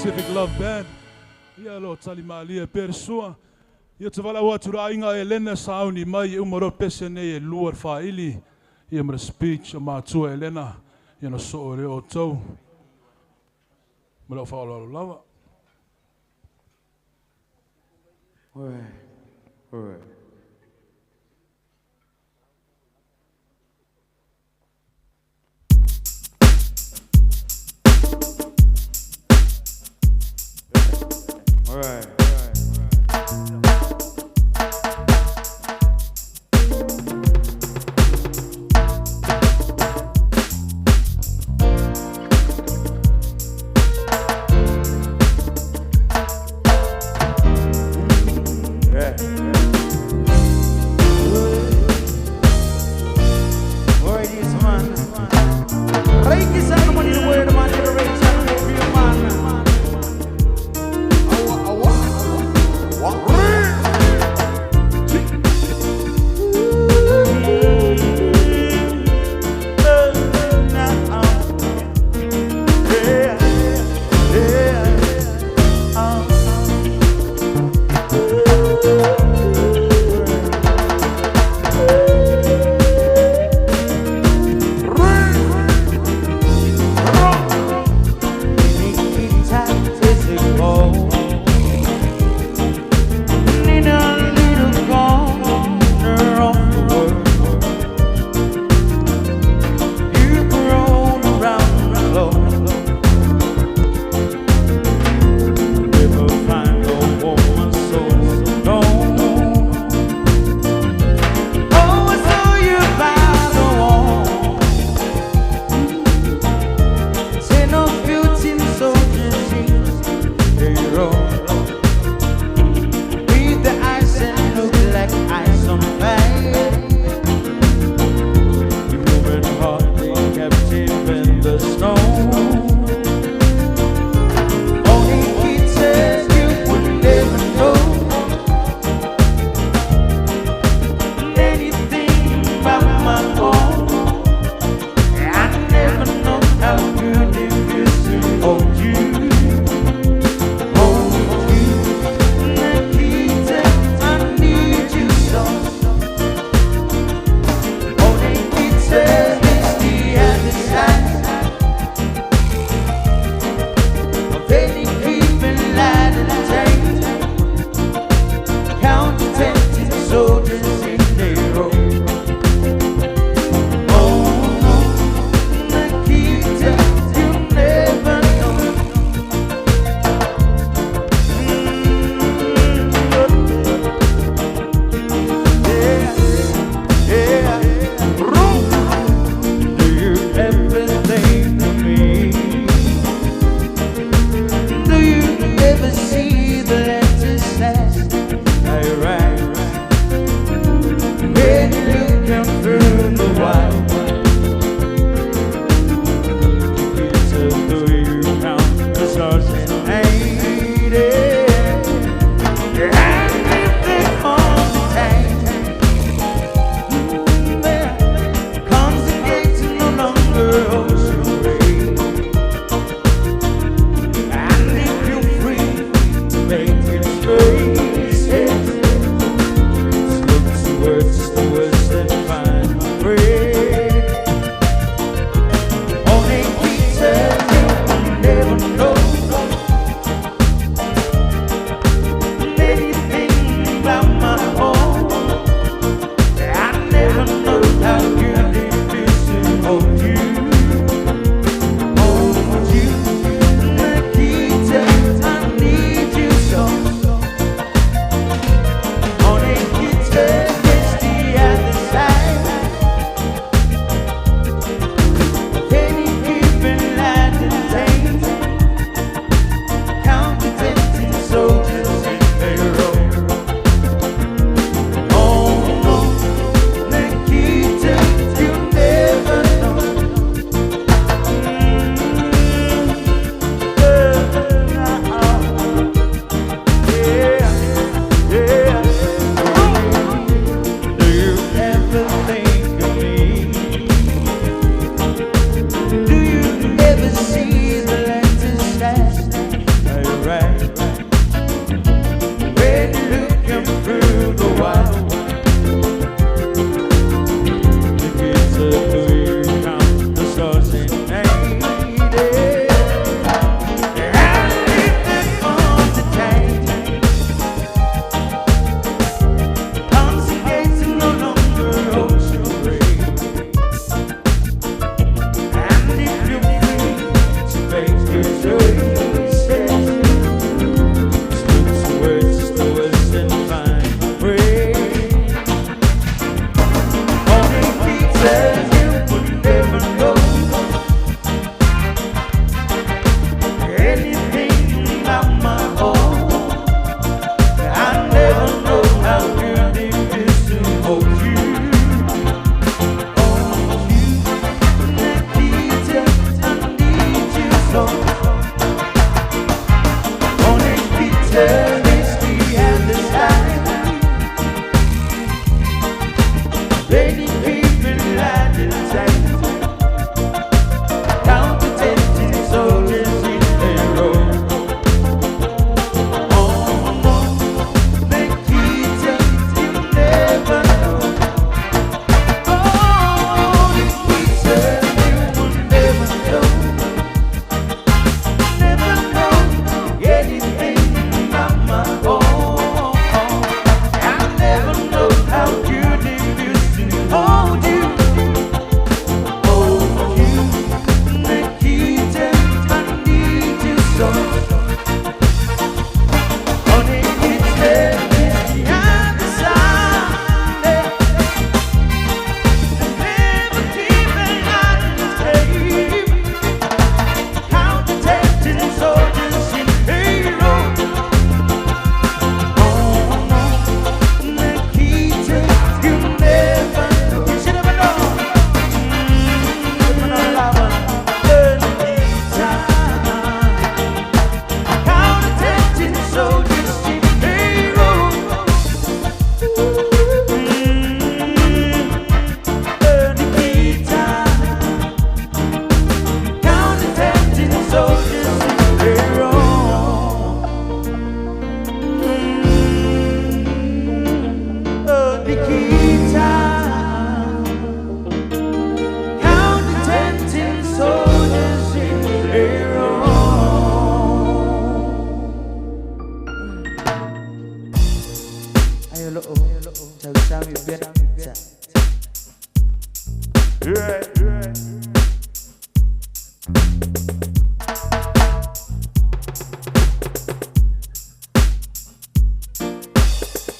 Pacific Love Band. Ia lo tali malia persua. Ia te wala watu rainga e Elena Sauni mai umaro pese nei e luar whaili. Ia mara speech a mātua Elena. Ia no so o reo tau. Mara whaolaro lava. Oi. All right. What?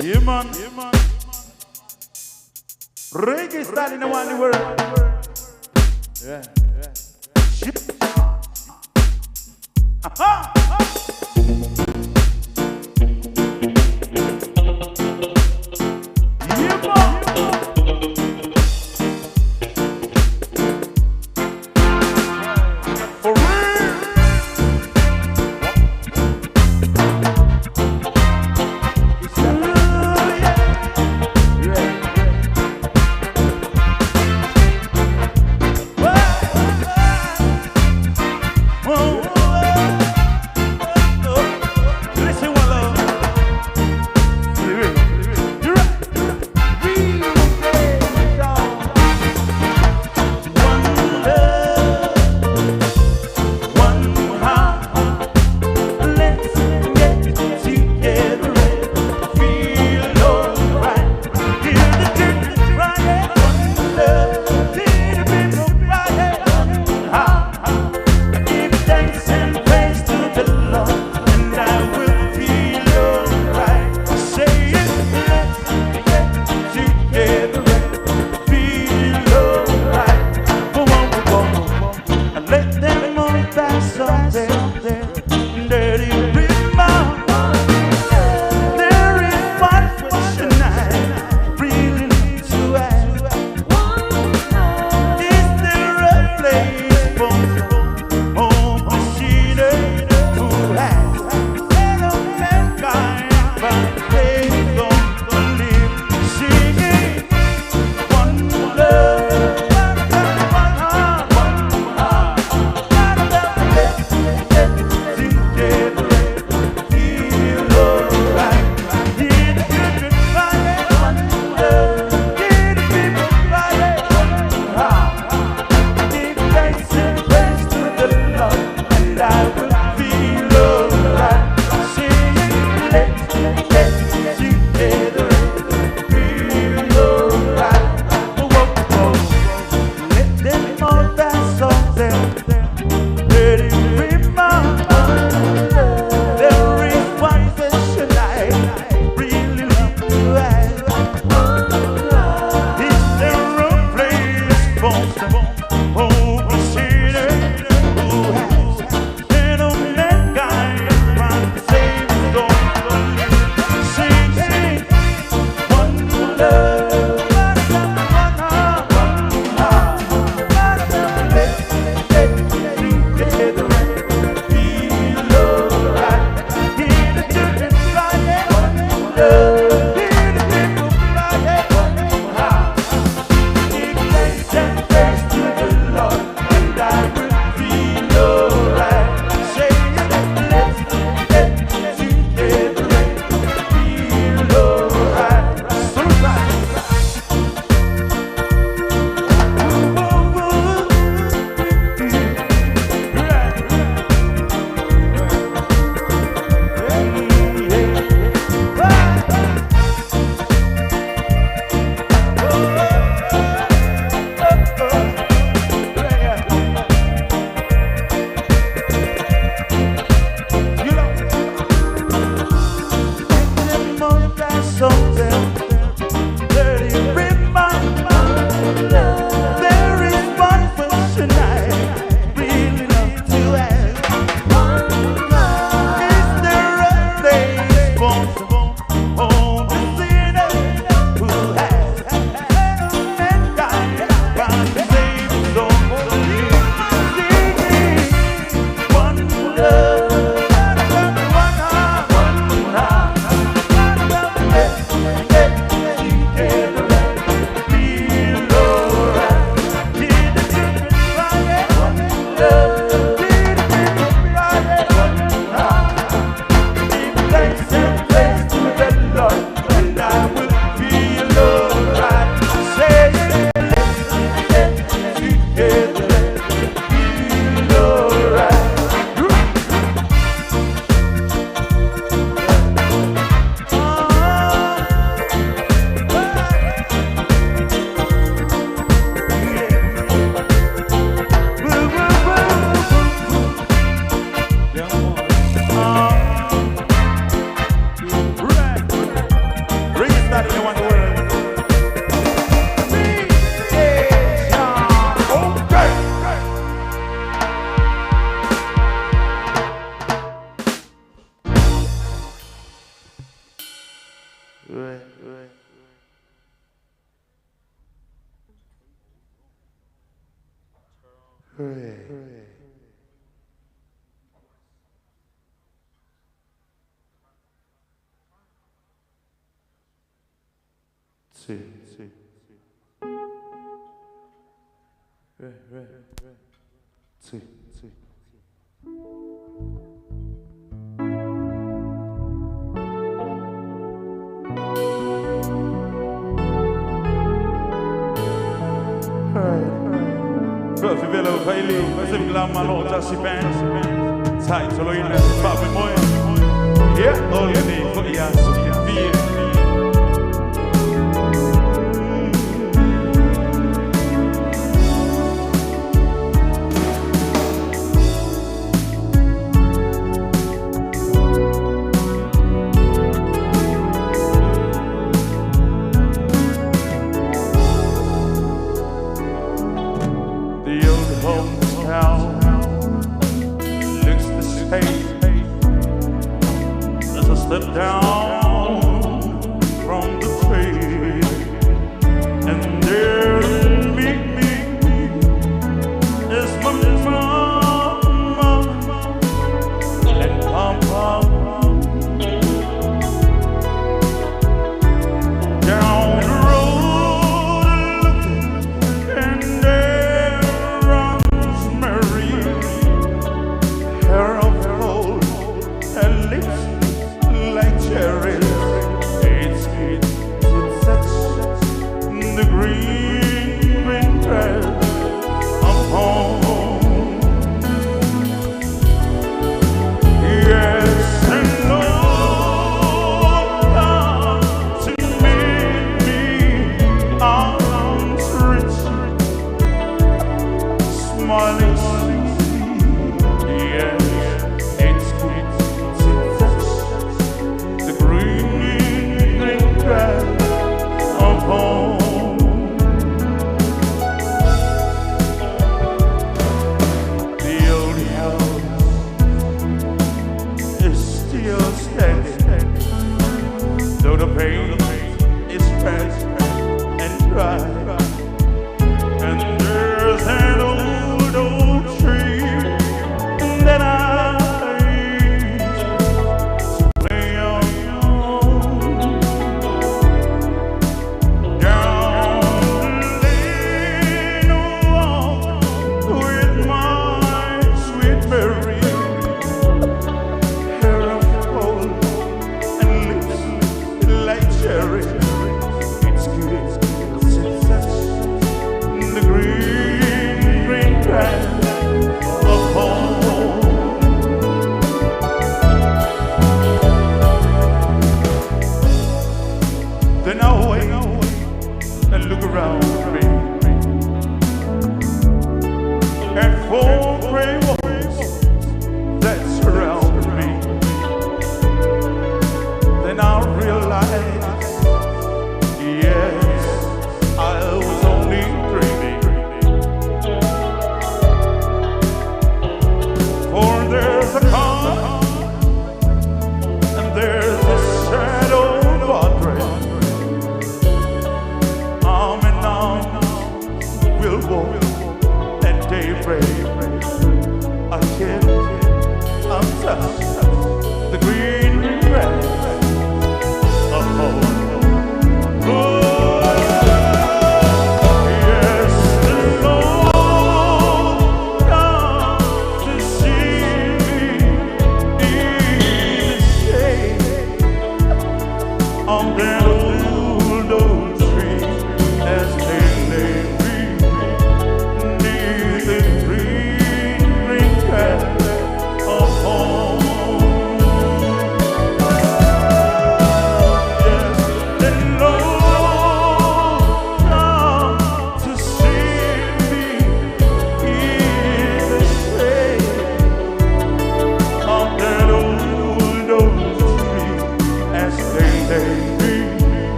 Yeah, man. Reggae style in the one world. Yeah. Shit. Aha! Yeah, man. For real.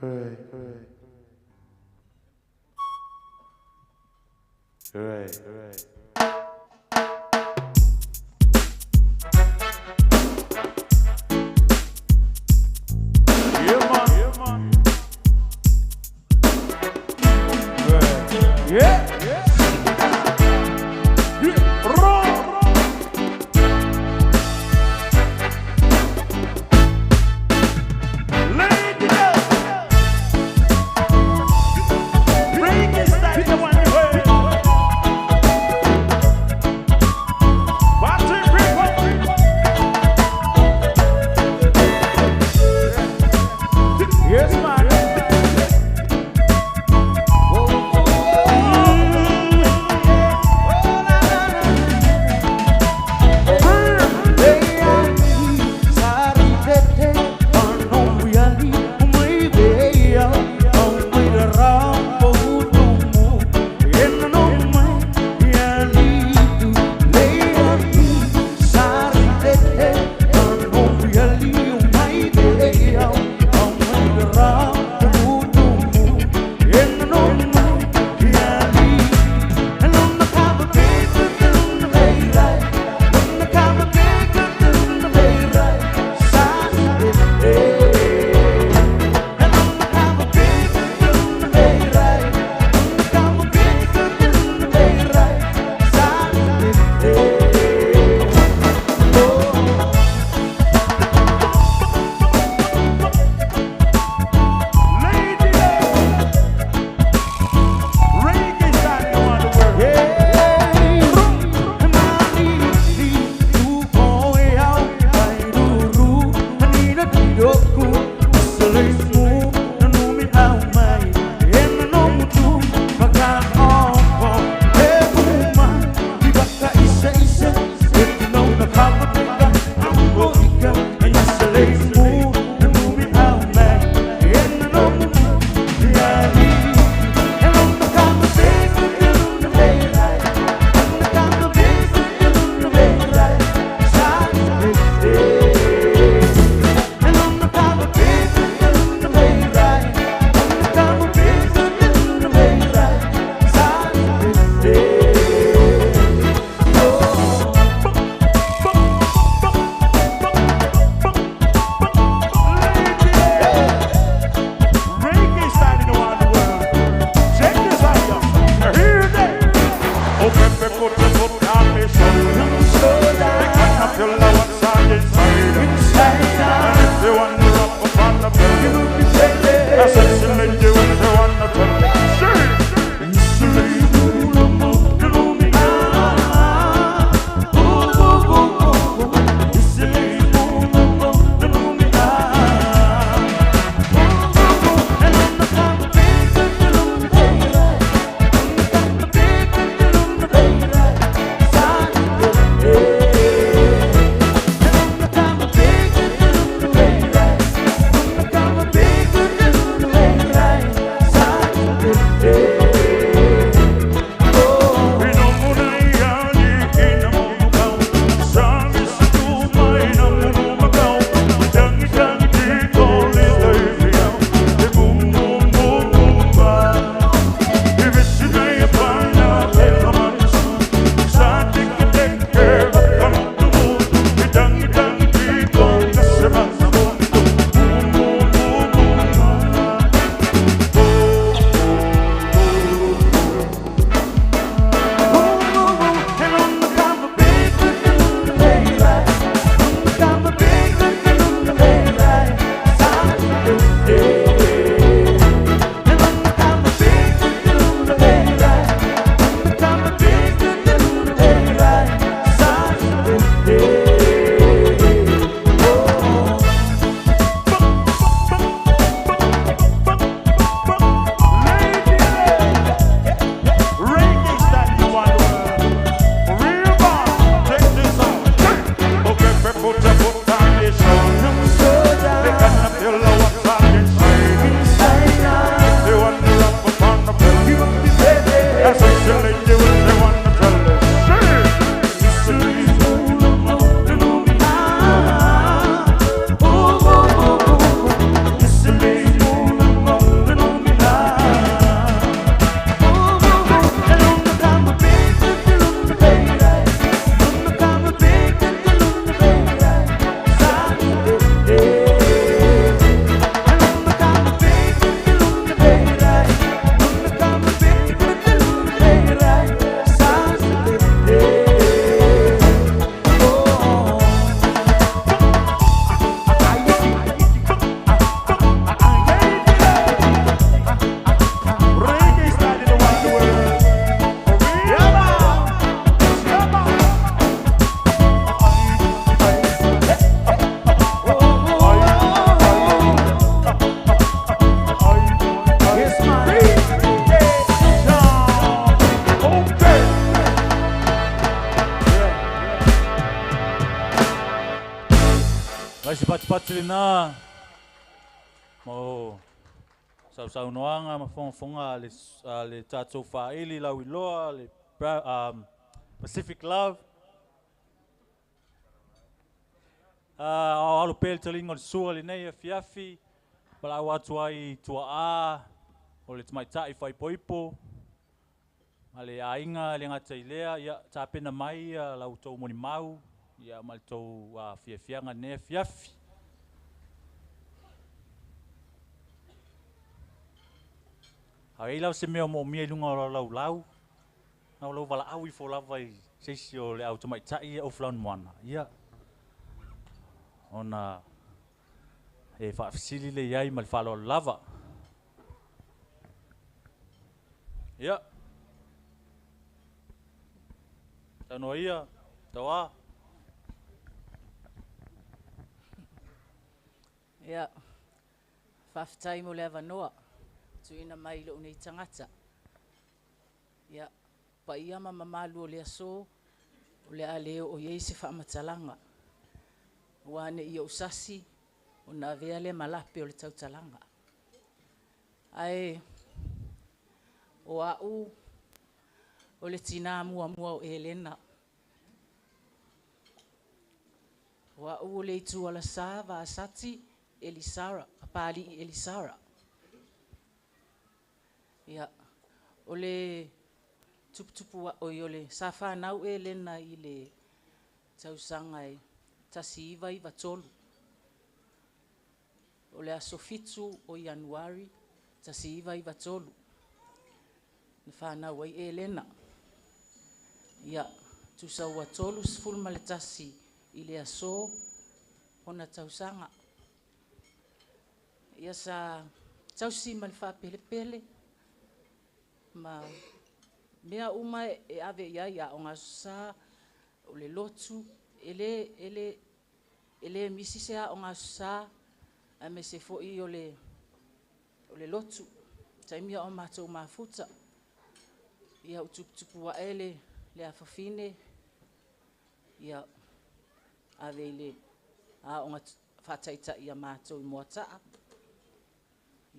Alright. Alright. Alright. Bring it back to one way. patilina. Mo sau noanga mafonga le tatou faili la wiloa le Pacific Love. Alo pel talinga le sua le nei fiafi. Pala watu ai tua o le tmaitai fai poipo. Ale ainga le ngata ilea ia tapena mai la utou moni mau ia maltou fiafianga ne fiafi. Ai lau se mea mo mia lunga lau. Au lau wala au I fo lava seisi o le au tmaitai o flaun moana. Ia. Ona e whaafisili le iai ma le whalo lava. Ia. Tano ia, tawa. Ia. Whaafitai mo le avanoa. Tuina mai lo nei tangata. Ia. Pa ia mamalu o le aso. O le aleo o iei se whaamatalanga. Wane ia usasi. O na vea le malape o le tautalanga. Ai. O au. O le tina mua o Elena. O au o le itu ala sa va asati Elisara. Apali Elisara. Ia. O le tuputupu o le safa nau Elena I le tausanga e tasi iwa tolu. O le asofitu o Januari tasi iwa tolu. Le whanau ai Elena. Ia, tu saua tolu sfulu ma le tasi I le aso ona tausanga. Ia sa tausi ma le whapelepele. Ma mea uma e ave ia o ngā sa o le lotu. Ele misi sea o ngā sa a me se fo I o le lotu. Taimia o mātou mafuta. Ia utuputupu wa ele le afafine. Ia ave le o ngā whataita ia mātou I moataa.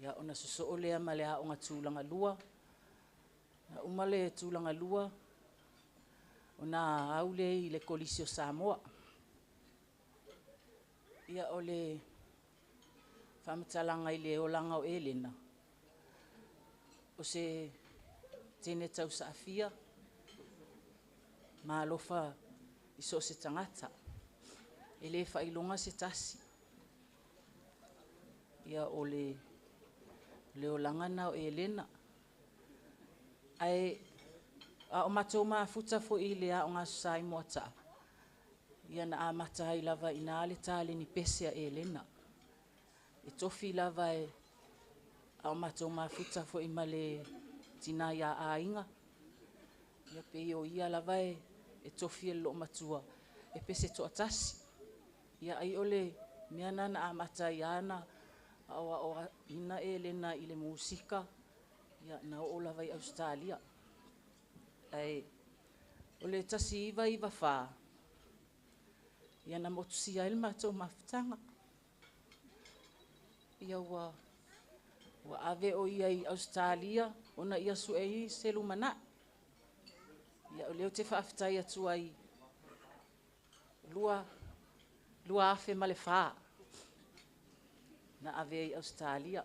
Ia ona soso o lea ma le o ngā tūlanga lua. Na umale tūlanga lua. Ona aule I le kolisio Samoa. Ia o le whamatalanga I le olanga o Elena. O se tene tau saafia. Ma alofa I so se tangata. E le whailonga se tasi. Ia o le olanga na o Elena. Ai o matou mafuta fo I le o ngā susai moata. Ia na amata I lava ina ale tale ni pese a Elena. E tofi lava e o matou mafuta fo I male tina ia ainga. Ia pe o ia lava e tofi lo matua. E pese to atasi. Ia ai ole miana na amata iana o ina Elena I le musika. Ia na o lava I Australia. Ai o le tasi iwa wha. Ia na motusia il matou mafutanga. Ia wa ave o ia I Australia. Ona ia su e selu mana. Ia o leo te whaafitai atu ai. Lua afe ma le wha. Na ave I Australia.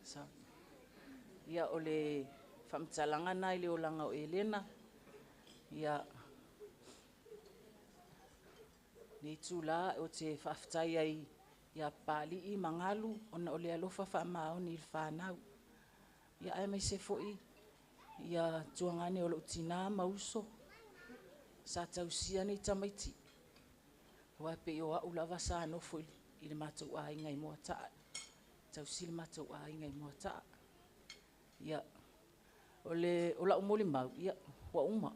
So, ia o le whamtalanga na I le olanga o Elena. Ia ni tula o te whaafitai ai ia pali I mangalu ona o le alofa whaamao ni whanau. Ia ai mai se foi ia tuangane o lo tina mauso. Sa tausia ni tamaiti. Wa pe o ulava sa no foi I le matou a inga I moata. Tausi le matou a inga I moata. Ia ola umoli mau ia wa uma.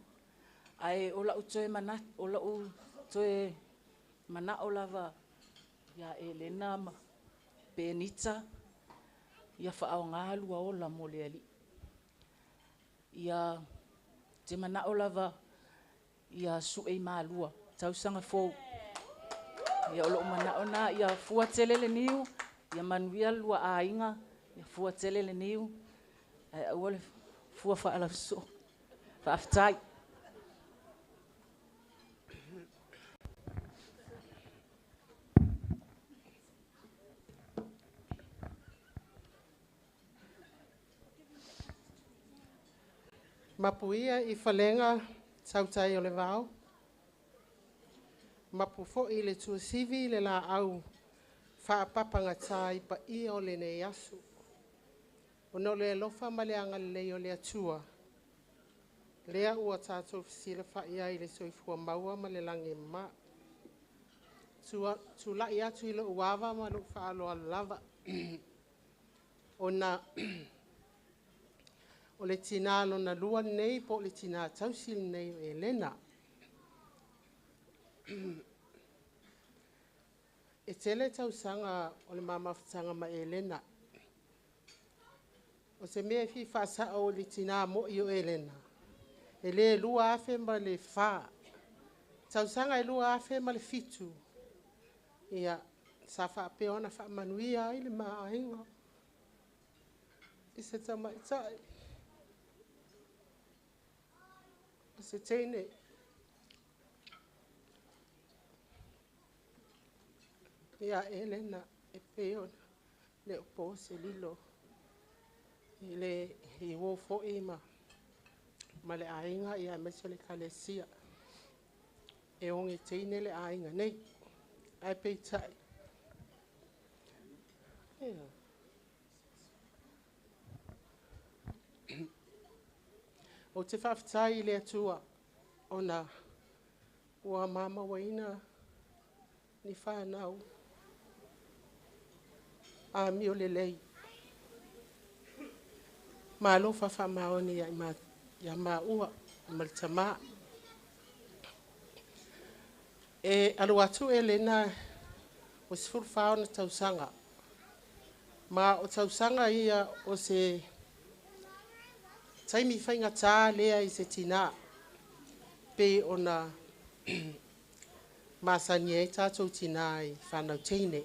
Ai ola utoe mana ola utoe mana olava ia Elena ma Benita ia whaaonga lua ola mole ali. Ia te mana olava ia suei malua tausanga fo. Ia o loo mana ona ia fua tele le niu. Ia manuia lua ainga. Ia fua tele le niu. Ua le fua whaala so. Whaafitai. Mapuia I whalenga tautai o le vau. Mapu fo I le tuasivi le la au whaapapanga tai pa I o le nei asu. O no le lofa ma le anga le o le atua. Lea ua tātou fisila whaia I le soifua maua ma le lange ma. Tu lai atu I lo uawa ma lo whaalo a lava. O na o le tina lo na lua nei po le tina tausil nei o Elena. E tele tausanga o le mamawhatanga ma Elena. O se mea fi whasa o le tina mo I o Elena. E le lua afe ma le wha. Tausanga e lua afe ma le fitu. Ia sa wha peona wha manuia I le maa inga. I se tamaitai. Se teine ia Elena e peona le opo se lilo I le I wo fo ima ma le ainga ia mese le kalesia e onge teine le ainga nei ai peitai ia o te whawhitai le atua o na ua mama waina ni whanau a mi o le lei. Ma alofa whamaoni ia ma ua ma le tama. E alu atu Elena o se furwhao na tausanga. Ma o tausanga ia o se taimi whainga tā lea I se tina pe ona masani e tātou tina I whanau teine.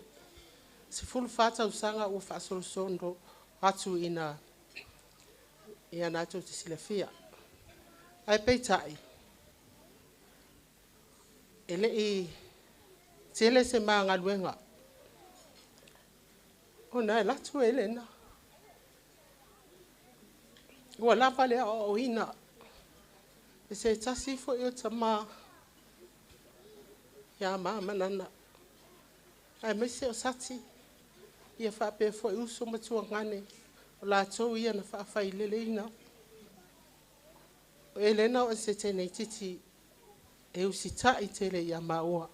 Se fulu whātau sanga o whaasorosondo atu ina ia nātou te silafia. Ai peitai. Ele I tele se maanga luenga. Ona e latu Elena. Ua lava lea o ina. E se tasi fo I o tama. Ia maa manana. Ai mese o sati. Ia whape fo I uso matua ngane. O la tau ia na whaafai lele ina. O Elena o se tene titi. E usi tai tele ia maua.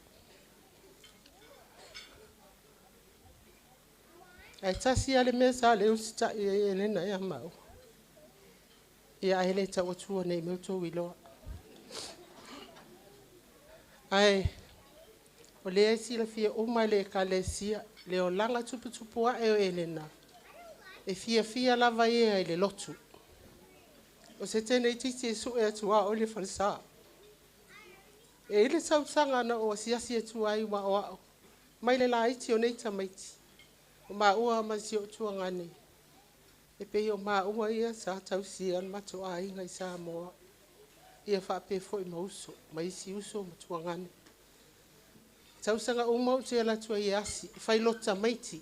Ai tasi ale mesa le usi tai Elena ia maua. Ia ele ta watua nei mautou iloa. Ai, o le sila fia uma le kalesia, le o langa tupu a e Elena. E fia lava ia le lotu. O se tene titi e su e atua o le falsa. E ile sausanga na o siasi e tua iwa o ao. Mai le la iti o neita maiti. O ma ua masi o tua ngane. E pe o ma ua ia sa tausi an mato a inga I sa moa. Ia whape fo I mauso, ma isi uso matua ngane. Tausanga o mau te ala tua I asi, whai lota maiti.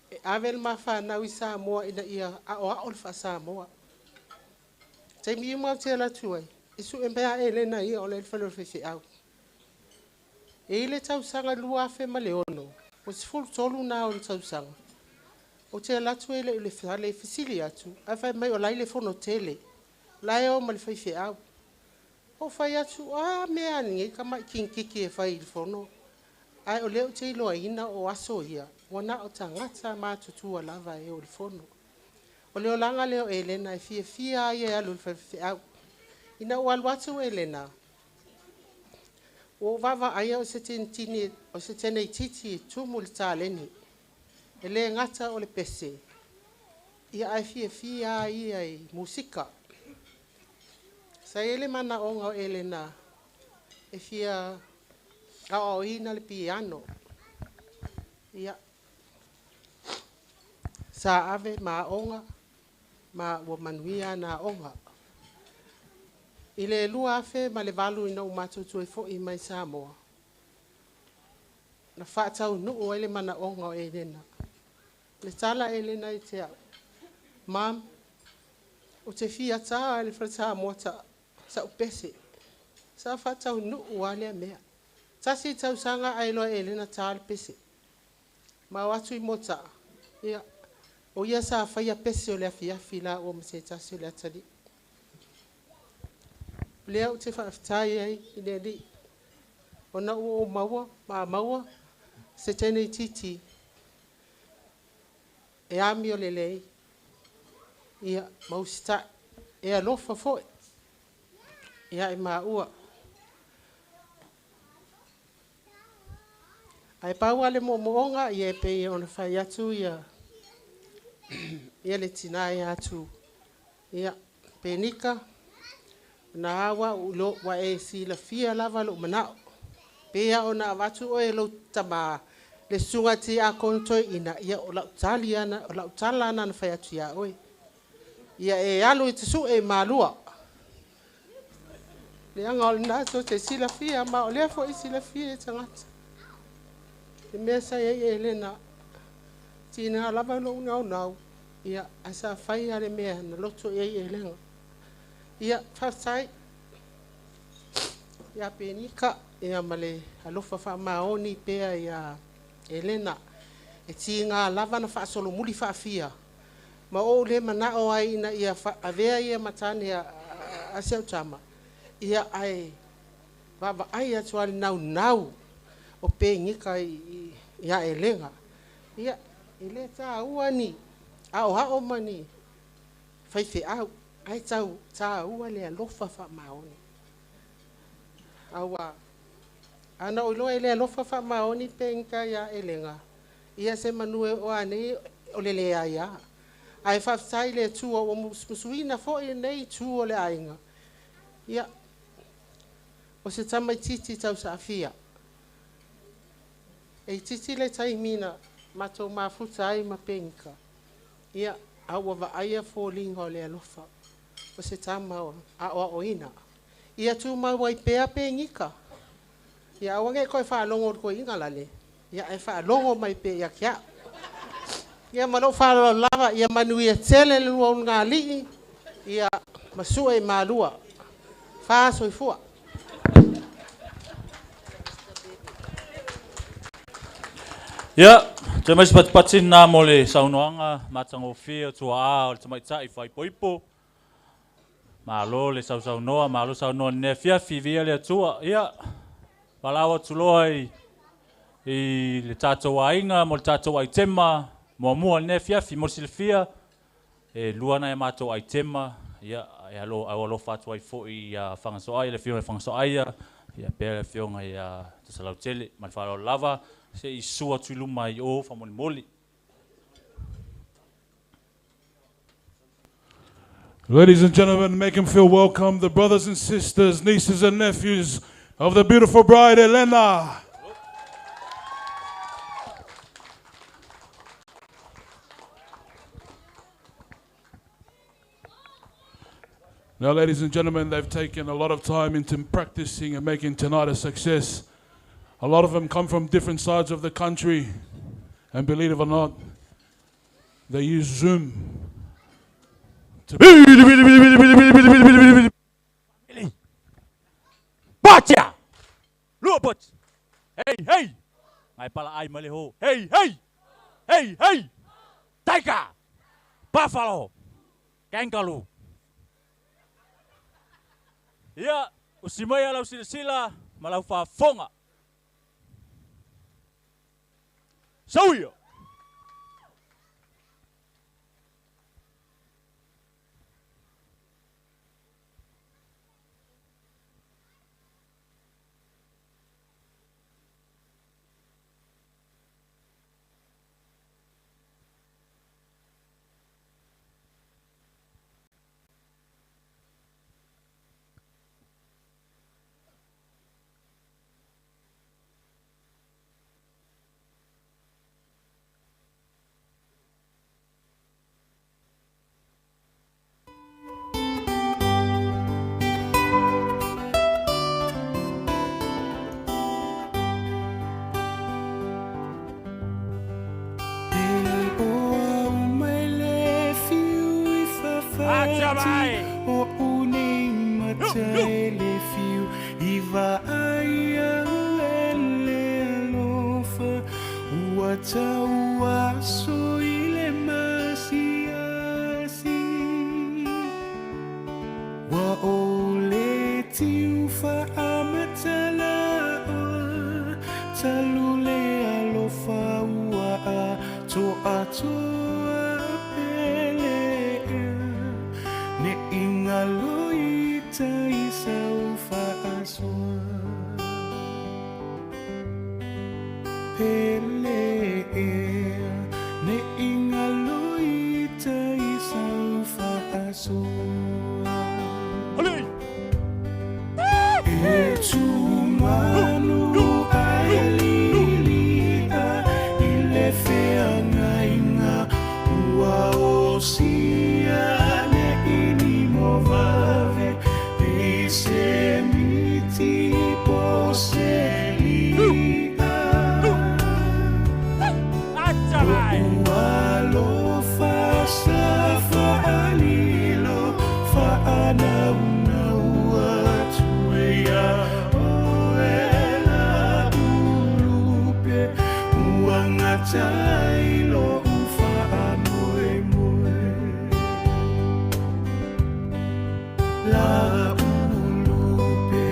E avel ma whanau I sa moa ina ia a o a olfa sa moa. Te mi mau te ala tua I su e mea Elena ia o le whalorwhiwhi au. E ile tausanga lua afe ma leono, o si fulu tolu na o le tausanga. O te alatu ele le whale fisili atu, a whai mai o laile fono tele, lai o ma le whaiwhi au. O whai atu, mea ni, ka mai kinkiki e whai il fono. Ai o leo te iloa ina o aso ia, wana o tangata mātutua lava e o le fono. O leo langa leo Elena e fia ia e alu le whaiwhi au. Ina o alu atu Elena. O vava aia o se tini, o se tene I titi tumu le tāleni. E le ngata o le pese. Ia ai fia ia I musika. Sa ele mana o ngau Elena. E fia o ina le piano. Ia. Sa ave maonga ma ua manuia na onga. I le lua afe ma le valu ina umatutu e fo'i mai Samoa. Na whaatau nuu ele mana onga o elena. Le tala elena i te au. Mam, o te fia tā le whata mota sa upese. Sa whaatau nuu wale mea. Tasi tau sanga ailoa elena tā le pese. Ma watu I mota. Ia. O ia sa whaia pese o le afi la o mse tasi o le atari. Lea o te whaafitai ai I le li. O na ua o maua, ma maua, se tene I titi. E ami o le lei. Ia mausita. E alofa foi. Ia e maua. Ai paua le moonga ia e pe ona whai atu ia. Ia le tina ia atu. Ia penika. Na awa ulo wa e si la fia lava lo manao. Pea ona watu o e lo tama le sunga ti a konto ina ia o lau taliana o lau talana na whai atu ia oi. Ia e alu I te su e malua. Le anga o le nato te sila fia ma o lea fo I sila fia e tangata. Le mea sa e elena. Tina lava lo unau nau. Ia asa whai ale mea na loto e elena. Ia whasai. Ia penika. Ia male alofa wha maoni pea ia elena. E tinga lava na wha solo muli wha fia. Ma o le mana o ai na ia avea ia matane a seu tama. Ia ai baba ai atu ali nau o pe ngika ia elenga. Ia ele ta uani au hao mani faife au ai tau ta ua le alofa fa maoni. Awa ana o lo ele alofa fa maoni pe ngika ia elenga. Ia se manue o ane o le le ia. Ai whaftai le tua o musuina fo I nei tua le ainga. Ia. O se tamai titi tau sa afia. E titi le taimina mato mafuta ai ma penka. Ia. Awa wa aia fo linga o le alofa. O se tamau a o ina. Ia tu maua I pea pe ngika. Ia awange koe whaalongo ko inga lale. Ia e whaalongo mai pe ia kia. Ia malo whaala lava, ia manui e tele lua ngā lii, ia masua e malua. Whaaso I fua. Ia, te mais patpatin nā mo le saunoanga, matango fia tua a o le tamaitai whai poipo. Malo le saunoa, malo saunoa ne fia fivia le atua. Ia, walawa tuloa I le tātou ainga, mo le tātou ai tema, mua ne fiafi mo silfia e luana e mato ai tema ia e alo fatu ai fo I fangaso ai le fio fangaso ai ia pe fio ngai te salau tele ma fa lava se I sua tu luma I o fa moli. Ladies and gentlemen, make him feel welcome, the brothers and sisters, nieces and nephews of the beautiful bride Elena. Now, ladies and gentlemen, they've taken a lot of time into practicing and making tonight a success. A lot of them come from different sides of the country, and believe it or not, they use Zoom to... Bacha! Lupot! Hey! Ai pala ai maleho. Hey! Taika! Buffalo! Kangaroo! Ia, o simai alau sila malau whafonga. Sauia! o unei matai le fiu I va aia ele alofa ua taua so I le masiasi wa o le tiu fa amatala talule alofa ua a to atoa pele ne inga loita I sau fa asua pele ne inga loita I sau fa asua e tu manu aililia I le fea ngainga ua osia ne ini movave pise miti poselia ua fa sa alilo fa anauna ua tuea oela ulupe ua ngatailo ufa amoe moe la ulupe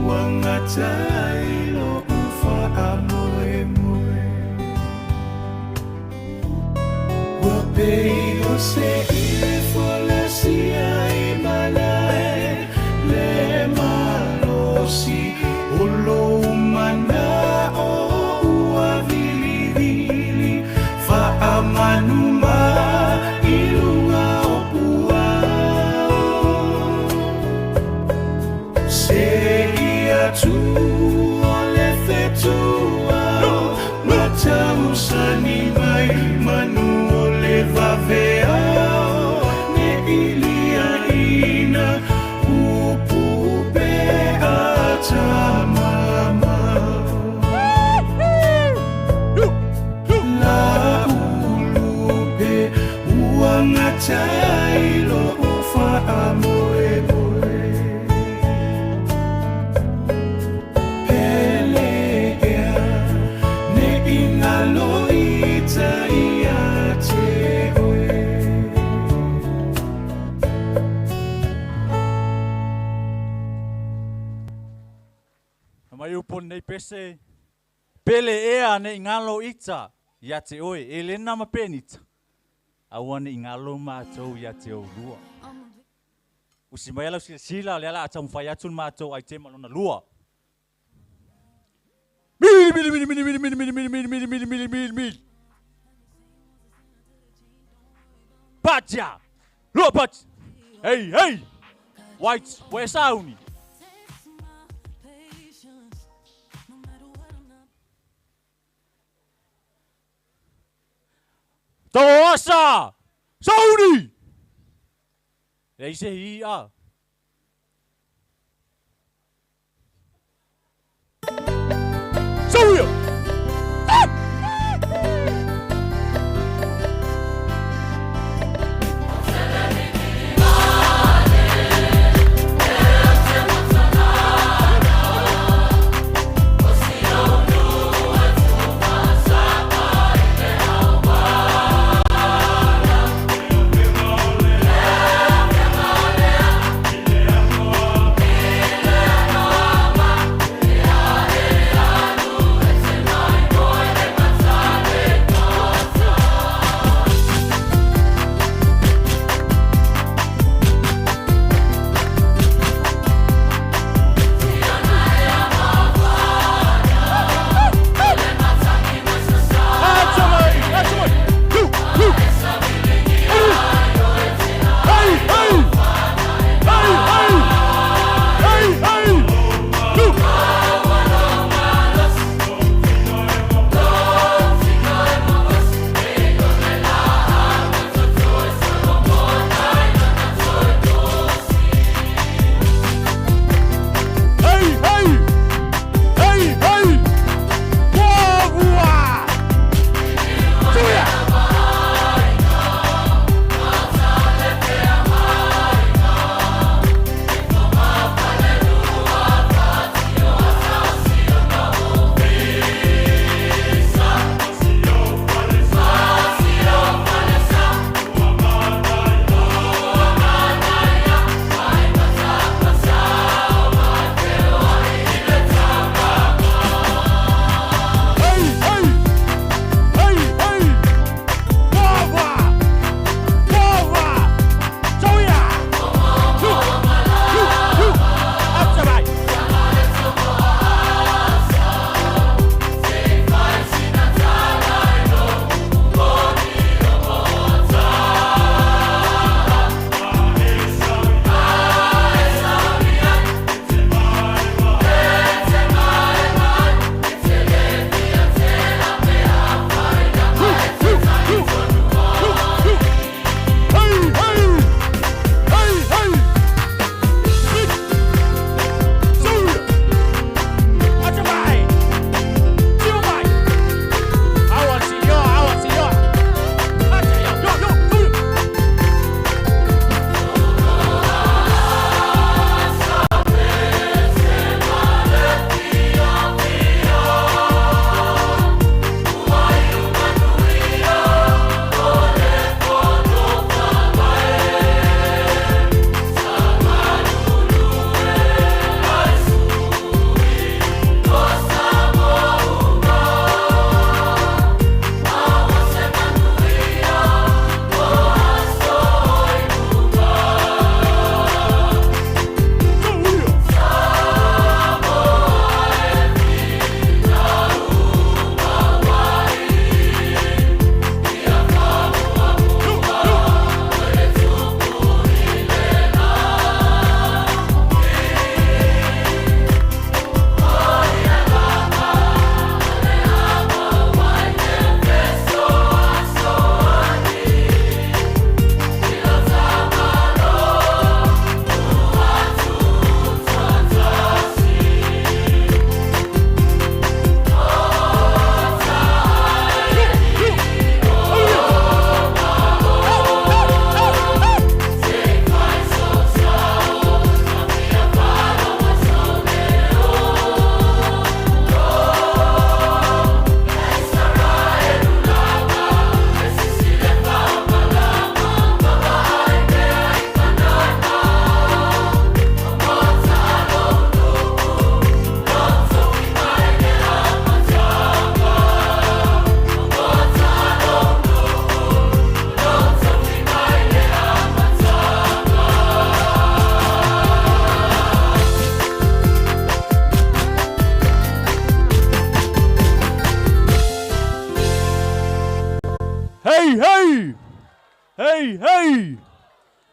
ua ngatailo ufa amoe moe ua pei o se I folasia I malai le malosi o lo mana o ua vilivili fa amanuma I lunga o pua se ia tu o le fetua matausani mai manu o le vavea ne ilia ina upupe atamama la ulupe uangatailo ufa amoe moe pelea ne ingaloita ia te oe mai upon nei pese pele ea ne ingalo ita ya te oe elena ma penita awane ingalo ma tau ya te lua usi mai ala sila le ala atam fayatun ma tau ai te malona lua mil Batia lua bat hey white where sauni Toasa! Saudi! They say he are. Saudi!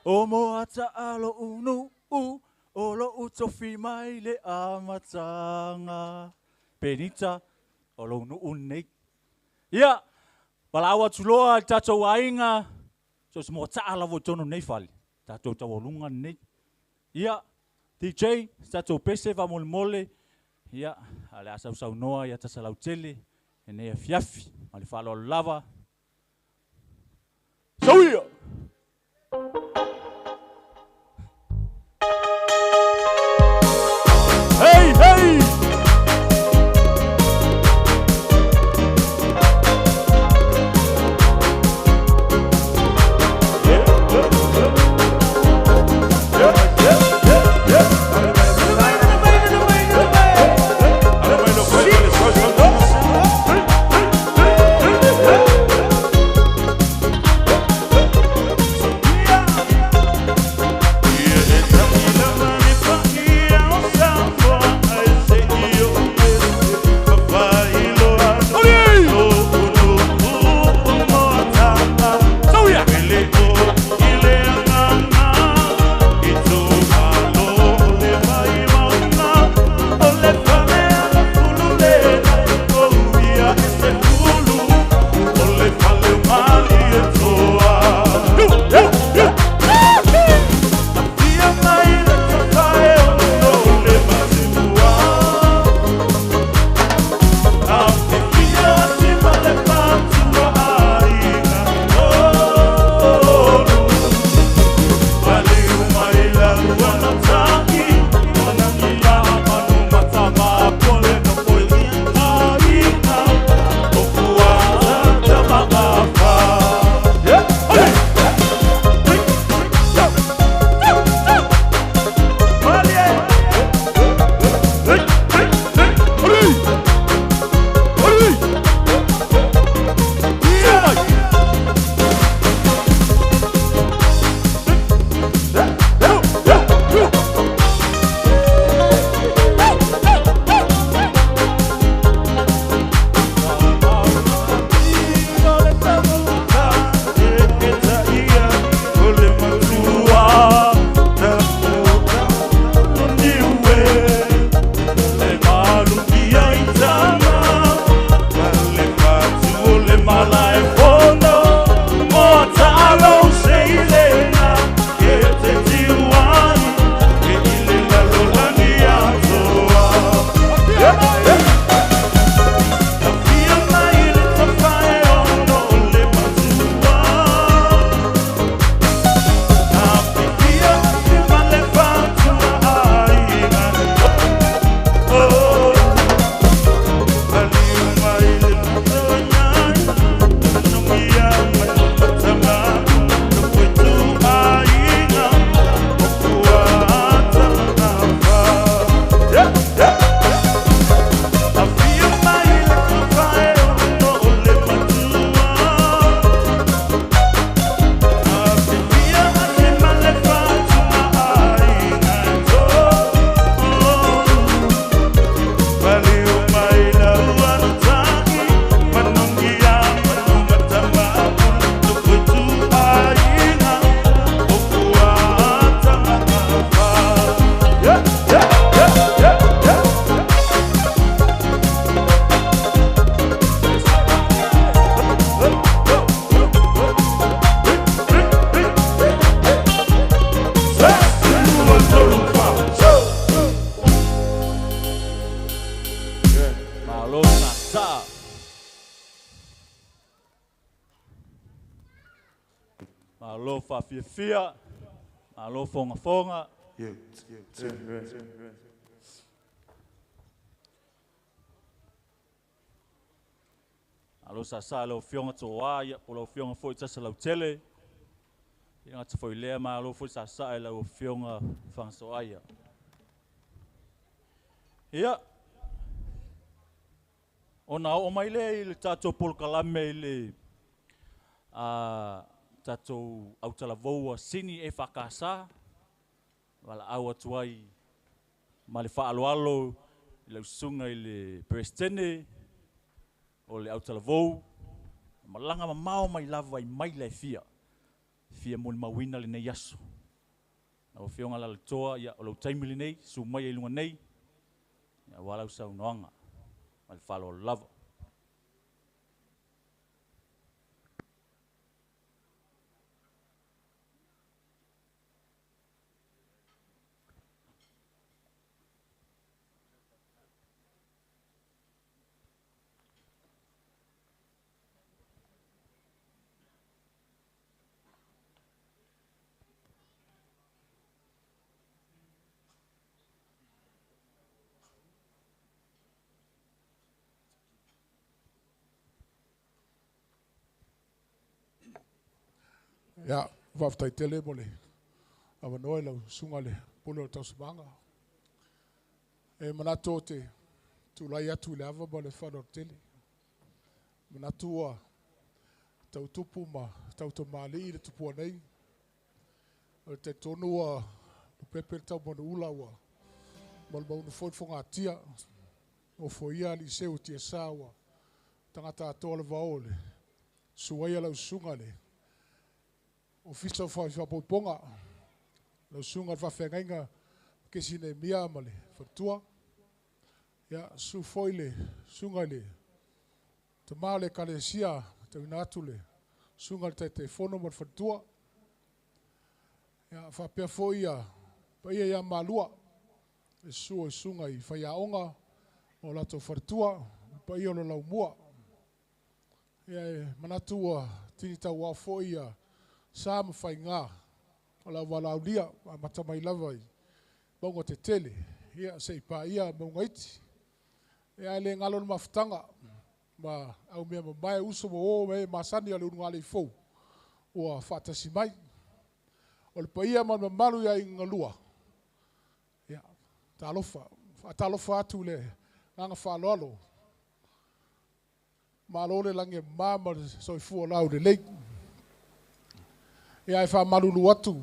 O moa taalo unu o lo utofi mai le amatanga. Penita o lo unu unei. Ia, palawa tuloa tatou ainga. So se mo taala vo tono nei fali. Tatou tawalunga nei. Ia, DJ, tatou pese va mole. Ia, ale asau sau noa ia tasalau tele. E nei fiafi, ale falo lava. So ia! Hey, hey! Malo fia, malo fonga. Alo sa lo fionga toa ya o lo fionga foi tsa lo tele. Ia tsa foi le ma lo foi sa lo fionga fang so aya. Ia ona o mai le tato pol kalame le tato au tala voa sini e fakasa wala au atuai ma le alo le sunga le prestene o le au tala vou malanga mamao mai lava i mai le fia mon mawina le nei yaso o fionga la toa ia o lo taimili nei su mai e lunga nei ia wala usau noanga mal falo lava Ya, whaftai tele mo le. Awa noe lau sunga le polo tau samanga. E manato te tulai atu le ava mo le whanau tele. Manatua tau tupu ma tau to mali i le tupua nei. O te tonua pepe tau mona ula wa. Mal maunu fonga tia. O foia li seu tia sawa. Tangata atoa le vaole. Suaia lau sunga le. O fisa fa poiponga lau sunga fa fengainga ke sine mia male fatua ya su foile sunga le te male kalesia te natule sunga te fono mo fatua ya fa pe foia pa ia ya malua e su sunga I fa ya onga o la to fatua pa ia lo lau mua ya manatua tita wa foia sa ma fai ngā, o la wala ulia, a matamai lava I, maunga te tele, ia se ipa ia maunga iti. Ia ele ngalo na mafutanga, ma au mea mai uso mo o me masani ale ununga le fou, ua whatasi mai. O le pa ia man malu ia I ngalua. Ia, talofa atu le, nganga whalolo. Ma lole lange mama soifua lau le leiku. Ia e wha maruru atu.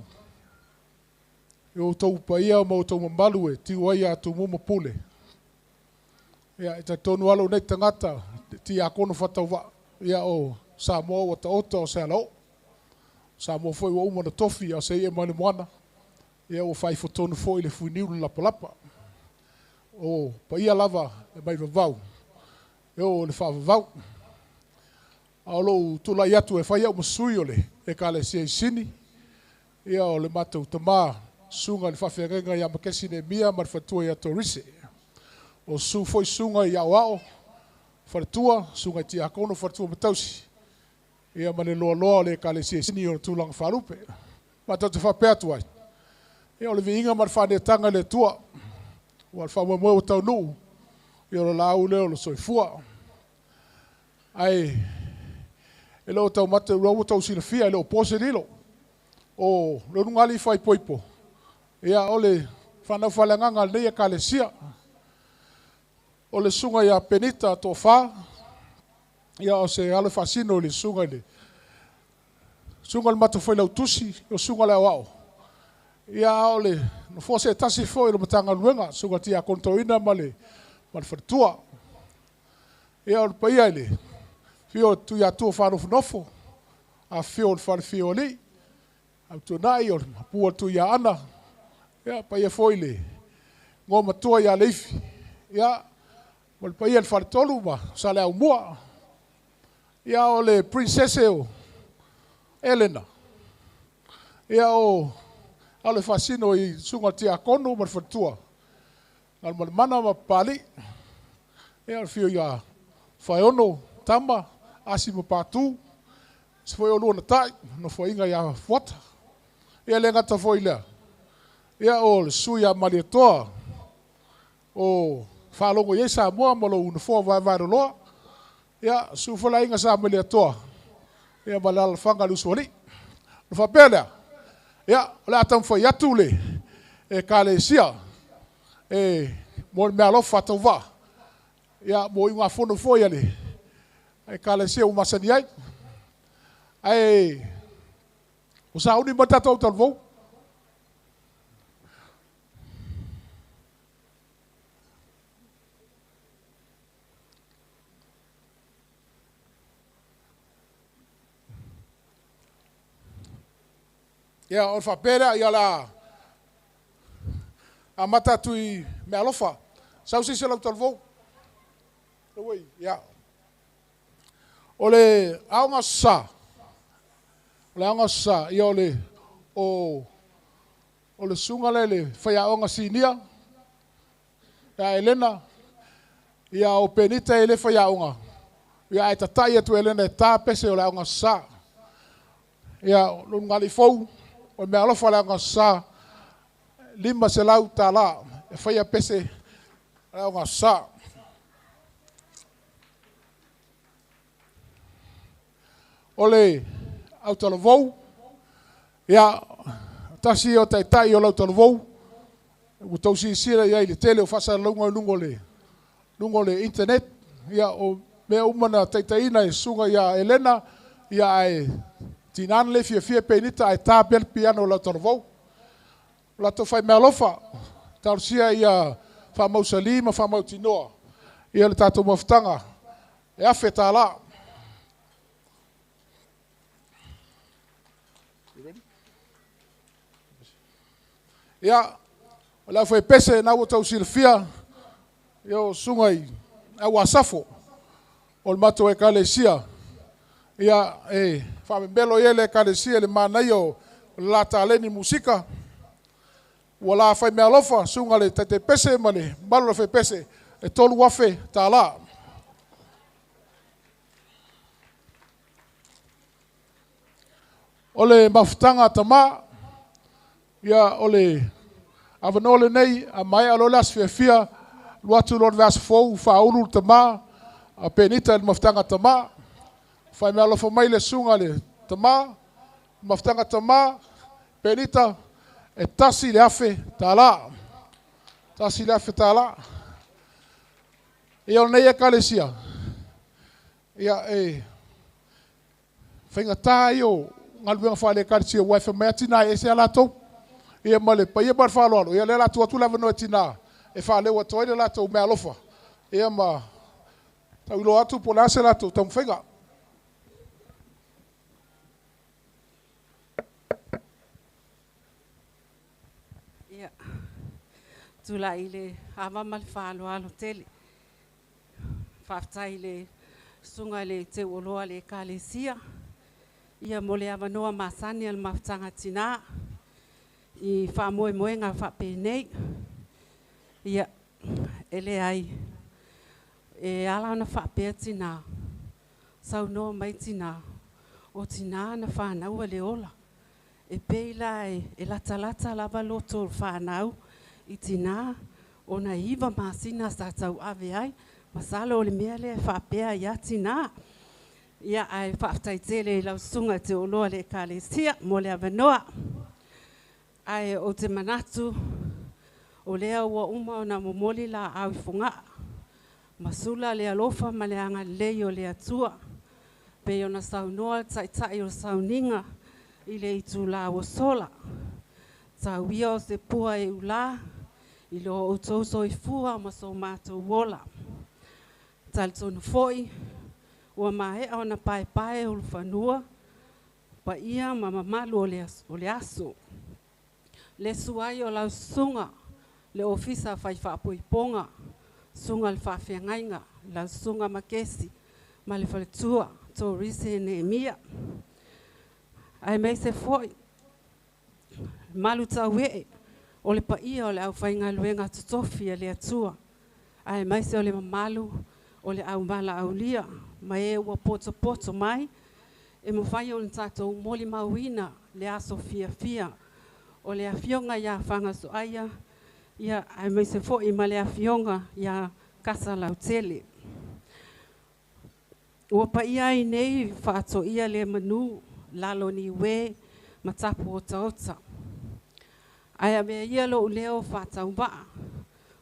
I o tau pa ia o mau tau mamalu e, ti wai atu muma pule. Ia e tai tonu alo nei tangata, ti a kono whatau wa. Ia o Samoa o ta ota o se alau. Samoa foi wa umana tofi a se ia mani moana. Ia o whai fotonu foi le fui niulu lapa. O pa ia lava e mai vavau. E o le wha vavau. Alo tula iatu e whai au masui o le. E ka le se sini ia o le matau tama sunga le whawhiarenga ia makesi ne mia ma le whatua ia torise o su foi sunga ia wao whatua sunga ti akono whatua matausi ia ma le loa loa le ka le se sini o le tūlanga wharupe matau te whapea tuai ia o le viinga ma le whanetanga le tua o le whamuamua o tau nuu ia o le lau leo le soifua ai e lo tau mate ua tau silafia e lo pose lilo o lo nungali fai poipo ia ole whanau whalanganga nei e kalesia o le sunga ia penita to wha ia o se ale fasino le sunga le matu foi lau tusi o sunga le wao ia ole no fose tasi foi lo matanga luenga sunga tia kontoina male fatua ia o paia ele fio tu ya tu faru nofo a fio far fio li au tu nai o pu tu ya ana ya pa ye foile ngoma tu ya lefi ya mal pa ye far tolu ma sale au mua ya ole princeseo Elena ya o ale fascino I sunga tia kono mal fatua al mal mana ma pali ya fio ya faono tama asi mo patu se foi o lona tai no foi inga ia fota ia le ngata foi le ia o suia maletoa o falongo ia sa mo lo un fo vai lo ia su fola inga sa maletoa ia balal fanga lu soli no fa pela ia la tam foi atule e kalesia e mo me alo fatova ia mo inga fono foi ali ai kala se o masani ai o sauni mata tau tau vou ia o fa pera ia la a mata tui me alofa. Sau si se lau talvou. Oi, ya. Ole aunga sa. Ole aunga sa ia ole ole sunga le fai aunga sinia. Ya Elena. Ia o penita ele fai aunga. Ia e tatai atu Elena e tā pese ole aunga sa. Ia nungali fou. O me alofa le aunga sa. Lima se lau tā la. E fai a pese le aunga sa. Ole au talavou. Ia tasi o tai o lau talavou. O tau si sira ia i le tele o fasa lungo lungo le internet. Ia o mea umana taitaina e sunga ia Elena. Ia e tinan le fia penita e tā pel piano lau talavou. La to fai mea lofa. Tau sia ia wha mausa lima, wha mau tinoa. Ia le tātou maftanga. E awhe tā la. Ia, la foi pese na o tau silfia. Yo sungai au asafo. O mato e kalesia. Ia fa belo ele kalesia le mana yo la taleni musika. Wala fai me alofa sunga le tete pese male, balo fe pese e tolu wafe tala. Ole maftanga tama. Ia ole avanole nei a mai alo las fia luatu lor vas fou fa ulu tama a penita le maftanga tama fa me alo fa mai le sunga le tama maftanga tama penita e tasi le afe tala ia nei e kalesia ia fenga taio ngalwenga fa le kalesia wa fa mai tina e se ala to ia male pa ia bar falo ia le la tu lava no tina e fa le wa toile la to me alofa ia ma tau lo atu po la se la to tam fenga ia tula ile ava mal falo alo tele fa taile sunga le te olo ale kalesia ia mole ava no masani al maftanga tina I fa moe nga fa penei ia ele ai e ala na fa petina sau no mai tina o tina na fa na o le ola e peila e la talata la valoto fa nau I tina ona iva masina sa tau ave ai masalo le mele fa pea ia tina ia ai fa taitele la sunga te olo le kalesia mole avanoa ai o te manatu o lea ua uma o na momoli la au funga masula le alofa ma le anga lei o le atua pe o na saunoa tai o sauninga I le itu la o sola tauia o se pua e ula I lo o tauso I fua ma so mato wola tal tonu foi ua mahe o na pae o fanua pa ia ma mamalu o le aso le suai o lau sunga, le ofisa fai whaapoiponga, sunga le whaawhiangainga, lau sunga makesi, ma le whaletua, tō rise ne mia. Ai mei se foi, malu tau wee, o le paia o le au whainga luenga tutofia le atua. Ai mei se o le mamalu, o le au mala au lia, ma e ua poto mai, e mo whai o le tatou moli mauina, le aso fia. O le afionga ia whanga so aia, ia ai mai se fo I ma le afionga ia kasa lau tele. Ua pa ia I nei whaato ia le manu, lalo ni we, matapu o taota. Ai mea ia lo leo whaatau waa,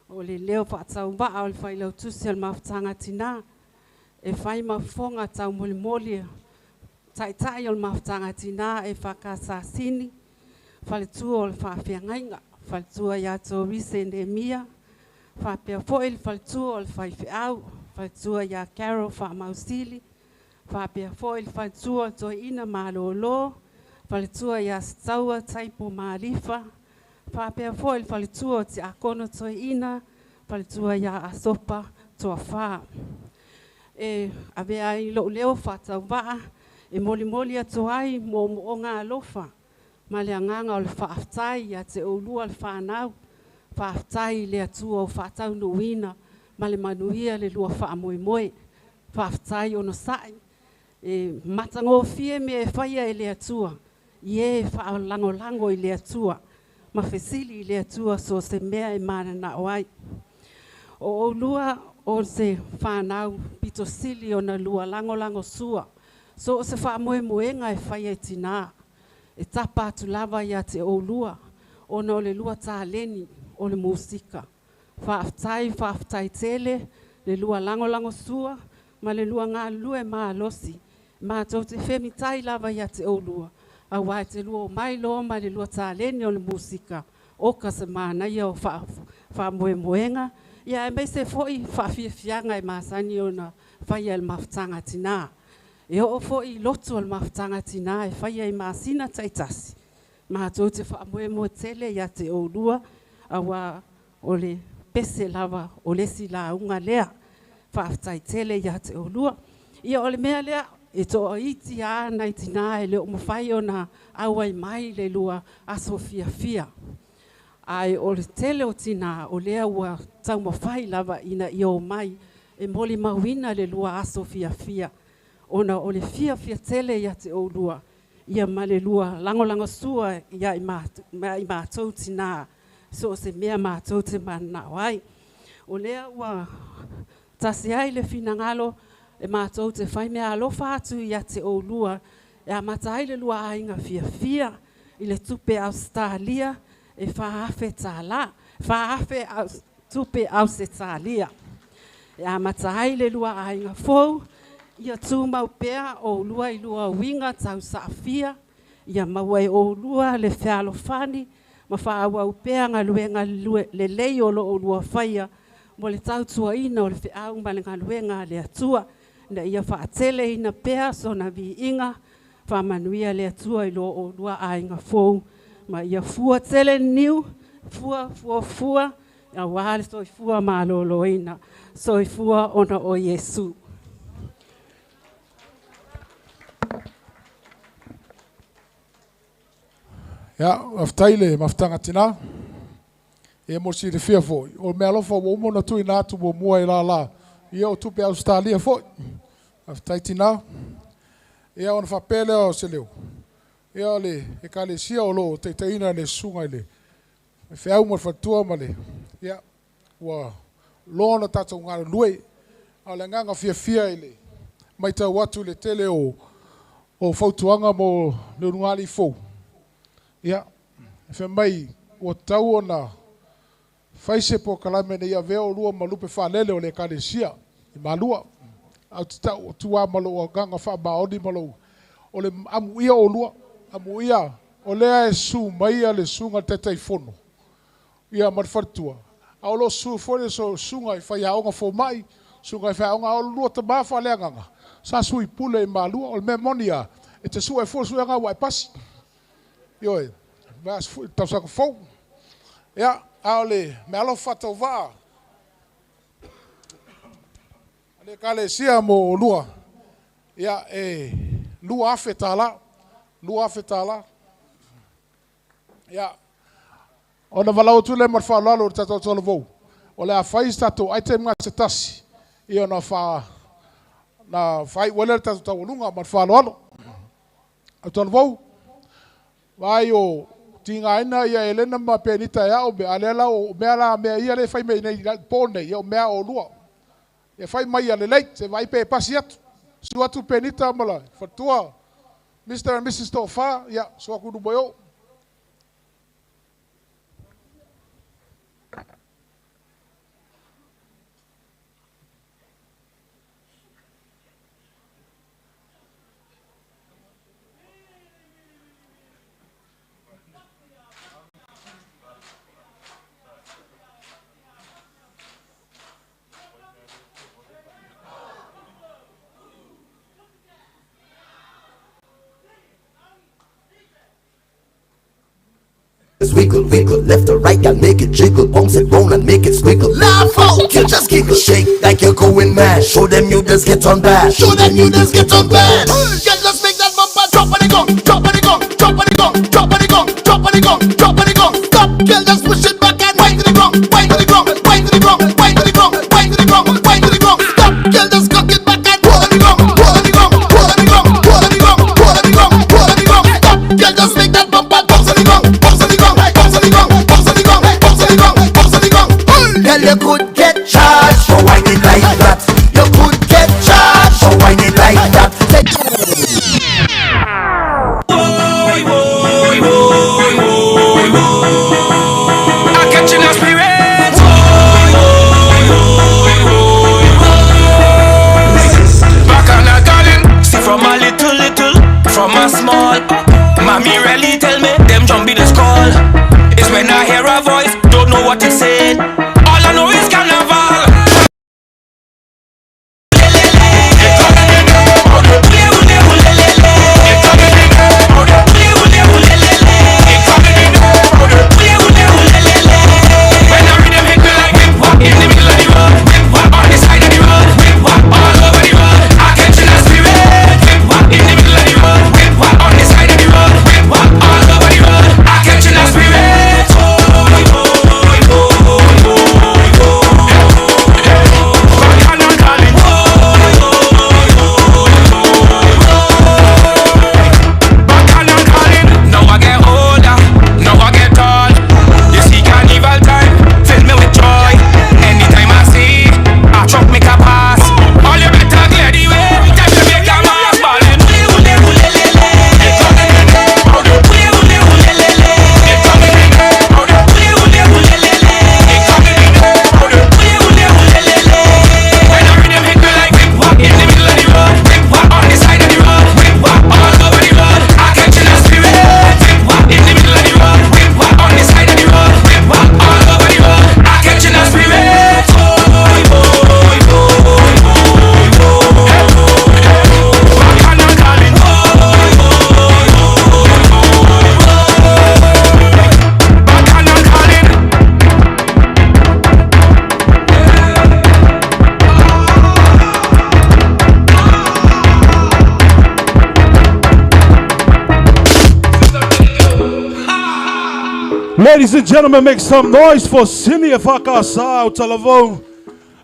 o le leo whaatau waa o le whai lau tusi al maftanga tina, e whai mafonga tau moli, tai o le maftanga tina e whakasa sini, faletua o le whaawhiangainga, faletua ia tō rise ne mia, whapea foe le faletua o le whaiwhiau, faletua ia Carol whaamausili, whapea foe le faletua tō ina malolo, faletua ia staua taipo maarifa, whapea fo, le whale tua o te akono toi ina, whale tua ia a sopa toa wha. E avea i lo leo whatau waa, e moli moli atu ai mo o ngā lofa. Ma le anganga o le whaaftai a te olua le whanau, whaaftai le atua o whaatau nuina, ma le manuia le lua whaamoe moe, whaaftai o no sai. E matango fie me e whaia e le atua, i e whaalango lango i le atua, ma fesili i le atua so se mea e mana na oai. O olua o se whanau pito sili o na lua lango lango sua, so se whaamoe moenga e whaia e tina, e tapa atu lava ia te olua, o na o le lua tā leni o le musika. Whaaftai tele, le lua lango lango sua, ma le lua ngā lue maa losi, ma tau te whemi tai lava ia te olua, a wai te lua o mai loa ma le lua tā leni o le musika, o ka se mana ia o whaamoe moenga, ia e mei se foi whaafiafianga e maasani o na whaia el mawhtanga tina. E o foi lotu al mawhtanga tina e whaia i maasina taitasi. Ma tau te whaamoe mo tele ia te olua, a wa o le pese lava o lesi la unga lea, whaaftai tele ia te olua. Ia o le mea lea, e to o iti a nai tina e le o mawhai o na awai mai le lua aso fia. Ai o le tele o tina o lea ua tau mawhai lava ina i o mai e moli mawina le lua aso fia. Ona o le fia tele ia te olua, ia ma le lua lango sua ia i mātou tina, so se mea mātou te mana wai. O lea ua tasi ai le finangalo e mātou te whai mea alofa atu ia te olua, e a mata ai le lua ainga fia, i le tupe Australia, e whaafe tāla, whaafe tupe au se tālia. E a matahai le lua ainga fou, ia tūmau pēr o lua i lua winga tau saafia, ia mawai o lua le whialo whani, ma whaawau pēr ngā luenga le lei o lo o lua whaia, mo le tau tua ina o le whiau ma le ngā luenga le atua, na ia whaatele ina pēr so na vi inga, whamanuia le atua i lo o lua ainga fou, ma ia fua tele niu, fua, ia wale soi fua malolo ina, soi fua ona o Yesu. Ia, aftaile, maftanga tina, e mosi de fia foi, o mea lofa o umo na tui nātu mo mua i la, ia o tupe Australia foi, aftai tina, ia ona whapele o se leo. Ia le e ka le sia o lo te teina le sunga le. Me whiau mo whatua ma le. Ia, ua lona tatou ngāra lue, a le nganga fia i le. Mai tau watu le tele o whautuanga mo le rungali fou. Ia, e whi mai ua tau o na whaise po kalame ne ia veo lua ma lupe whalele o le ka le sia. I malua. Au te tau tua malo o ganga wha maoni malo. O le amu ia o lua. Amu ia, o lea e su maia le sunga te teifono. Ia marwhartua. Ao lo su fore so sunga i whai aonga fo mai, sunga i whai aonga ao lua ta mawha lea nganga. Sa sui pule i malua, o le me monia, e te sua e fo sua ngā wai pasi. Io e, vas tau saka fou. Ia, ao le, me alo whatau waa. Ale ka le sia mo lua. Ia, e, lua afe tala. Lua fetala. Ia. Ona valau tu le marfa lalo tato tolo vou. O le a fai tato item nga se tasi. Ia na fa na fai wele tato tau lunga marfa lalo. A tolo vou. Vai o tinga ina ia elena ma penita ia o be alela o me ala me ia le fai me nei pone ia o me o lua. Ia fai mai ale leit se vai pe pasiat. Suatu penita mala. Fatua. Mr. and Mrs. Tofa, ya, so aku duboyo. Wiggle, wiggle, left or right, girl, make it jiggle. Bounce it round and make it squiggle. Laugh out, you just giggle. Shake like you're going mad. Show them you just get on bad. Show them you just get on bad. Girl, just make that bumper drop on the gong, drop on the gong, drop on the gong, drop on the gong, drop on the gong, drop on the gong. Stop, girl, just push it back and wind to the ground, wind to the ground, wind to the ground, wind to the ground, wind to the ground, wind to the ground. Stop, girl, just cock it back and roll on the ground, roll on the ground, roll on the ground, roll on the ground, roll on the ground, roll on the ground. Stop, girl, just make that bumper bounce on the ground, bounce on the ground, bounce on the ground, bounce on the ground, bounce on the ground, bounce on the ground. Girl, you could get charged for whining like that. You could get charged for whining like that. I'm catching a spirit. Back on a calling. See from a little, from a small. Mommy really tell me them jump in the skull. It's when I hear a voice, don't know what it's saying. All I know is carnival. Ladies and gentlemen, make some noise for Sinia Fakasa Utalavo.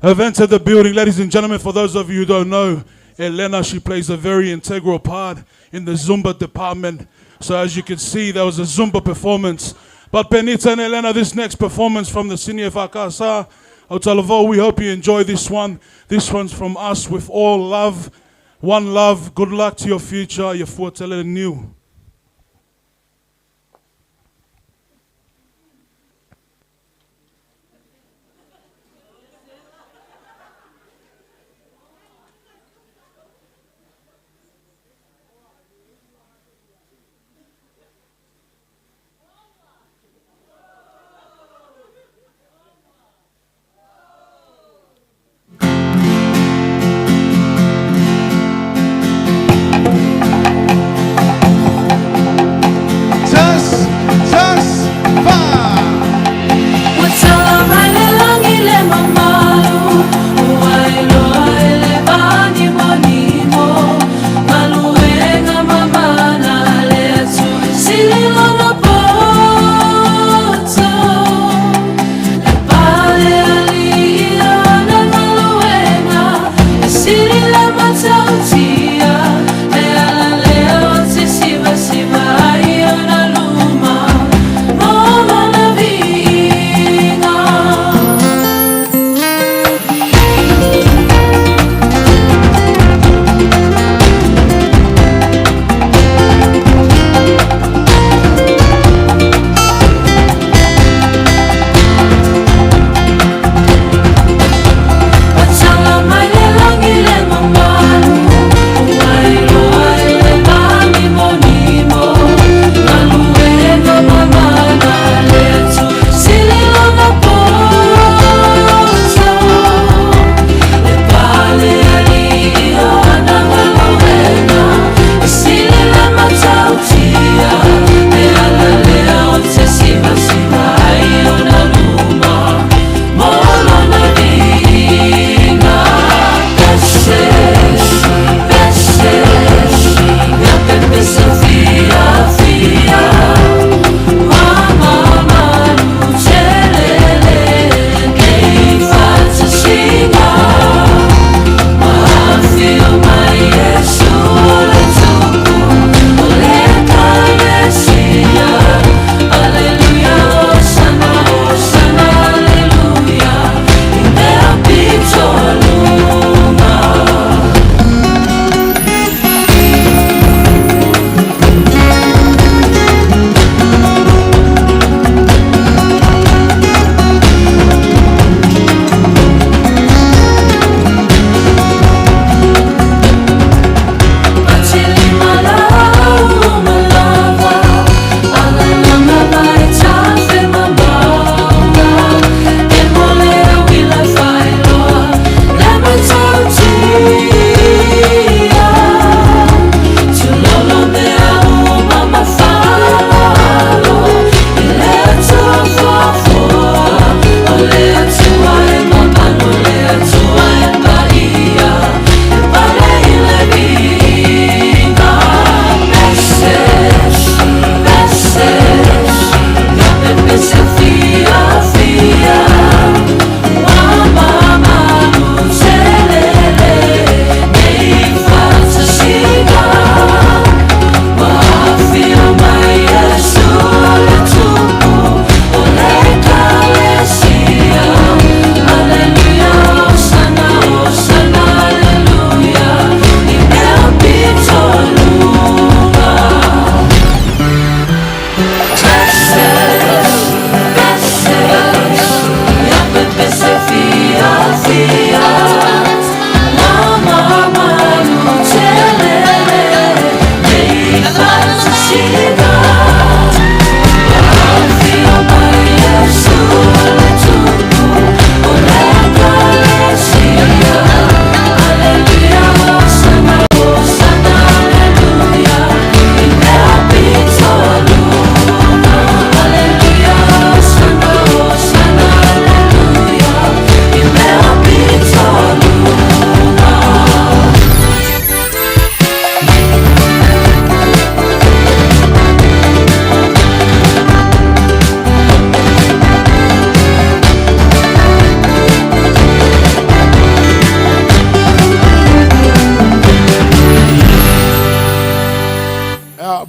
Have entered the building. Ladies and gentlemen, for those of you who don't know, Elena, she plays a very integral part in the Zumba department. So as you can see, there was a Zumba performance. But Benita and Elena, this next performance from the Sinia Fakasa Utalavo, we hope you enjoy this one. This one's from us with all love. One love. Good luck to your future. Your fortele new.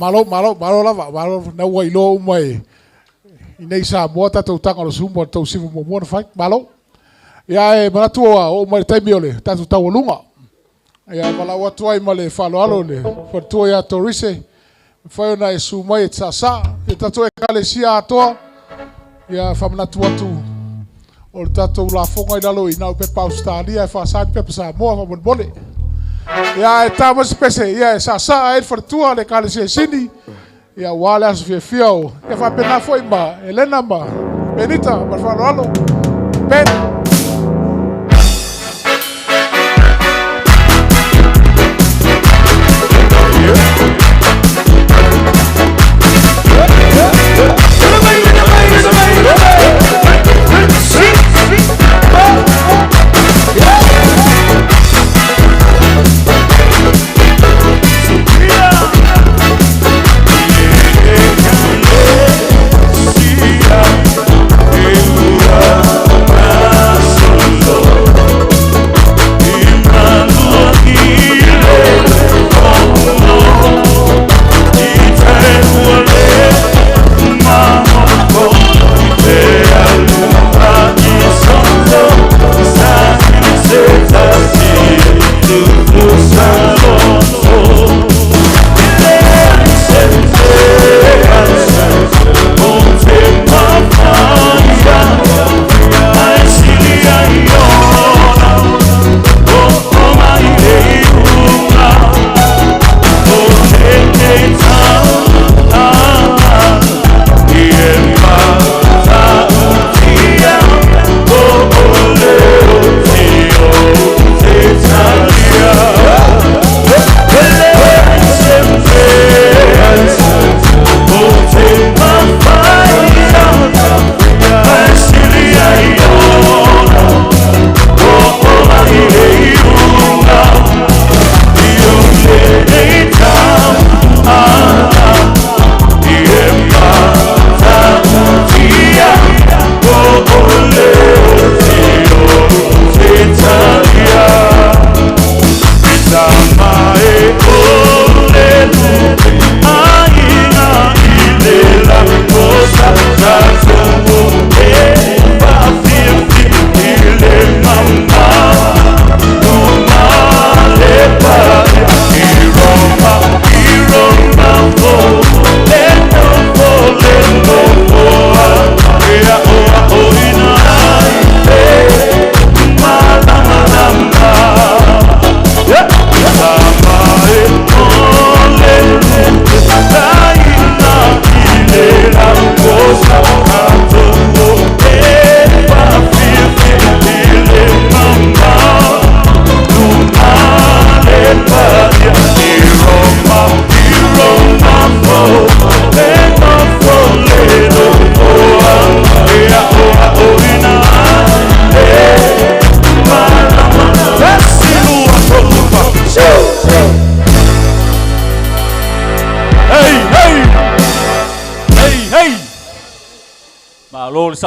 malo lava, malo na ua ilo mai. Inei sa moa tatou tanga lo sumo tau sifu mo na fai, malo. Ia e manatua o mai taimi ole, tatou tau lunga. Ia mala watu ai male falo alo le, fatua ia torise. Fai na e su mai e tsasa, e tatou e kale sia atoa. Ia famanatua tu. O tatou la fonga i lalo i nau pepa Australia, e whaasani pepa sa moa fa bonbole. Ia e tamas pese, ia e sa e fatua le kale sia sini. Ia wale aso fia fia o, e fa pena foi ma, Elena ma, Benita, ma falo alo. Ben.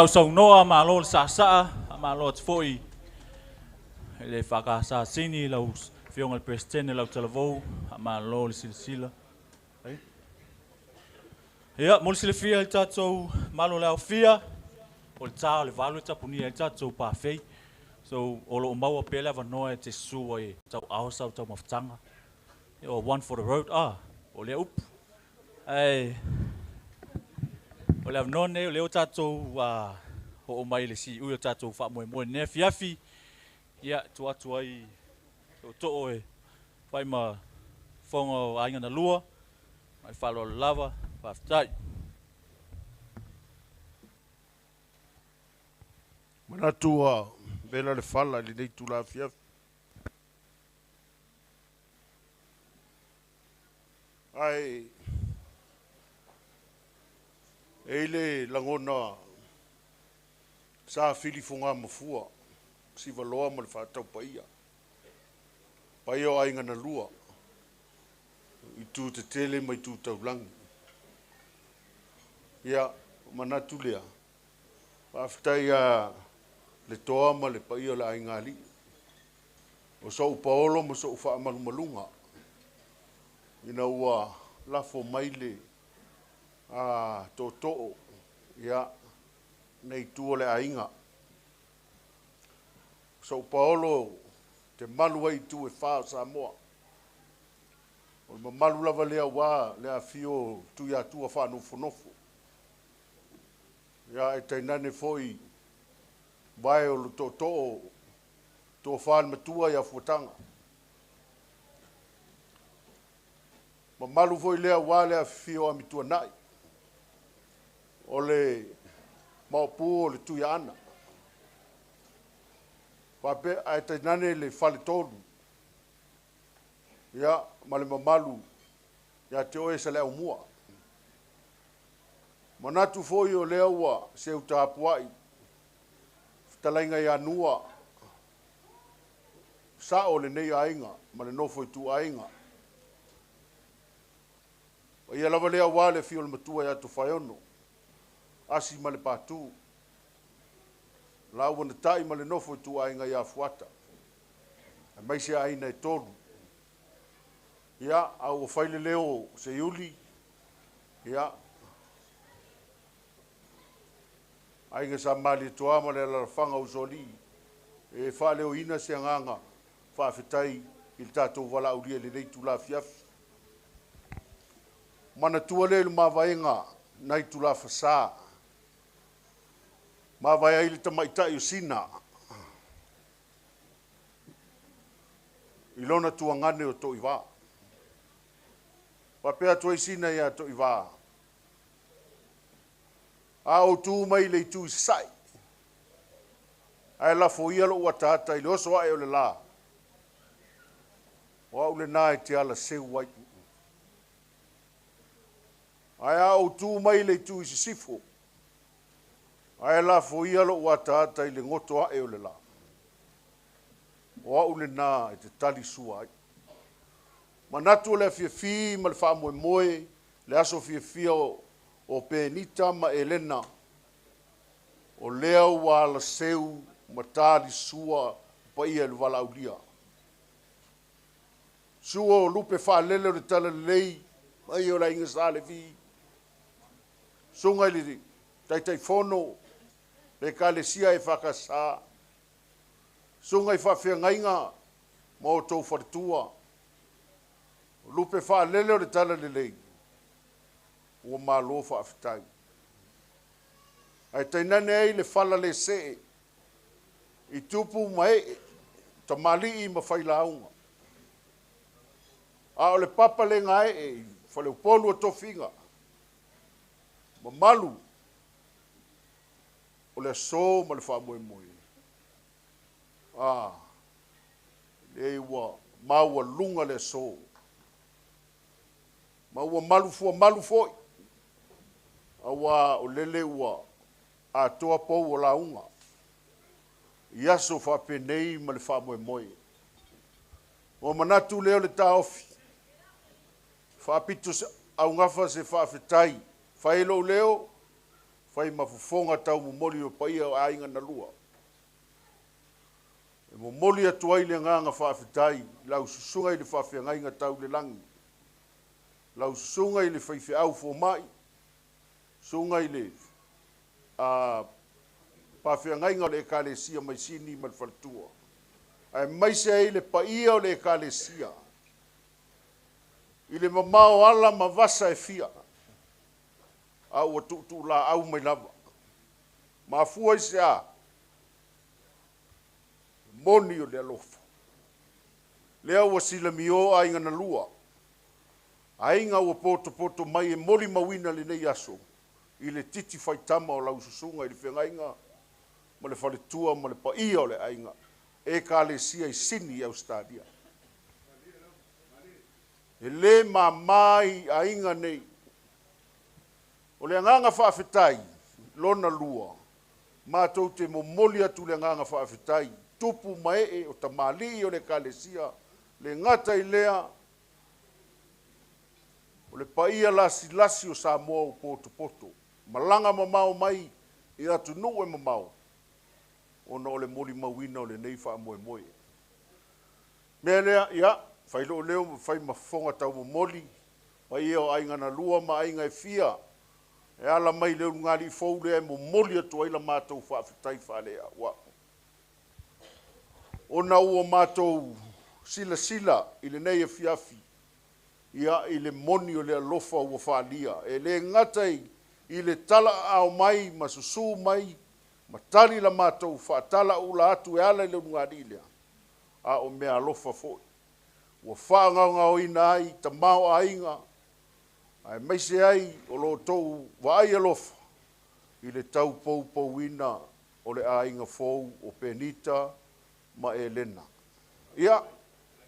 Sau noa ma lo sa ma lo foi le faka sa sini lo fionga presidente lo telavo ma lo silsila ya mol silfia il tato malo la fia o tsa le valo tsa puni il tato pa fei so olo mau pela va no te su e tau au sa tau maftanga o one for the road o le up ai o le none o le tato wa o mai le si u tato fa mo ne fiafi ia tu ai to e vai ma fongo ainga na lua mai falo lava fa tai mana tua vela le fala li dei tu la fiafi ai ele langona sa fili funga mafua si valoa mo le fatau paia paio ainga na lua i tu te tele mai tu tau langi ia manatu lea aftai a le toa ma le paia la ainga li o so paolo mo so fa malunga ina ua la fo maile toto ia nei tuole ainga. So Paolo te malu ai tu e whao Samoa. O ma malu lava lea wā lea fio tu ia tua wha nofo. Ia e tainane foi vai o lo toto to wha matua ia fuatanga. Ma malu foi lea wā lea fio amitua nai. O le maupu o le tu ia ana. Pape ai tainane le fale tonu. Ia ma le mamalu ia te oe sa le au mua. Manatu foi o lea ua se utapuai. Talainga ia nua. Sa o le nei ainga, ma le nofo i tu ainga. O ia lava lea wale fio le matua ia tu whaiono. Asi ma le patu. Lau wana tai ma le nofo i tu ainga ia fuata. E mai se aina e tonu. Ia au o whaile leo se iuli. Ia. Ainga sa mali toa ma le alarafanga usoli. E wha leo ina se anganga. Wha fitai il tātou wala ulia le reitu la fiafi. Mana tua le ma vaenga nai tu la fasa. Ma vai ai le tamaitai o sina. Ilona tua ngane o to iwa. Papea tua i sina ia to iwa. A o tu mai le tu sai. Ai la fo ia lo ua tata i le oso ai o le la. Wa ule nai te ala seu wai. Ai a o tu mai le tu i sifo. Ai la fo ia lo ua tata i le ngoto ai o le la. Wa ule nai te tali sua ai. Manatu le fi ma le fa moe le aso fi o Penita ma Elena o leo wa la seu matali sua pa ia le wala ulia. Sua o lupe fa lele o le tala lei mai o la inga sale fi. Sunga ili tai fono le kalesia e whakasa. Sunga i whawhia ngainga ma o tau wharitua. Lupe fa lele o le tala lei. Ua malo fa afitai. Ai tainane ai le fala le se. I tupu mai ta mali i ma faila aunga. A o le papa le ngai e fale upolu o tofinga. Ma malu o le so ma le fa moe moe. Le ua maua lunga le so. Ma ua malu foi. Awa o lele ua a toa pou o la unga. Iaso fa penei ma le fa moe moe. O manatu leo le ta ofi. Fa pito au ngafa se fa fetai. Fa elo leo. Fa i mafufonga tau mumoli o paia o ainga na lua. E mumoli atu ai le nganga fa fetai. Lau susunga i le fa fia ngainga tau le langi. Lau susunga i le faife au fo mai. Sunga i le pawhia ngainga o le ekalesia mai sini ma le whalatua. Ai mai se ai le paia o le ekalesia. I le mamao ala ma vasa e fia. Au a tutu la au mai lava. Ma fua i se a. Moni o le alofa. Lea ua sila mio a inga na lua. A inga ua poto mai e moli mawina le nei aso. I le titi faitama o lau susunga i le whengainga, ma le whaletua, ma le paia o le ainga, e ka le sia i sini au stadia. E le mai a inga nei, o le anganga whaafetai, lona lua, mātou te momoli atu le anganga whaafetai, tupu mae o tamali o le ka le sia, le ngata i lea, o le paia lasi o Samoa o poto. Malanga mamao mai i atu nuu e mamao. Ona o le moli mawina o le nei wha moe moe. Mea lea, ia, whai leo, whai mafonga tau mo moli, o ia o ainga na lua ma ainga e fia. E ala mai leo ngari fou le mo moli atu ai la mātou whaafitai whale a wa. O na ua mātou sila i le nei e fiafi. Ia i le moni o le alofa ua whaalia. E le ngatai i le tala au mai, ma susu mai, ma tali la mātou whaatala ula atu e ala i le ngari lea. A o mea alofa foi. Ua whaanganga o ina ai, ta mau ainga, ai maise ai o lo tou wa ai alofa i le tau pou ina o le ainga fou o Penita ma Elena. Ia,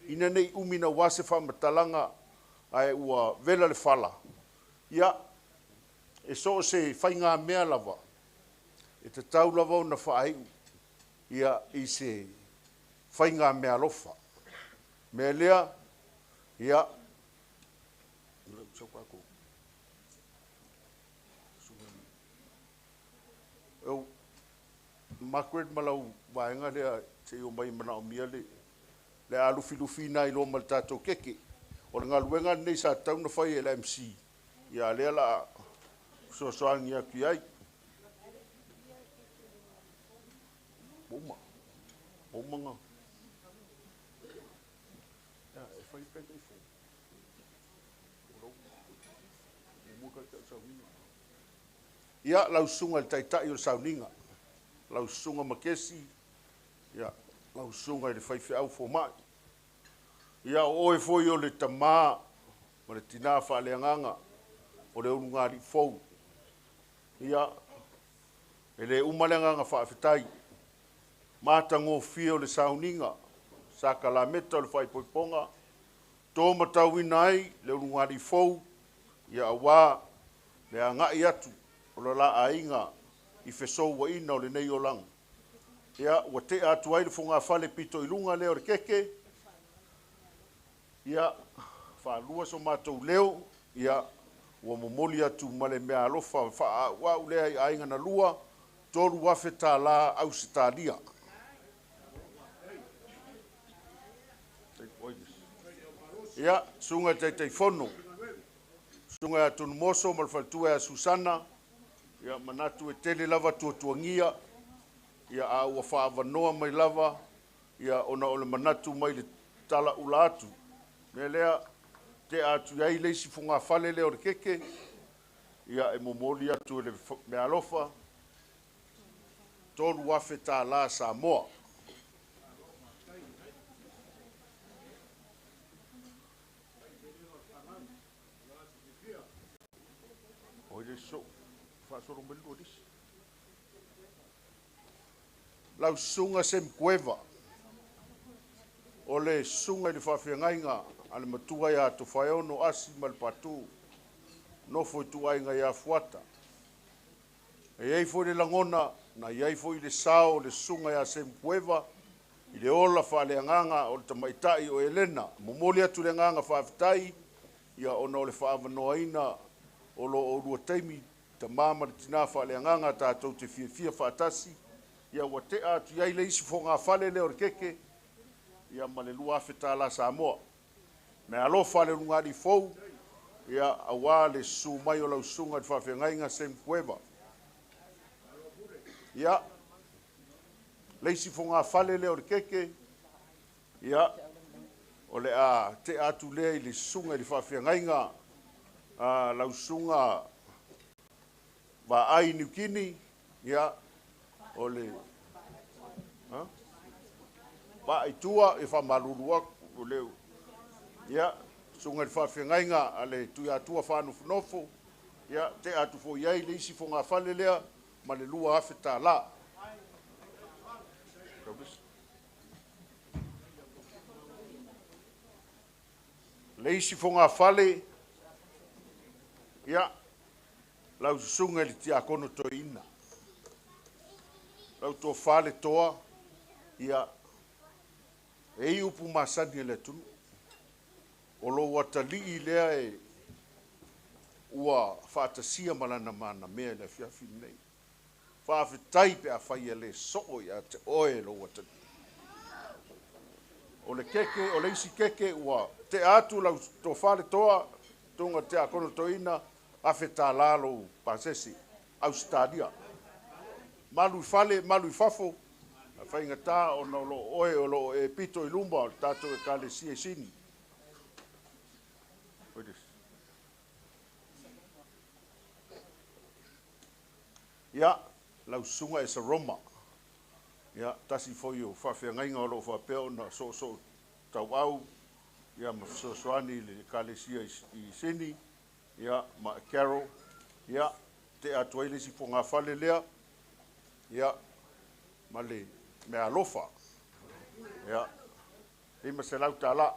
ina nei umina wase whamatalanga ai ua vela le fala. Ia, e so se whainga mea lava, e te tau lava o na whaaiu, ia i se whainga mea lofa. Mea lea, ia, eu Margaret malau vaenga lea te o mai mana o mia le alufi na i lo mal tatou keke o le galuega nei sa tauna fai e la MC ia lea la soasoagi aki ai omaga e fai pele ia lausuga le taʻitaʻi o le sauniga lausuga makesi ia lausuga i le faifeʻau fomaʻi ia o oe foi o le tamā ma le tinā faaleagaga o le ulugalii fou ia e lē uma le agaga faafetai matagofia o le sauniga sakalameta o le faipoipoga tomatauina ai le ulugalii fou ia auā le agaʻi atu o le laaiga i fesouaʻina o lenei olaga ia ua tea atu ai le fogafale pitoiluga lea o le keke ia faalua so matou leo ia ua momoli atu ma le mea alofa faaauau lea i aiga na lua tolu afe tālā ausitalia ia suga taitaifono suga e atunu moso ma le faletua e susana ia manatu e tele lava tuatuagia ia a ua faavanoa mai lava ia ona o le manatu mai le tala ula atu me lea te atu ai leisi fogafale lea o le keke ia e momoli atu le mea alofa tolu afe tālā Samoa o le so fasoro melu dis lau sunga sem cueva o le sunga le faafeagaiga a le matua iā tofaeono asi ma le patu nofo i tuaiga iā fuata e ai foi le lagona na iai foi le sao le sunga iā sem cueva i le ola faaleagaga o le tamaitaʻi o Elena momoli atu le agaga faafetai ia ona o le faavanoaina o lo o lua taimi tamā ma le tinā faaleagaga tatou te fiafia faatasi ia ua tea atu iai le isi fogafale lea o le keke ia ma le lua afe tālā Samoa me alofa le lugali fou ia auā le susu mai o lausuga i le faafeagaiga sem cueva ia le isi fogafale lea o le keke ia o le a te atu lea i le susuga i le faafeagaiga lausuga vaai niukini ia o le vaaitua e faamalulu aku o leu ia suga i le faafeagaiga a le tuiatua fanofonofo ia te atu foʻi ai le isi fogafale lea ma le lua afe tālā le isi fogafale ia lau susuga i le tiakono toeina lau tofā le toa ia e i upu masani e le atunu o lou atalii lea e ua faatasia ma lana manamea i le afiafi lenei faafetai pe a faia lē so'o iā te oe lou atalii o le keke o le isi keke ua te atu lau tofā le toa tunga te akono toina afeta lalo pasesi Australia. Malu fale, malu fafo, whainga tā o no lo oe o lo e pito I lumba o tātou e kale si e sini. Ia, lau sunga e sa Roma. Ia, tasi foi o whawhiangainga o lo whapeo na so tau au. Ia, ma soani le kale si I sini. Ia, ma Carol. Ia, te atuaile si fonga whale lea. Ia, ma le mea alofa. Ia, lima se lau tāla.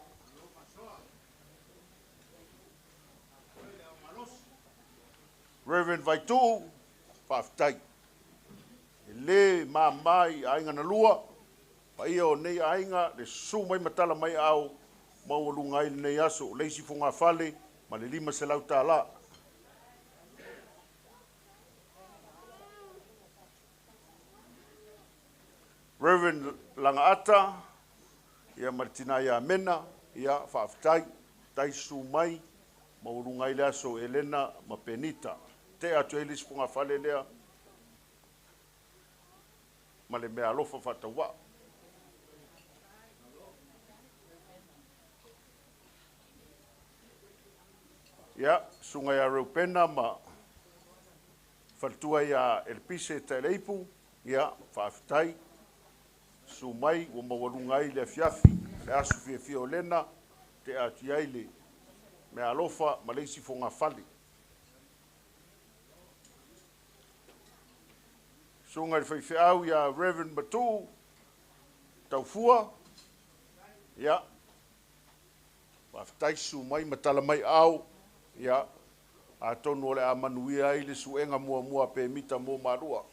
Reverend Vaitu, whaftai. Le mamai ainga na lua. Pa ia o nei ainga, le sumai matala mai au. Maualunga ili nei aso, leisi fonga whale, ma le lima se lau tāla. Reverend Langaata, ia Martina ia mena, ia whaaftai, tai sumai, maurunga ile aso Elena ma Penita. Te atu elis punga whale lea, ma le mea alofa whatawa. Ia, sunga ia reupena ma whaltua ia Elpise te leipu, ia whaaftai, sumai o mawalungai le fiafi le asu fie o lena te atu aile me alofa ma leisi fonga fali. Sunga le whaiwheau ia Reverend Matu taufua ia waftai sumai matala mai au ia a tonu ole a manuia ile suenga mua pe mita mo marua.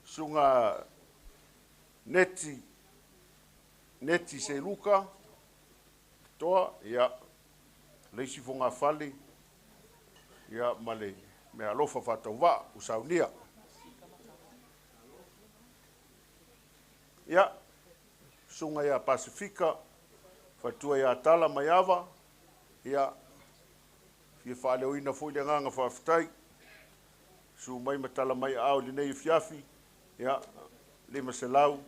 Sunga neti se luka toa ia leisi fonga fali ia male me alofa fatauwa usaunia ia sunga ia Pasifika fatua ia tala maiava ia fie fale oina foi le nganga faaftai su mai matala mai au le nei fiafi ia lima selau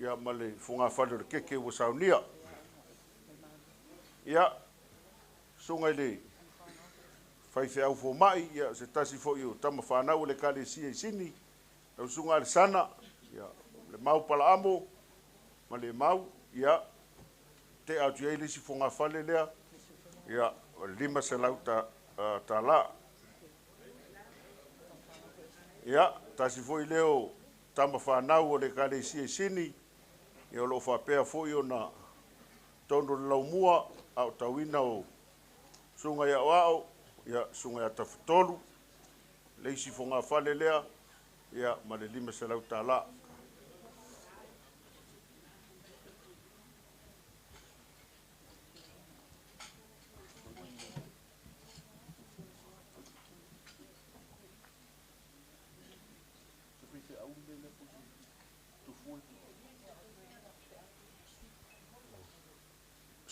ia male funga fale keke o saunia ia sunga le fai fe au fo mai ia se tasi fo yo tama fana o le kale si sini o sunga le sana ia le mau pala amo male mau ia te atu ia le si funga fale lea ia lima selau ta la ia tasi foi leo tama whanau o le kare si sini ia lo whapea foi o na tono laumua au tawina o sunga ia wao ia sunga ia tafutolu leisi fonga whale lea ia male lima selau ta la.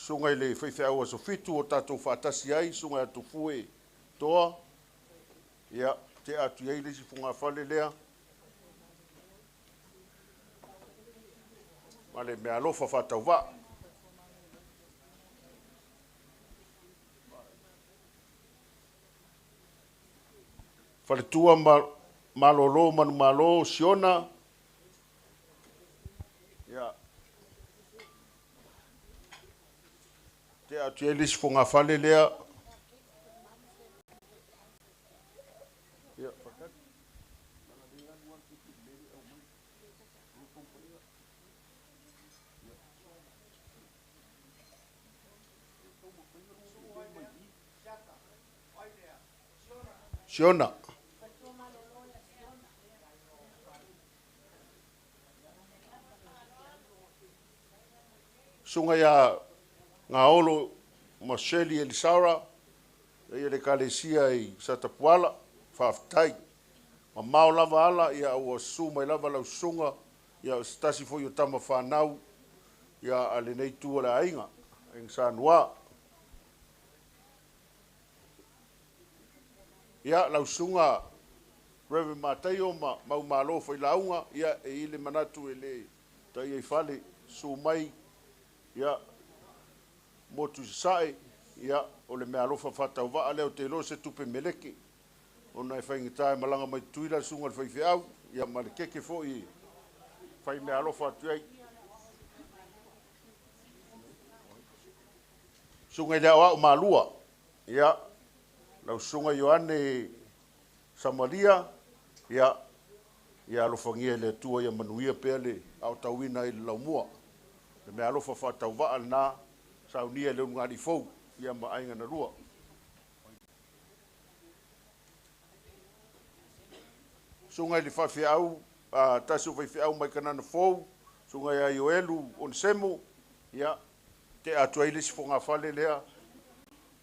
Sunga le whaiwhau aso fitu o tātou whātasi ai, sunga atu fue toa, ia te atu iei lesi funga whale lea. Male mea alofa whātau wā. Whale tua malolo manu malo siona, ia te atu iei lesi funga whale lea. Siona. Sunga ia ngā olo Marceli Elisara, ia le kalesia I Satapuala, whaafitai. Ma mao lava ala ia ua su mai lava lau sunga ia stasi fo yo tama whanau ia ale nei tua le ainga ing Sanua. Ia lau sunga Reverend Mateo mau malo fo ilaunga ia e ile manatu ele tai e fale su mai ia motu sai ia o le mea alofa whatau waa leo te lo se tupe meleke o nai whaingitai malanga mai tuila sunga le whaiwhiau ia ma le keke fo i whai mea alofa atuei sunga i lea o malua ia lau sunga Ioane Samaria ia alofangia le tua ia manuia pea le au tauina i le laumua le mea alofa whatau waa na saunia le ngari fou ia ma ainga na rua. Sunga li whawhiau, tasu whawhiau mai kanana fou, sunga ia Ioelu on semu, ia te atua ili si whonga whale lea,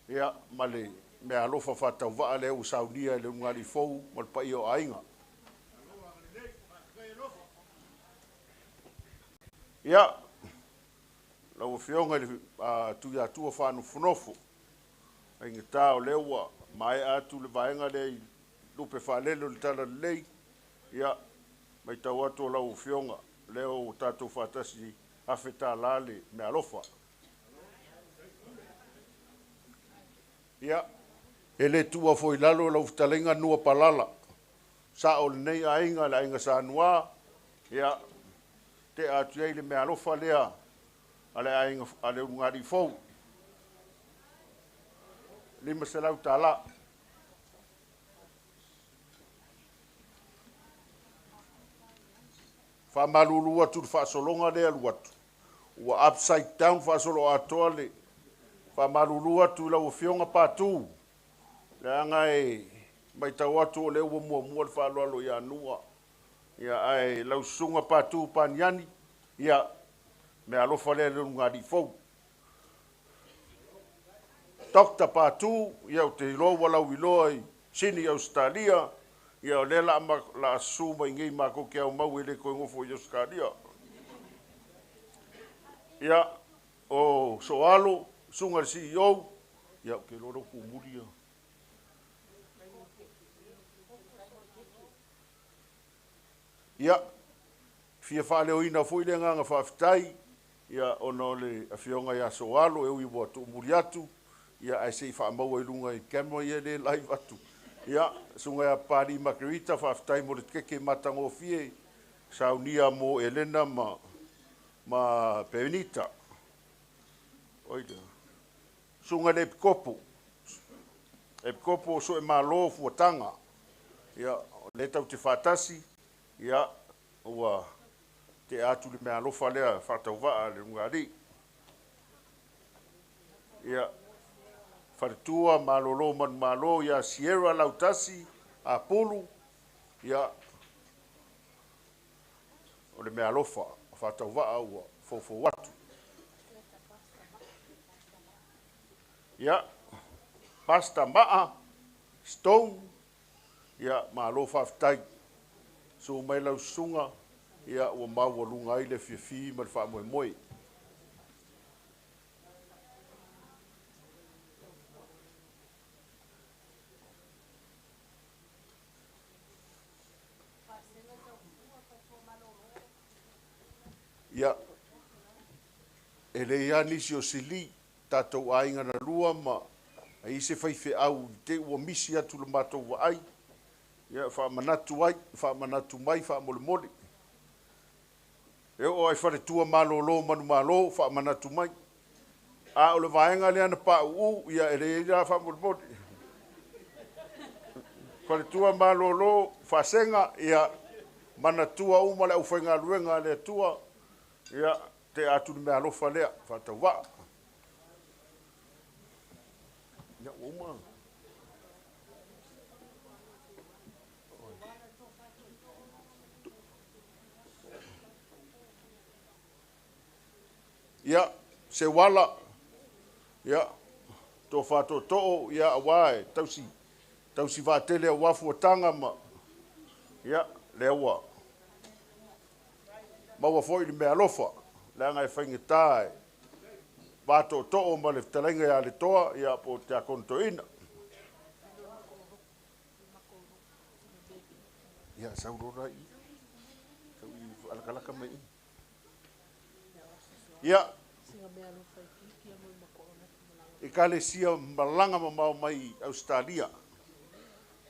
ia male mea alofa whatau waa leo saunia le ngari fou, malpa i o ainga. Ia, lau whionga li tui atua whanu whanofo. Ainga tāo lewa, mai atu le vaenga le lupe whalelo le tala lei. Ia, mai tau atua lau whionga, leo tātou whatasi hawhi tā lale me alofa. Ia, ele tua foi lalo lau talenga nua palala. Sa o nei ainga le ainga Sanua. Ia, te atu le me alofa lea. Ale ainga ale ngari fou lima selau tala fa malulu atu fa solonga le aluatu wa upside down fa solo atole fa malulu atu la ofionga patu la ngai mai tawatu le wo mo fa lo ya nua ya ai la sunga patu paniani ya me alofa le ngari fou. Dr. Patu, iau te ilo wala wilo ai sini Australia, iau le la suma ingi mako ke au mau ele koe ngofo i Australia. Ia o soalo, sunga CEO, iau ke loro kumuria. Ia, fia whale o ina fo i le nganga whawhitai, ia ono le awhionga ia soalo e ui mua tu muri atu ia ai sei whaamau ai lunga i camera ia le live atu ia sunga ia Pari Margarita whawhitai mo le keke matango fie saunia mo Elena ma Benita oida sunga le Epikopo so e malo fuatanga ia le tau te whatasi ia ua te atu le mea alofa lea whatau waa le ngari. Ia wharetua malolo man malo ia Sierra Lautasi a Pulu ia o le mea alofa whatau waa ua fofo watu. Ia Pasta Maa Stone ia malo whaftai so mai lau sunga ia ua mau lunga i le fiafi ma le whaamoemoe. Ia e le ia nisi o sili tātou ainga na lua ma a i se whaife au te ua misi atu le mātou wa ai ia whaamanatu mai whaamole mole. E o ai whare tua malolo manu malo whaamanatu mai. A o le vaenga le ana pa u ia e le ia whaamole mole. Whare tua malolo whasenga ia manatua uma le au whainga luenga le tua ia te atu ni mea alofa lea whatau waa. Ia uma. Ia se wala ia to fato to ia wae tausi vatele wafu tanga ma Ia, le ua. Maua foi le mea lofa. Le anga e whaingetāe. Bato to'o ma le talenga ia le toa, ia po te akontoina. Ia, saurora i. Kau i alakalaka mai. Ia. E kalesia malanga mamau mai Australia.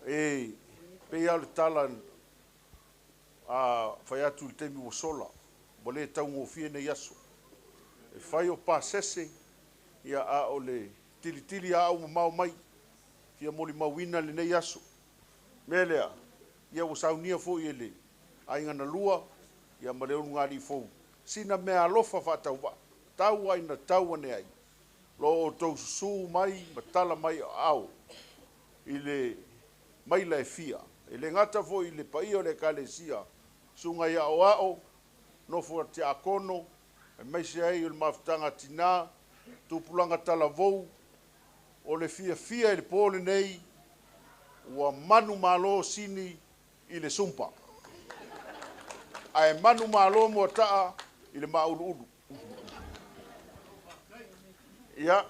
E pea le talan a fai atu le temi wasola. Wale tau ngofie ne yaso. E fai o pasese ia a o le tili a au mamau mai. Fia moli mawina le ne yaso. Melea, ia wasaunia fo i ele. A ingana lua, ia maleu ngari fo. Sina mea alofa whatau wa. Tau aina tau ane ai. Lo o tau susu mai, matala mai au. I le mai la e fia. I le ngata fo i le pai o le kalesia. Sunga ia o ao, no fo te akono, e mai se ai o le mafutanga tina, tupulanga tala vou, o le fia i le pole nei, ua manu malo sini i le sumpa. Ai manu malo mo taa i le maulu ulu. Ia,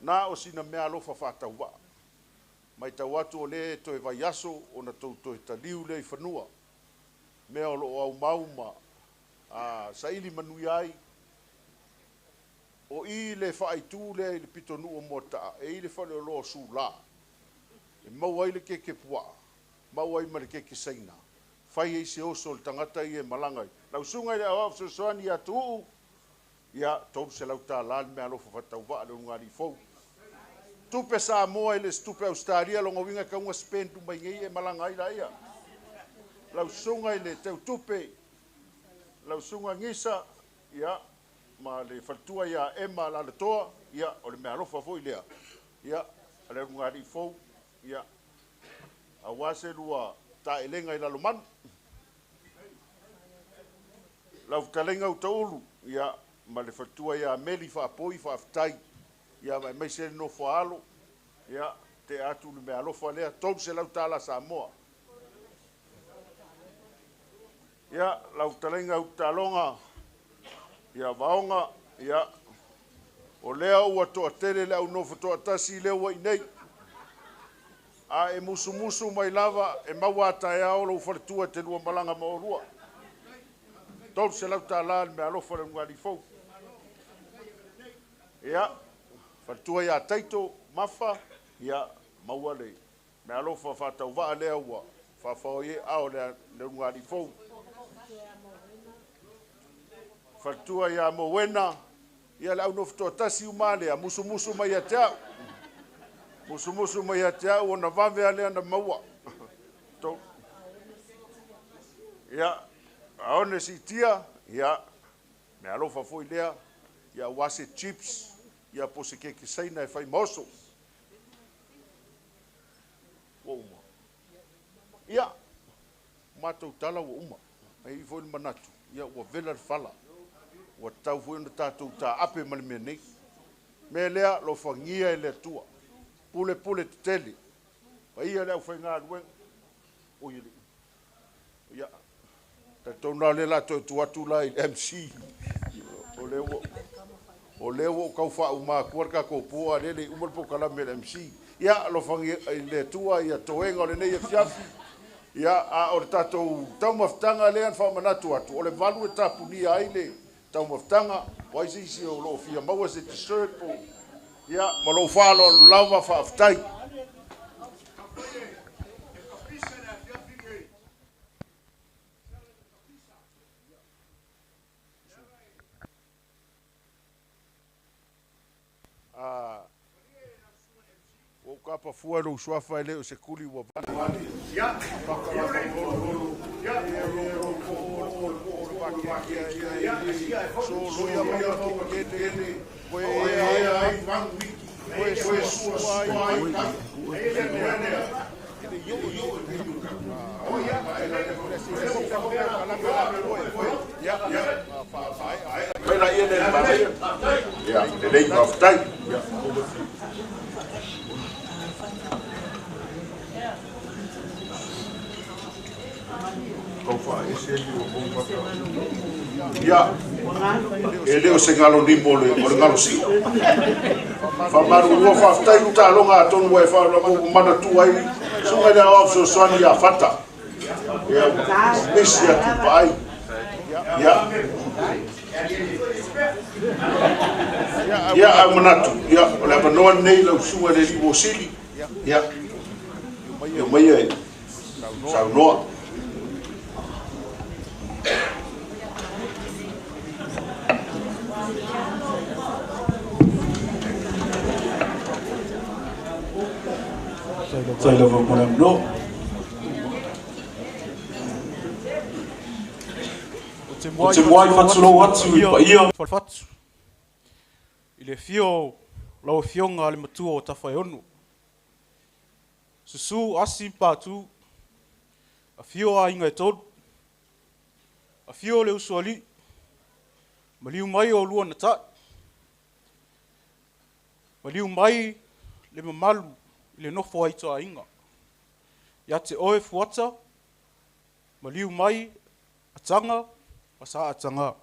na o sina mea alofa whatau wa. Mai tau atu o le toi vai aso o na tau toi taliu le i whanua. Mea o lo au mauma a saili manui ai. O i le whaitu le i le pitonu o motaa. E i le whale o loa su la. E mau ai le keke pua. Mau ai ma le keke saina. Whai e se oso le tangata i e malangai. Lau sunga i le awaf so soani a tuu. Ia, tau se lau tā lani mea alofa whatau waa le ngari fau. Tupe sa moa ele stupe Australia longa winga kaunga spendu mai ngei e malangai la ia. Lau sunga ele teu tupe. Lau sunga ngisa, ia, ma le whatua ia ema la le toa, ia, o le mea alofa fo ilea. Ia, le ngari fau, ia. A wase lua ta elenga i lalo manu. Lau talenga utaulu, ia, ma le fatua ia meli fa apoi fa aftai ia mai se no foalo ia te atu le mea alofa lea tau se lau tala Samoa ia lau talenga utalonga ia vaonga ia o lea ua toa tele le au nofo toa tasi lea ua inei a e musu mai lava e maua atae ao lau faletua te lua malanga maorua tau se lau tala le mea alofa le ngari fau. Ia, whatua ia taito, mafa, ia, maua lei. Me alofa whatau waa lea ua, whawhao ie ao lea ngari fau. Whatua ia mo wena, ia le au noftoa tasi umalea, musu mai a teau. Musu mai a teau, o na vave a lea na maua. Ia, aone si tia, ia, me alofa foi lea, ia wase chips, ia pose keke saina e fai moso. Wa uma. Ia, matou tala wa uma. Ai foi le manatu. Ia wa vela le fala. Wa tau foi na tatou ta ape mali me nei. Me lea lo fangia e le tua. Pule te tele. Wa ia lea fai ngā ruen. O ia le. Ia. Tatou na le la tu atu la i MC. O le wo. O leo kau fa uma kuarka ko pua lele umar po kala me MC ia lo fangi le tua ia toenga o le nei fiafi ia a o tato tau maftanga le an fa manatu atu o le valu e tapuni ai le tau maftanga wai si o lo fia maua se t-shirt po ia ma lo fa lo lava fa aftai o kapa fua lo swafa ele o se kuli wa vale ya so lo ya ma ke ele ai van wiki swai Kau fa ese li o bon pata. Ya. Ele o se ngalo ni mole o ngalo si. Fa maru wo fa tai uta longa ton we fa lo mana tu ai. So ngai da of so swani ya fata. Ya. Misi ya tu pai. Ya. Ya amanatu. Ya, ole pa no nei lo suwa le li bosili. Ya. Yo mai ai. Sa no. Sai lo mo no. Te moai whatsulo whatsu I pa ia. Falfatu. I le fio, lau fionga le matua o tawhai onu. Susu asi pātu, a fio a inga e tolu. A fio le usuali, ma liu mai o lua na tai. Ma liu mai le mamalu I le nofo ai toa inga. Ia te oe fuata, ma liu mai a tanga, a sa a tanga.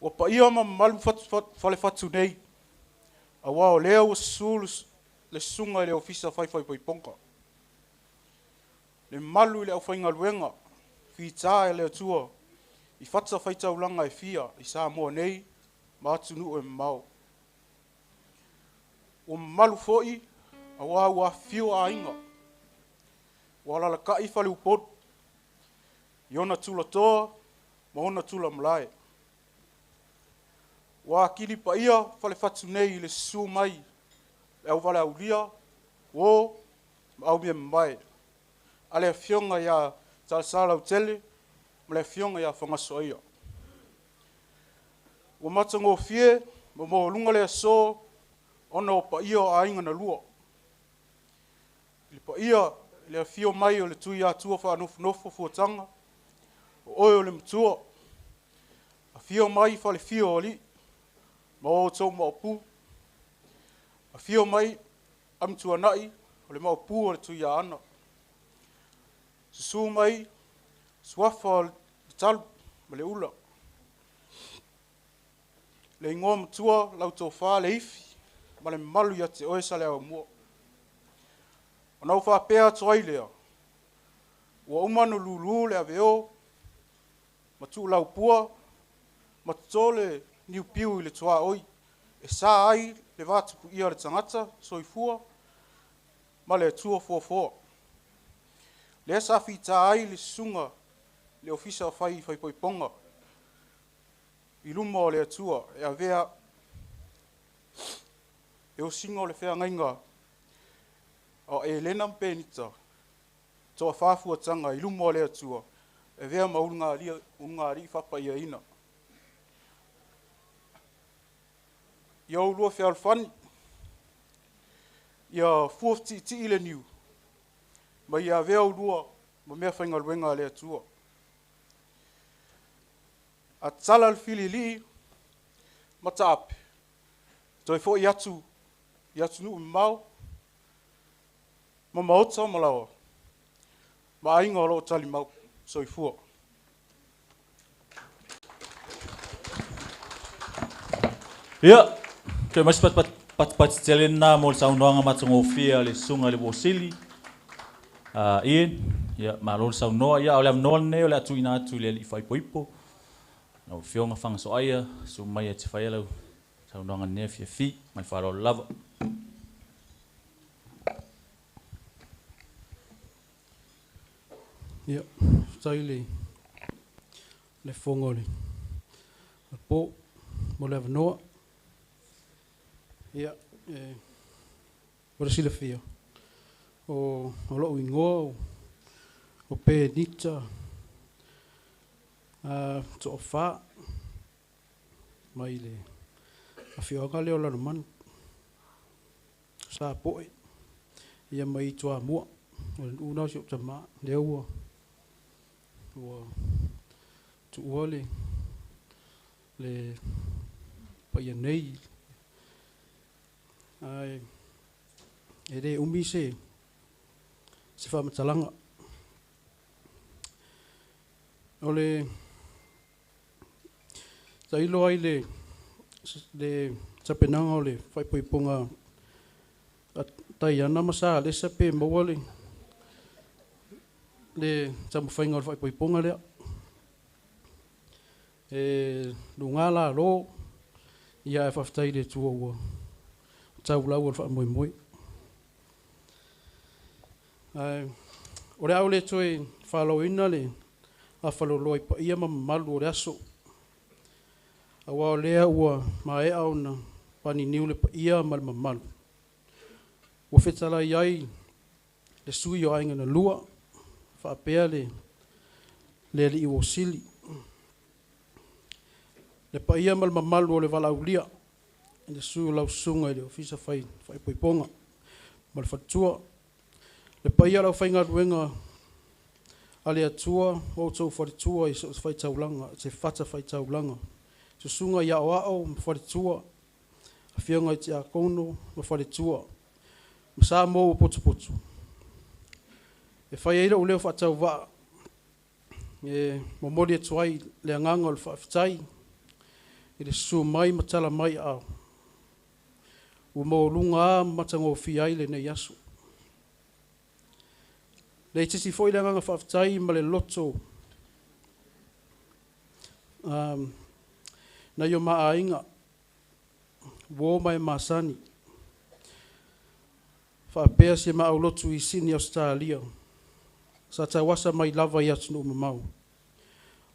Wa pa ia ma malu fale fatu nei, a wao leo o sulu le sunga I le ofisa fai ponka. Le malu I le au whainga luenga, fi tā e leo tua, I fata fai taulanga e fia, I sa mua nei, ma atunu o mau. O malu foi, a wā fio a inga. Wala la kai fale upot, Iona tula toa, ma ona tula mlae. Wa kili pa ia, fale fatu nei le su mai, e au vale au lia, wo, au mia mbae. Ale fionga ia talsala utele, ma le fionga ia whangaso ia. Wa matango fie, ma mo lunga le so, ona o pa ia a inga na lua. Le pa ia, le fio mai o le tui a tua wha nofo fuatanga, o oe o le mtua, a fio mai fa le fio o li, ma o tau ma o pu, a fio mai amtua nai, o le ma o pu o le tui a ana. Susu mai, suafa o le talu, ma le ula. Le ingoa mtua, lau tau wha le ifi, ma le malu ia te oe sa le au mua. O nau wha pēa toai lea, ua umano lulu le aveo, ma tu lau pua, ma tole niu piu I le toa oi, e sa ai le vātupu ia le tangata, soifua, ma le tua fua. Le sa fita ai le sunga, le ofisa fai poiponga, I luma o le atua, e avea, e o singa o le whea ngainga, o e lena mpenita, toa whāfua tanga I luma o le atua, e vea ma unga ri whapa ia ina. Ia ulua whea alfani, ia fuafti ti ile niu, ma ia vea ulua, ma mea whainga luenga le atua. A tala alfili li, ma taape, toi fo I atu nu mau, ma maota malawa, ma ainga o lo tali mau, soifua. Ia, ke mas pat telena mo sa unanga matungo fia le sunga le bosili. Ian, ia malol sa no ia ole no ne ole atuina atu le I fai poipo. No fionga fanga so aia, so mai e te fai lau. Sa unanga ne fi, mai faro lava. Ia, tai le fonga le po, mo le avanoa. Ia, ora si le fia. O lo ingoa, o pe nita, to fa, mai le, a fioga le o lana man. Sa poe, ia mai toa mua, o unau si o tama, le ua. Ua tu ua le paia nei ai e re umi se whamatalanga ole tailo ai le tapenanga ole whaipoiponga tai ana masa le sape mawale le tamuwhainga ole whaipoiponga lea lungala lo ia e whaftai le tua ua tau lau ole wha moi ore au le toi whalau ina le a whaloloi pa ia malu ore aso awa o lea ua mae au na pani niu le pa ia mal mamalu ua whetala iai le sui o ainga na lua whaapea le li iwo sili le pa ia mal mamalu o le wala ulia le sui o lau sunga i le ofisa whai poiponga mal whatua le pa ia lau whainga ruenga ale atua o tau wharitua i whai taulanga te whata whai taulanga sunga ia o ao mwharitua a whianga i te a kono mwharitua msa mō o potu e whai eira o leo whatau waa e momori e tuai le anganga o le whaafitai i le su mai matala mai ao ua mō lunga a matango o whiai le nei asu le i tisi fwoi le anganga whaafitai ma le loto na yo maainga wo mai masani fa pea se ma aulotu i sini Australia sa tawasa mai lava ya tunu mamau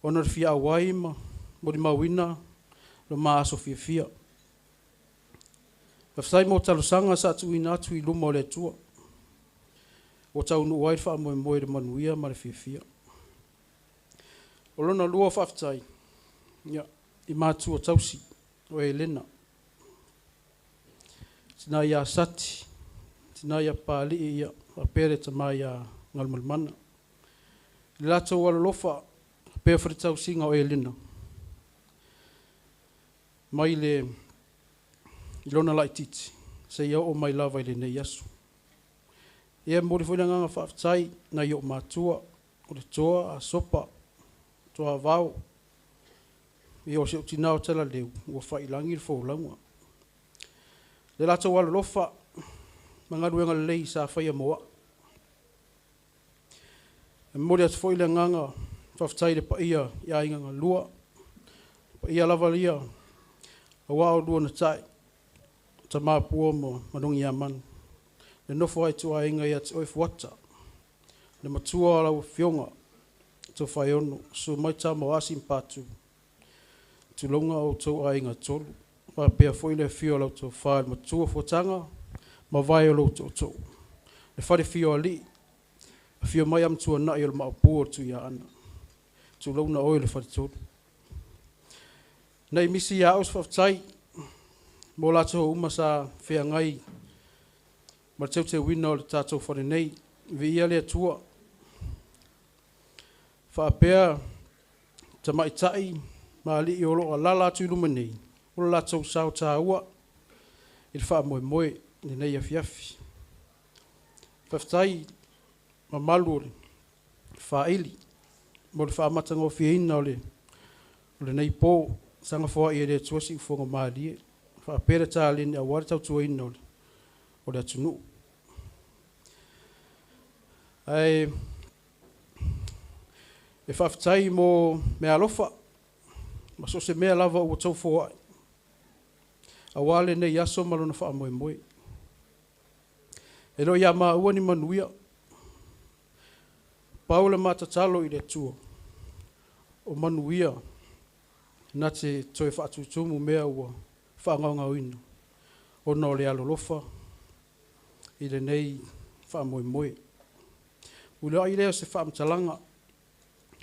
ona fia waima mo di mawina lo ma so fia fa sai mo talo sanga sa tu ina tu i lumo le tua o tau no wai fa mo mo de manuia ma fia olona lua fa ftai ya i mātua tausi o Elena. Tina ia sati, tina ia pāli ia a pere tama ia ngalmalmana. I lata wala lofa a pere whare tausinga o Elena. Mai le ilona lai titi, se ia o mai lava i le nei asu. Ia mori fwina nganga whaftai na i o mātua o le toa a sopa, toa vau, i o se tinao tala leu ua whailangi le whaulangua. Le lato wala lofa, mangaruenga lei sa whaia moa. E mori atu whaile nganga, whaftai le paia i a inganga lua, paia lavalia, a wao lua na tai, ta māpua mo manungi a manu. Le nofo ai tu a inga i ati oif wata, le matua ala u fionga, tu whaiono, su mai ta mo asim patu, tulonga o tau ainga tolu. Ma pia foi le fio lau tau whael ma tua fotanga, ma vai o lau tau tau. Le whare fio ali, a fio mai am tua na i o maapua tu ia ana. Tu launa oi le whare tolu. Nei misi ia aus whaftai, mo la tau uma sa whea ngai, ma tau te wina o le tātou whare nei, vi ia lea tua. Whaapea, ta maitai, ma li i olo a lala tu luma nei. O la tau sao tā ua, i le wha moe moe, ni nei a fiafi. Whaftai, ma malu ole, wha ili, mo le wha matanga o fiina ole, ole nei pō, sanga fua i le tuasi u fonga maali e, wha pere tā lini a wari tau tua ina ole, ole atunu. Ai, e whaftai mo mea lofa, ma so se mea lava ua tau fua ai. A wale nei aso malona wha moe moe. E roi a maa ua ni manuia. Paula mata talo i le tua. O manuia. Na te toe wha atutumu mea ua wha ngau ina. O no le alolofa. I le nei wha moe moe. Ule ai leo se wha mtalanga.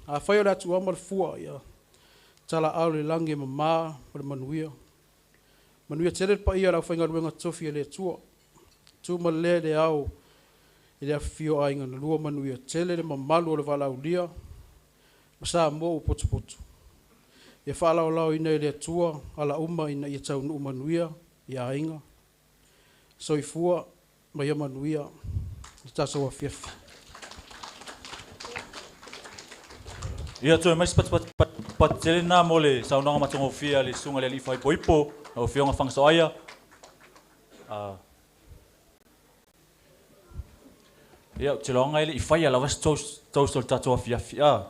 A whai o le atu amal fua ia. Tala au le lange ma maa o le manuia. Manuia tere pa ia rau whainga ruenga tofi e le tua. Tu ma le au i le awhio ainga na lua manuia tele le mamalu o le wala ulia. Masa mo o potu potu. E whalau lau ina i le tua ala uma ina i tau nu manuia i ainga. So i fua ma ia manuia i tasa wa fiafi. Ia tu mais pat telena mole saunanga matongo fia le sunga le ifai poipo o fionga fangsoaya. Ia telonga ele ifai ala was toast tato fia fia.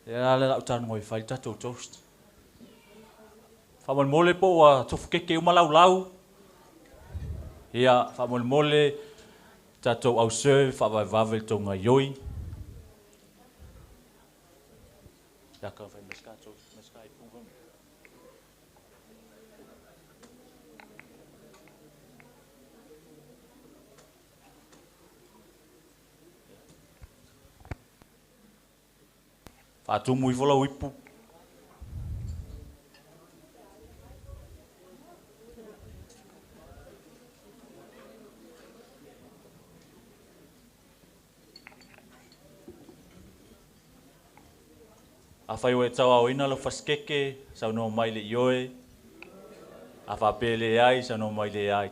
Ia la utan ngoi fai tato toast. Famol mole po wa tofkeke umalau lau. Ia famol mole tato au serve fa vavel tonga yoi. Ja kan van Mescato, Mescai Pungon. Fatu mui vola wipu. Afai o tau au ina lo faskeke sa no mai le yoe. Afa pele ai sa no mai le ai.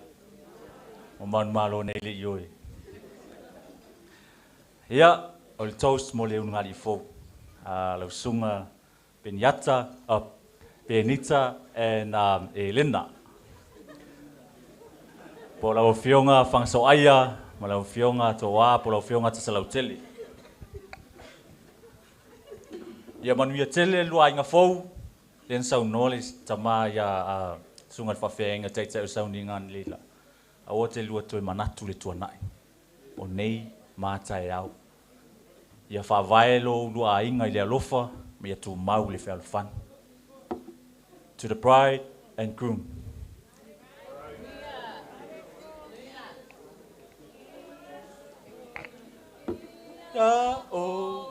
O man malo nei le yoe. Ia o le toast mo le ungali fo. Lo sunga Benita and Elena. Po la fionga fangso aya, ma la fionga toa, po la fionga tsalauteli. Ia manuia tele lua inga fou, len sau noles tama ia sunga fafenga taita sau ningan lila. A o te lua toi manatu le tuanai. O nei mātai au. Ia whawaielo lua inga i le alofa, me ia tu mau le whealofan. To the bride and groom. Ya o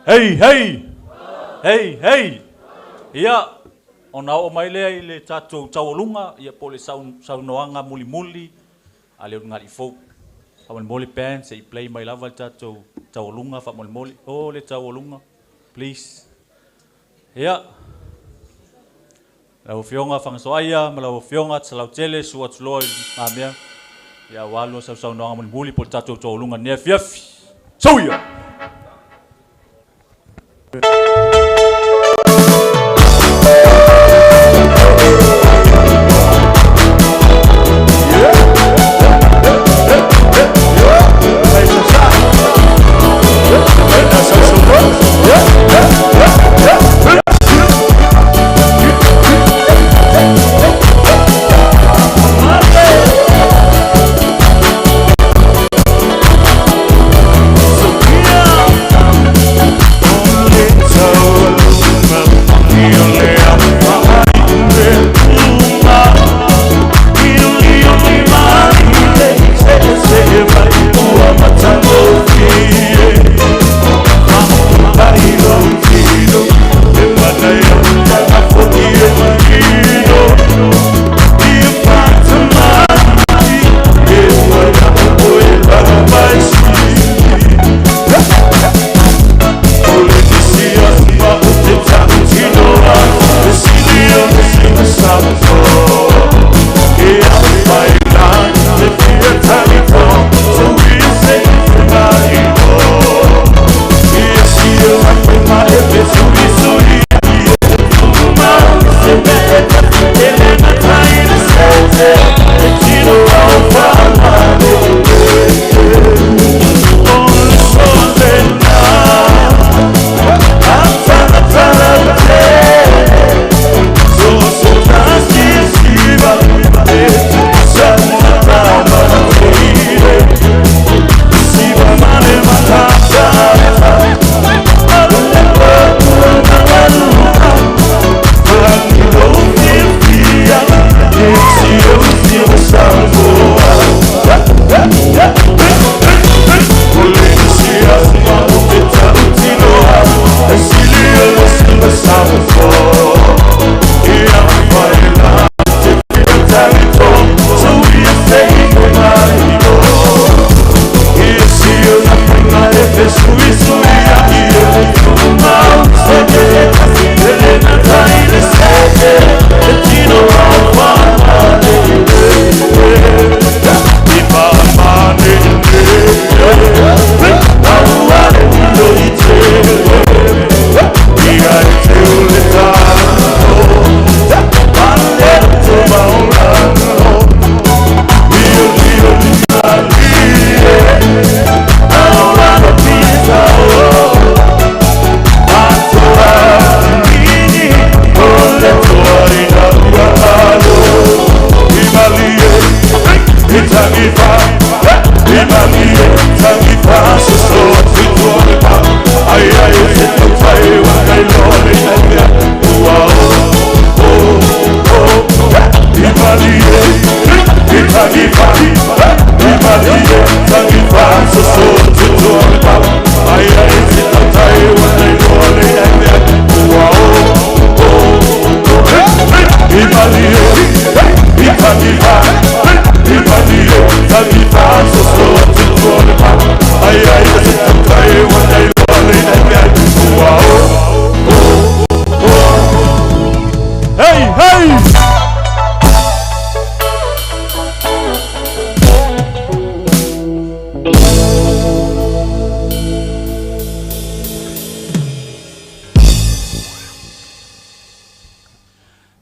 Hey, hey! Hey, hey! Ia, ona o mai lea i le tatou taualunga, ia po le saunoanga muli-muli, a leo ngali fou. Whamole band, se I play mai lava le tatou taualunga, whamole, oh le taualunga, please. Ia, lau fionga whangasoaia, ma lau fionga tsalau tele, sua tuloa I mamea. Ia walo saunoanga muli-muli, po le tatou taualunga, nea fiafi. Sauia! Yeah.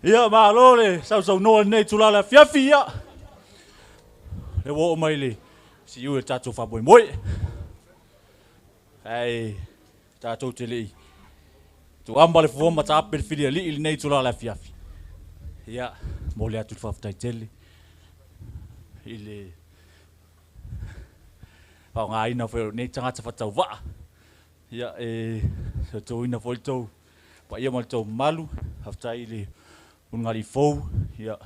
Ia malo le sau no nei tulala fiafi ia. Le wo mai le si u tatu fa boy moi. Ai tatu tele. Tu ambale fo ma tap per filia li nei tulala fiafi. Ia mo le atu fa tai tele. Ile pa nga ina fo nei tanga fa tau va. Ia so to ina fo to. Pa ia mal to malu hafta ile ngari fou ia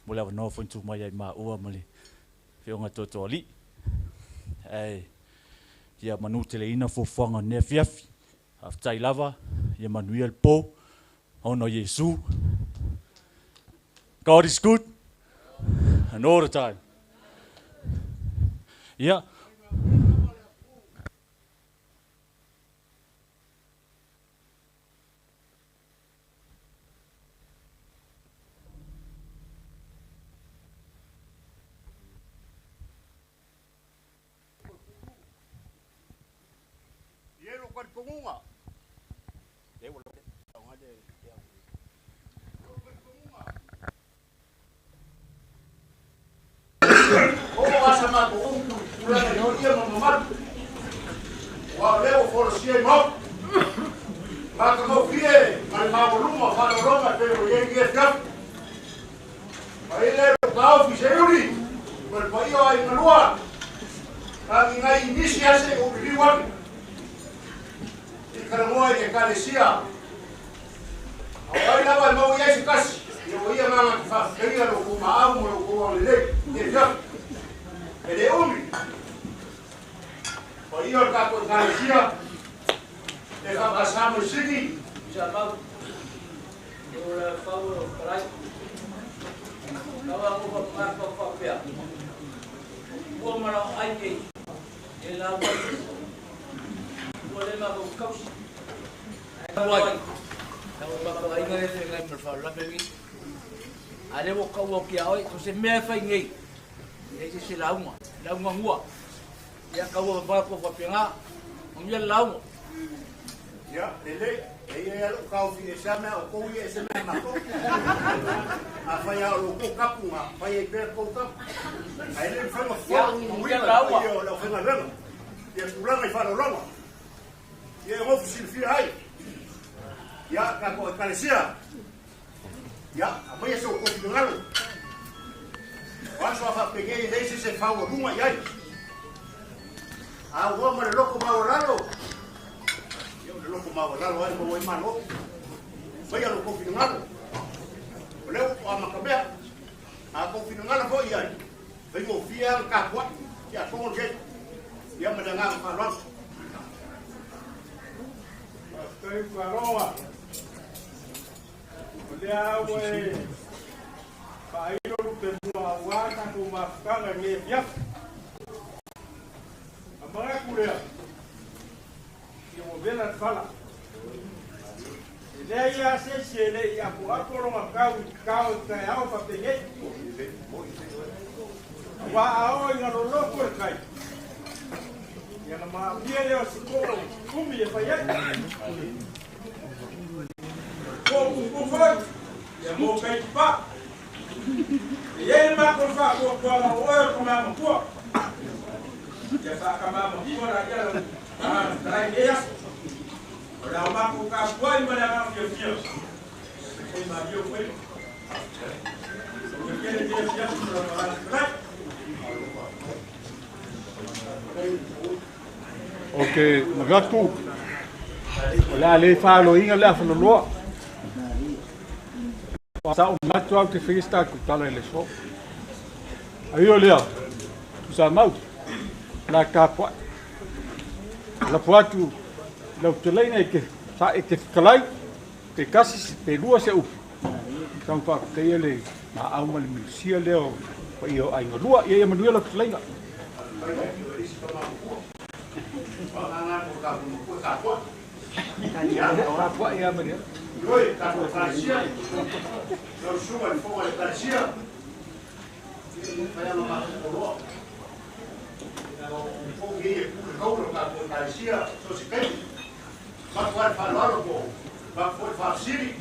mo le no fo tu mai ma o mali fe nga to ali ai ia manu tele ina fo fanga ne fiafi hafta lava ia manuel po ono yesu God is good and all the time yeah. Kunga. Oh, asa ma ko pula no dia mamar. Wa leo for sie mo. Ma ko mo fie, ma voluma fa Roma pero ye ye cap. Ai le pau fi seuri. Per poi ai malua. Ka ngai inicia se o biwa. Karamoa e kalesia. Ai lava mau ia se kasi. Eu ia mama que faz queria lo com a mo lo com le. E já. Ele umi. Aí o capo kalesia. E fa passamos sigi. Já mau. Eu la favo para. Tava mo pa pa pia. O mara ai que. Ela boleh mau kau. Wai. Kalau bapa ingat itu yang berfala bagi. Ada wakau wakiau itu semua ingat. Ini si lauma gua. Ya kau bapa wapianga, umnya lauma. Ya, lele. Ia kau fini sama, kau ia sama macam. Apa yang lu kapu mah, apa yang berkau kapu. Ini sama fua, umnya lauma. Ia lo fena lama. Ia pulang mai fara lama. Ia mau fusil fir hai. Ya, kako kalesia. Ya, apa ya so ko ngalo. Waso fa peguei desse se fa o ruma yai. A o mare loko maoralo. Eu de loko maoralo ai mo imano. Vai alo ko ngalo. Leu a makabea. A ko ngalo fo yai. Vai mo fia ka kwa. Ya ko je. Ya madanga fa lo. Estoy paroa. Olha we. Pai no pemua waka ko mafkanga ni ya. Amara kurea. Yo vela fala. Ele ia se ele ia por aporo mafkau kau tai au pa peguei. Wa ao ina no loko kai. Ya na ma pia o sikolo kumi e pai. Ko foi. Ya mo kai pa. E ele ma ko fa ko la o ko ma ko. Ya fa ka ma ko na ya. Trai dia. Ora ma ko ka foi ma na fio fio. Ko ma fio foi. Ko ele dia fio para Okay, magatu. Wala le fa lo inga la fa lo. Sa o matu au te festa ku tala le so. Ai o lea. Tu sa mau. La capa. La poatu. La uteleina ke sa ke kalai. Ke kasi pe lua se u. Tau pa ke ele ma au mal misia leo. Pa io ai lua ia ma la uteleina. Orang kuat ya benar. Oi, kalau Malaysia, kalau semua di bawah Malaysia, saya nak masuk pulau. Kalau pergi kau kalau Malaysia, sosial, bakuan falalo po, bakuan fasili.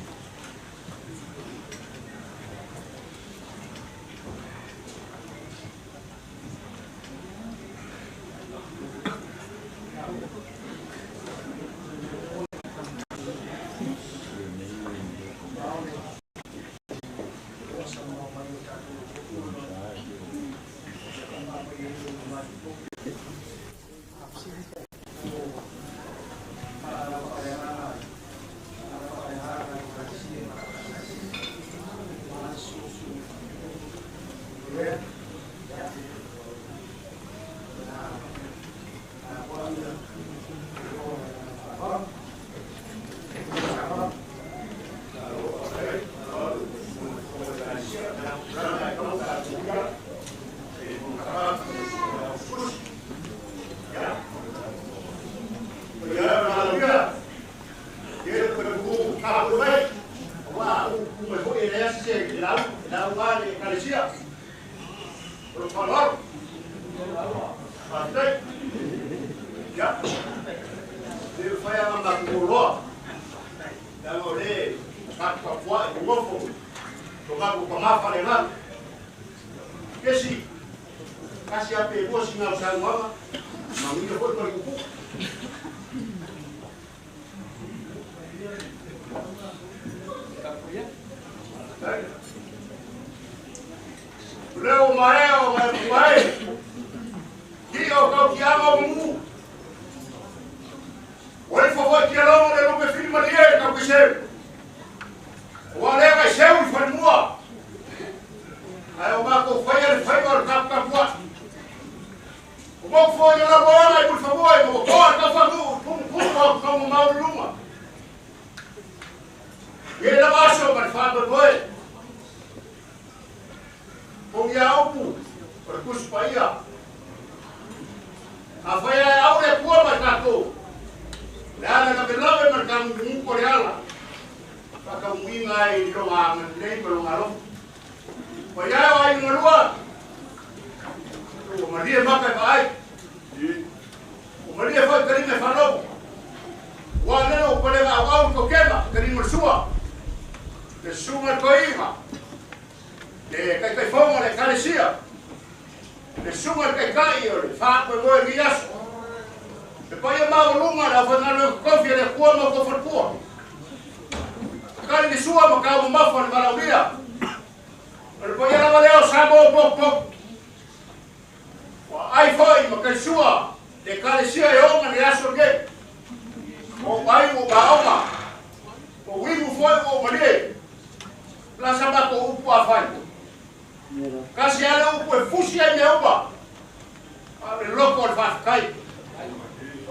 Leo mareo mai Dio kau chiama mu. Oi favor que ela não me filma ali, não que sei. O ale vai ser o foi mua. Aí o maco foi o cap. O maco foi na bola, por favor, o corta como mal luma. Ele não achou para fazer foi. Kung yaupu, perkus paya. Apa ya awal kuah macam Lala na bilawe markang mu koreala. Paka muingai di ruangan lei belongalo. Paya ay ngalua. O Maria maka kai. O Maria foi kali me falou. Wa leo pale ga awal ko kema, kali mersua. De suma koima. De kai fonga le kalesia. De suma kai o le fa ko mo elias. De pai mau lunga la fa ngalo kofia le kuo mo ko forkuo. Kali de sua mo ka mo mafa le malauria. Le pai la valeo sabo pok. Wa ai foi mo ka sua de kalesia e o ma le aso ke. O pai o baoma. O wimu foi o mare. La samba ko upu afai. Kasi ale upu e fusi e me upa. Abre loco al fafkai.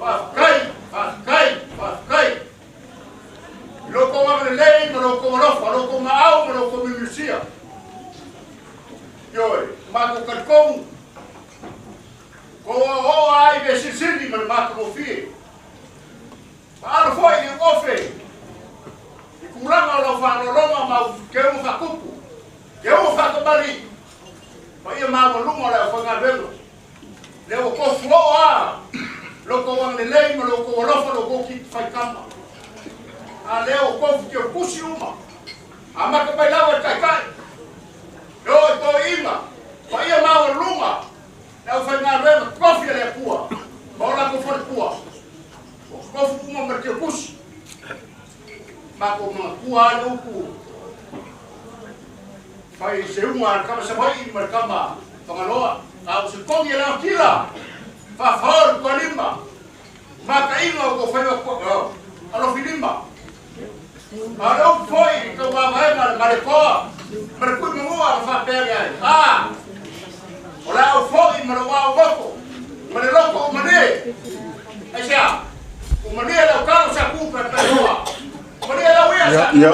Fafkai. Loko wa lei, loko lofa, loko maau, loko mimusia. Yoi, mako katkong. Ko o ai be sisini mal mako fi. Al foi ni ofe. Ikuranga lo fa lo loma mau ke mo fa kuku. Ke mo fa ko bari. Pa ia mau lungo la fa ngabelo. Leo ko floa. Loko wang lelei mo loko walofa loko ki fai kama. A leo ko ki kusi uma. Ama ka bailawa kai. Yo to ima. Pa ia mau lunga. Leo fa ngabelo kofi le pua. Bola ko fa pua. Kofu uma merke kusi. Mako ma pua luku. Fai se uma kama se vai merkama. Pangaloa. Au se kongi la kila. Fa favor con limba. Maka ino ko fai ko. Alo filimba. Alo foi ko wa vai mal ko. Merku mo fa pega. Ora o foi mo wa boko. Mane loko mane. Asia. O mane la ka sa ku pa peroa. Mane la wea sa. Ya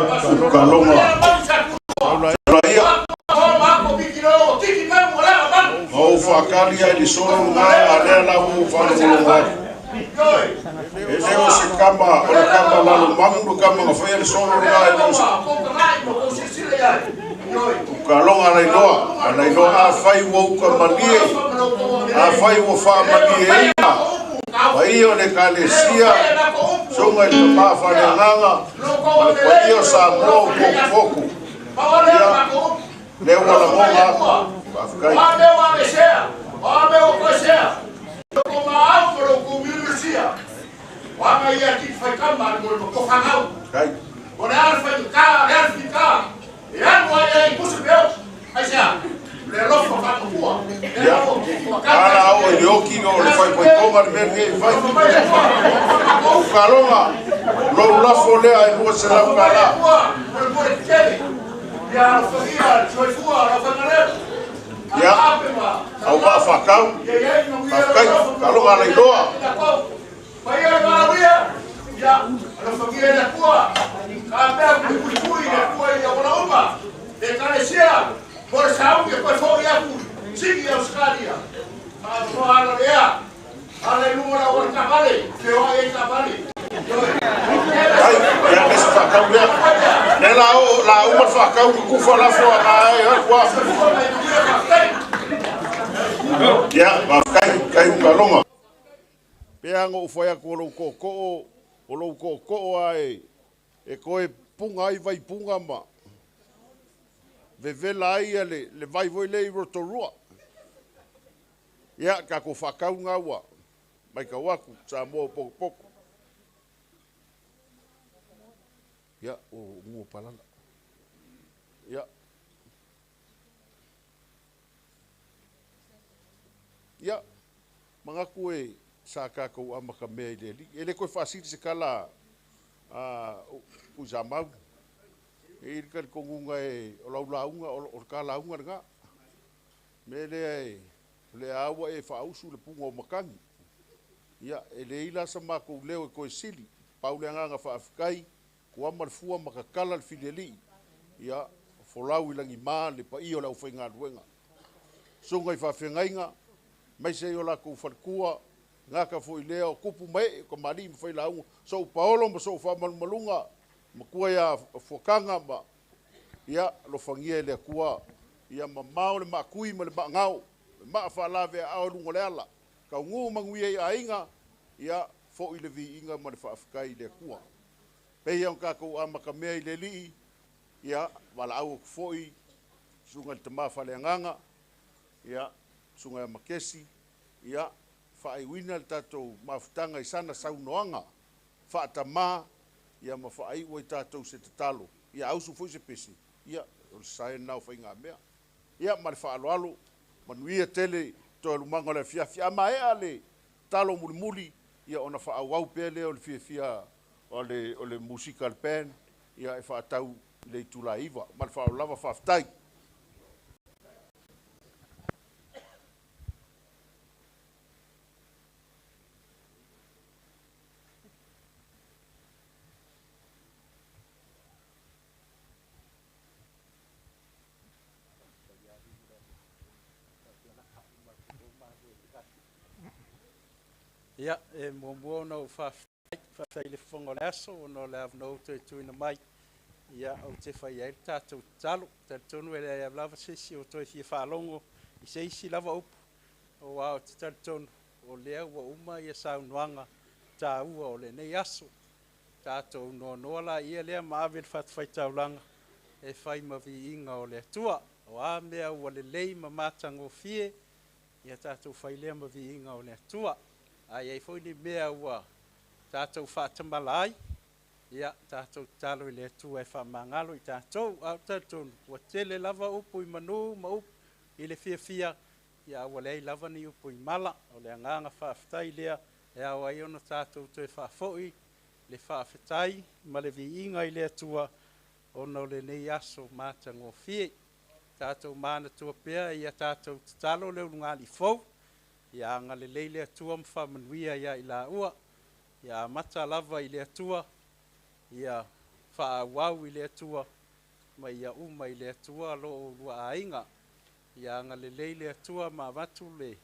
kalonga. O fakali ai solo mai alela u falo mai. Ele o se kama, o kama la mangu kama nga foi solo mai. Kalonga lai loa a fai wo ka manie. A fai wo fa manie. Pai o le kalesia. Songa i ma fa le nganga. Pai o sa mo poku. Le wala monga. Ame o amesea, ame o kosea. Loko maau loko milusia. Wama ia ki fai kama mo ko fangau. Ora alfa ka. Ya mo ia impossível. Aisa. Le lofo fa kuwa. Le Ya. Ala o le oki o le fai poi konga le mele fai. O kalonga. Lo la fole ai lua se la kala. Ya fagia, foi fua, la fanare. Ya. Au ba fakau. Fakai kalonga le doa. Pai ai maravilla. Ya, la fagia la fua. Ka pe ku la fua ya ona uma. E kalesia. Por sau que foi fo ya ku. Sigi Australia. A toara lea. Ale lua o kapale. Ke o ai kapale. Ya es fakau ya. Ne la uma fakau ku fa la fo ai kwa. Ya, kai kalonga. Peango o foi a ko o lo ko ai e koe punga ai vai punga ma. Vevela ai le vai voi le rotorua. Ya ka ko fakau ngawa. Mai ka waku sa mo poko. Ya o ngo palala. Ya. Ya. Mangaku e sa ka ko amaka me le. Ele ko fasiti se kala o zamau. E ka ko ngunga e o launga o ka launga nga. Me le awa e fausu le punga o makangi. Ya ele ila sa mako leo ko sili. Paule nga fa afkai ko amarfua makakala le fileli. Ya folau ilangi ma le pa io la ufinga duenga. Sunga I fa fengainga mai se yo la ko falkua ngaka foi leo kupu mai ko mali foi la so paolo mo so fa malunga makua ya fokanga ba ya lo fangie le kua ya mamau le makui mo le ngau ma fa lave a o lungo le ala ka ngu mangui ai ainga ya fo ile vi inga mo le fa afkai le kua pe ya ka ko amaka me le li ya wala au foi sunga te mafa le nganga ya sunga ya makesi ya fa iwina tato mafutanga isana saunoanga fa tama ya mafa ai o tato se talo ya ausu foi se pesi ya o sai na fa inga mea ya mal fa alo manuia tele to lumango le fia mai ale talo mulmuli ya ona fa au pele o le fia o le musical pen ya fa tau le tulaiva mal fa lava fa tai. Ia, e mua no whawhai le whongo le aso, no le avno tu ina mai. Ia, au te whai e tātou talo, te tonu e le lava sisi o toi fia whalongo, I se isi lava upu. O au te tonu, o lea ua uma ia saunuanga, tā ua o le nei aso. Tātou noa la ia lea maawe le whai taulanga, e whai mavi inga o le tua. O a mea ua le lei ma mātango fie, ia tātou whai lea mavi inga o le tua. Ai ai foi ni mea ua tātou whātamalai. Ia tātou talo I le atu e whamangalo I tātou. Au tātou ua tele lava upu I manu ma upu I le fia. Ia ua lei lava ni upu I mala. O le anganga whawhitai lea. E au ai ono tātou te whawhoi. Le whawhitai ma le vi inga I le atua. Ono le nei aso mātango fie. Tātou mana tua pea. Ia tātou talo leo ngali fau. Ia anga le leile atua mwhamanuia ia I la ua. Ia mata lava I le atua. Ia whaawau I le atua. Ma ia uma I le atua lo lua ainga. Ia anga le leile atua ma watu le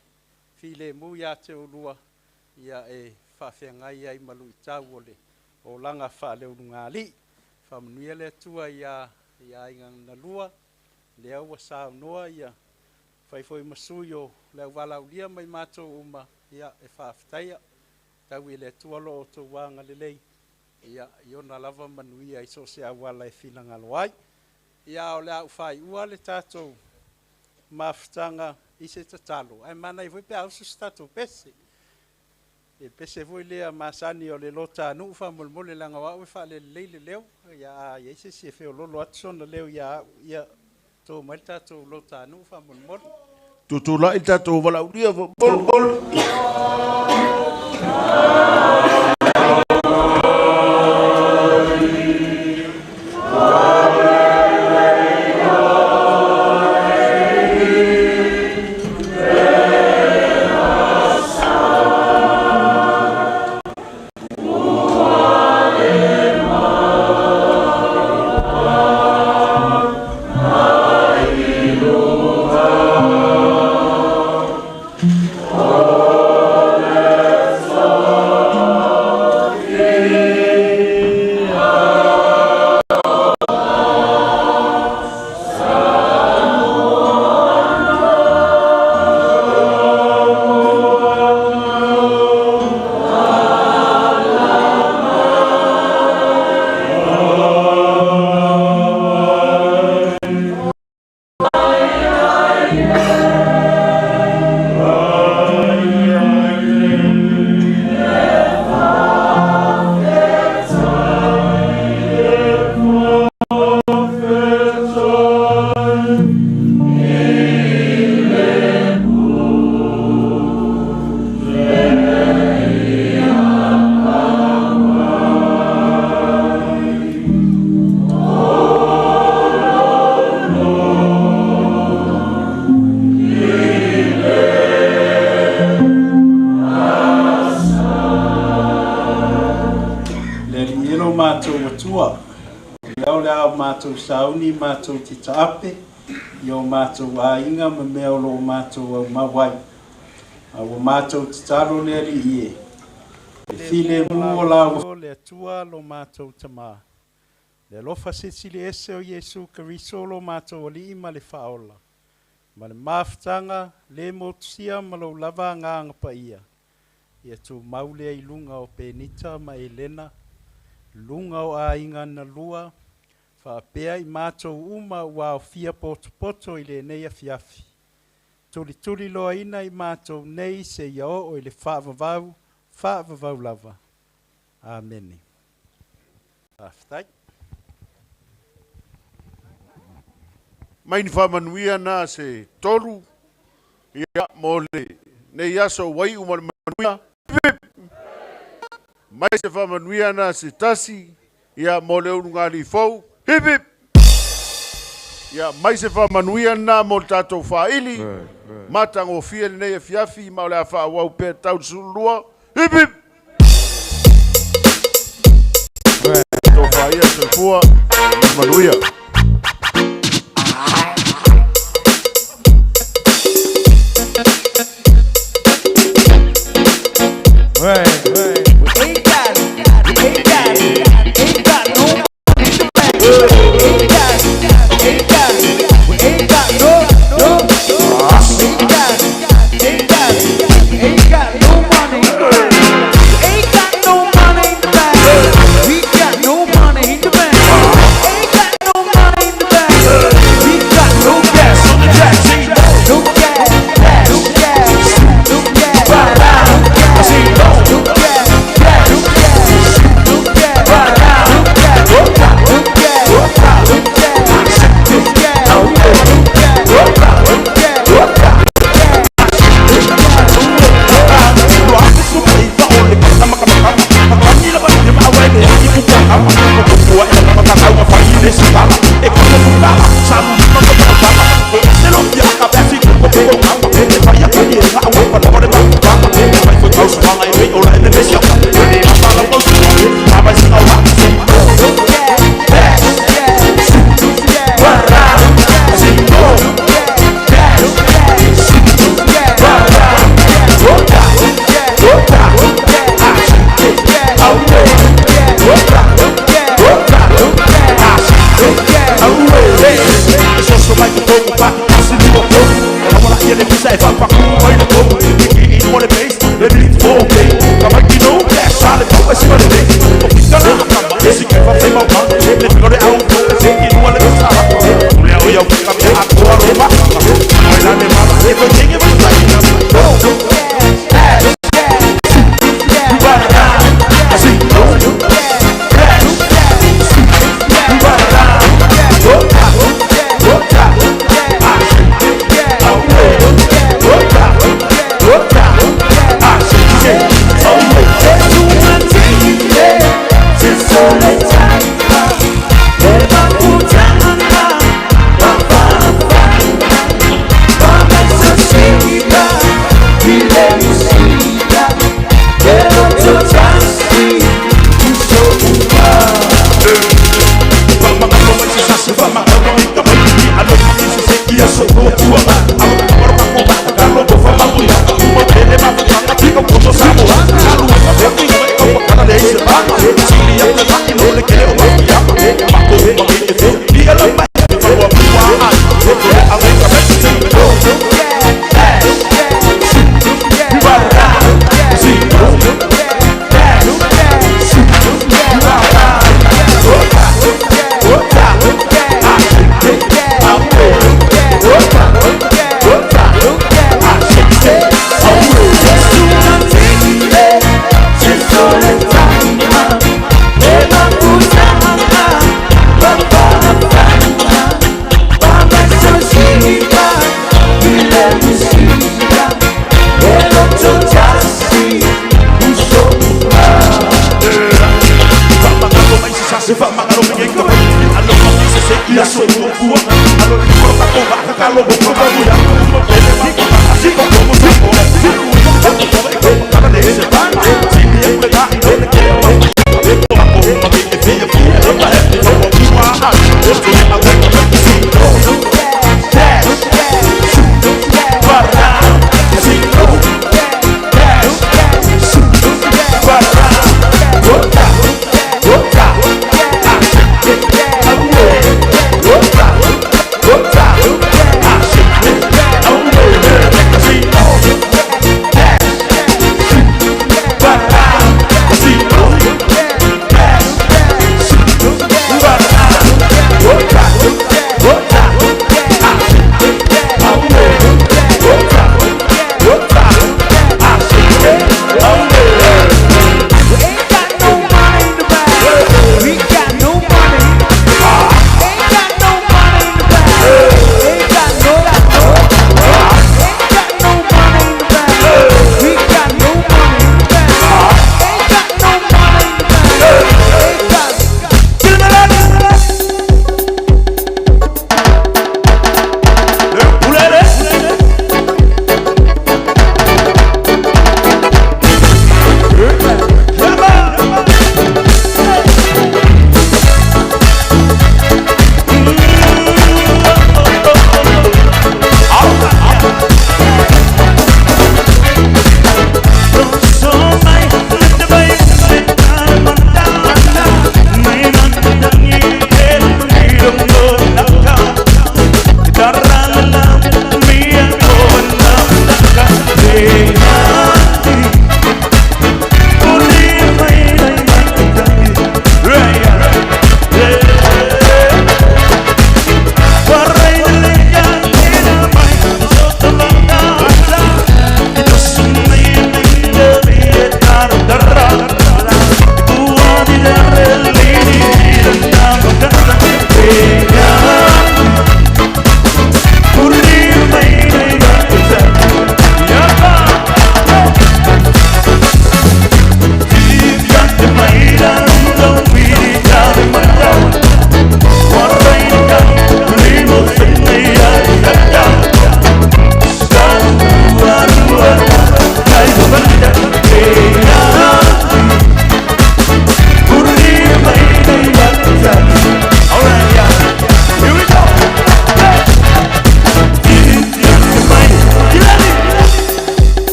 file mu ia te ulua. Ia e whawhiangai ai malu I tau o le. O langa whaleu nungali. Whamanuia le atua ia inga na lua. Le aua sao noa ia. Fai foi masui o le wala ulia mai mātou uma ia e whawhitaia. Tau I le tualo o tō wanga le lei. Ia iona lava manuia I so se awala e whilanga loai. Ia o le au whai ua le tātou mawhitanga I se tatalo. Ai mana I voi pe au su stato pese. E pese voi lea masani o le lota nu whamulmule langa wau e wha le leile leo. Ia ia se se feo lolo atsona leo ia tō mai tātou lota nu whamulmule. Tutula i tatou walauria bol. Sauni mātou te taape, i o mātou a inga me mea o lo mātou au mawai. A o mātou te taro le ali i e. E file mua la o le atua lo mātou tamā. Le lofa sesili ese o Yesu Kariso lo mātou ali i ma le whaola. Ma le maftanga, le motusia ma lo lava nganga pa ia. Ia tu maule ai lunga o Penita ma Elena. Lunga o a inga na lua. Whapea i mātou uma ua o fia poto i le nei a fiafi. Tuli loa ina i mātou nei se iao o i le whaavavau lava. Amene. Aftai. Maini whamanuia nā se toru ia mole. Nei aso wai umanuia. Mai se whamanuia nā se tasi ia mole unungari fau. Hip hip. Ya mai se fa manuia na mo tatou faili. Matango fia nei fiafi ma le fa wa pe tau sulua. Hip hip. To faia se fua manuia.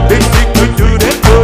They stick to the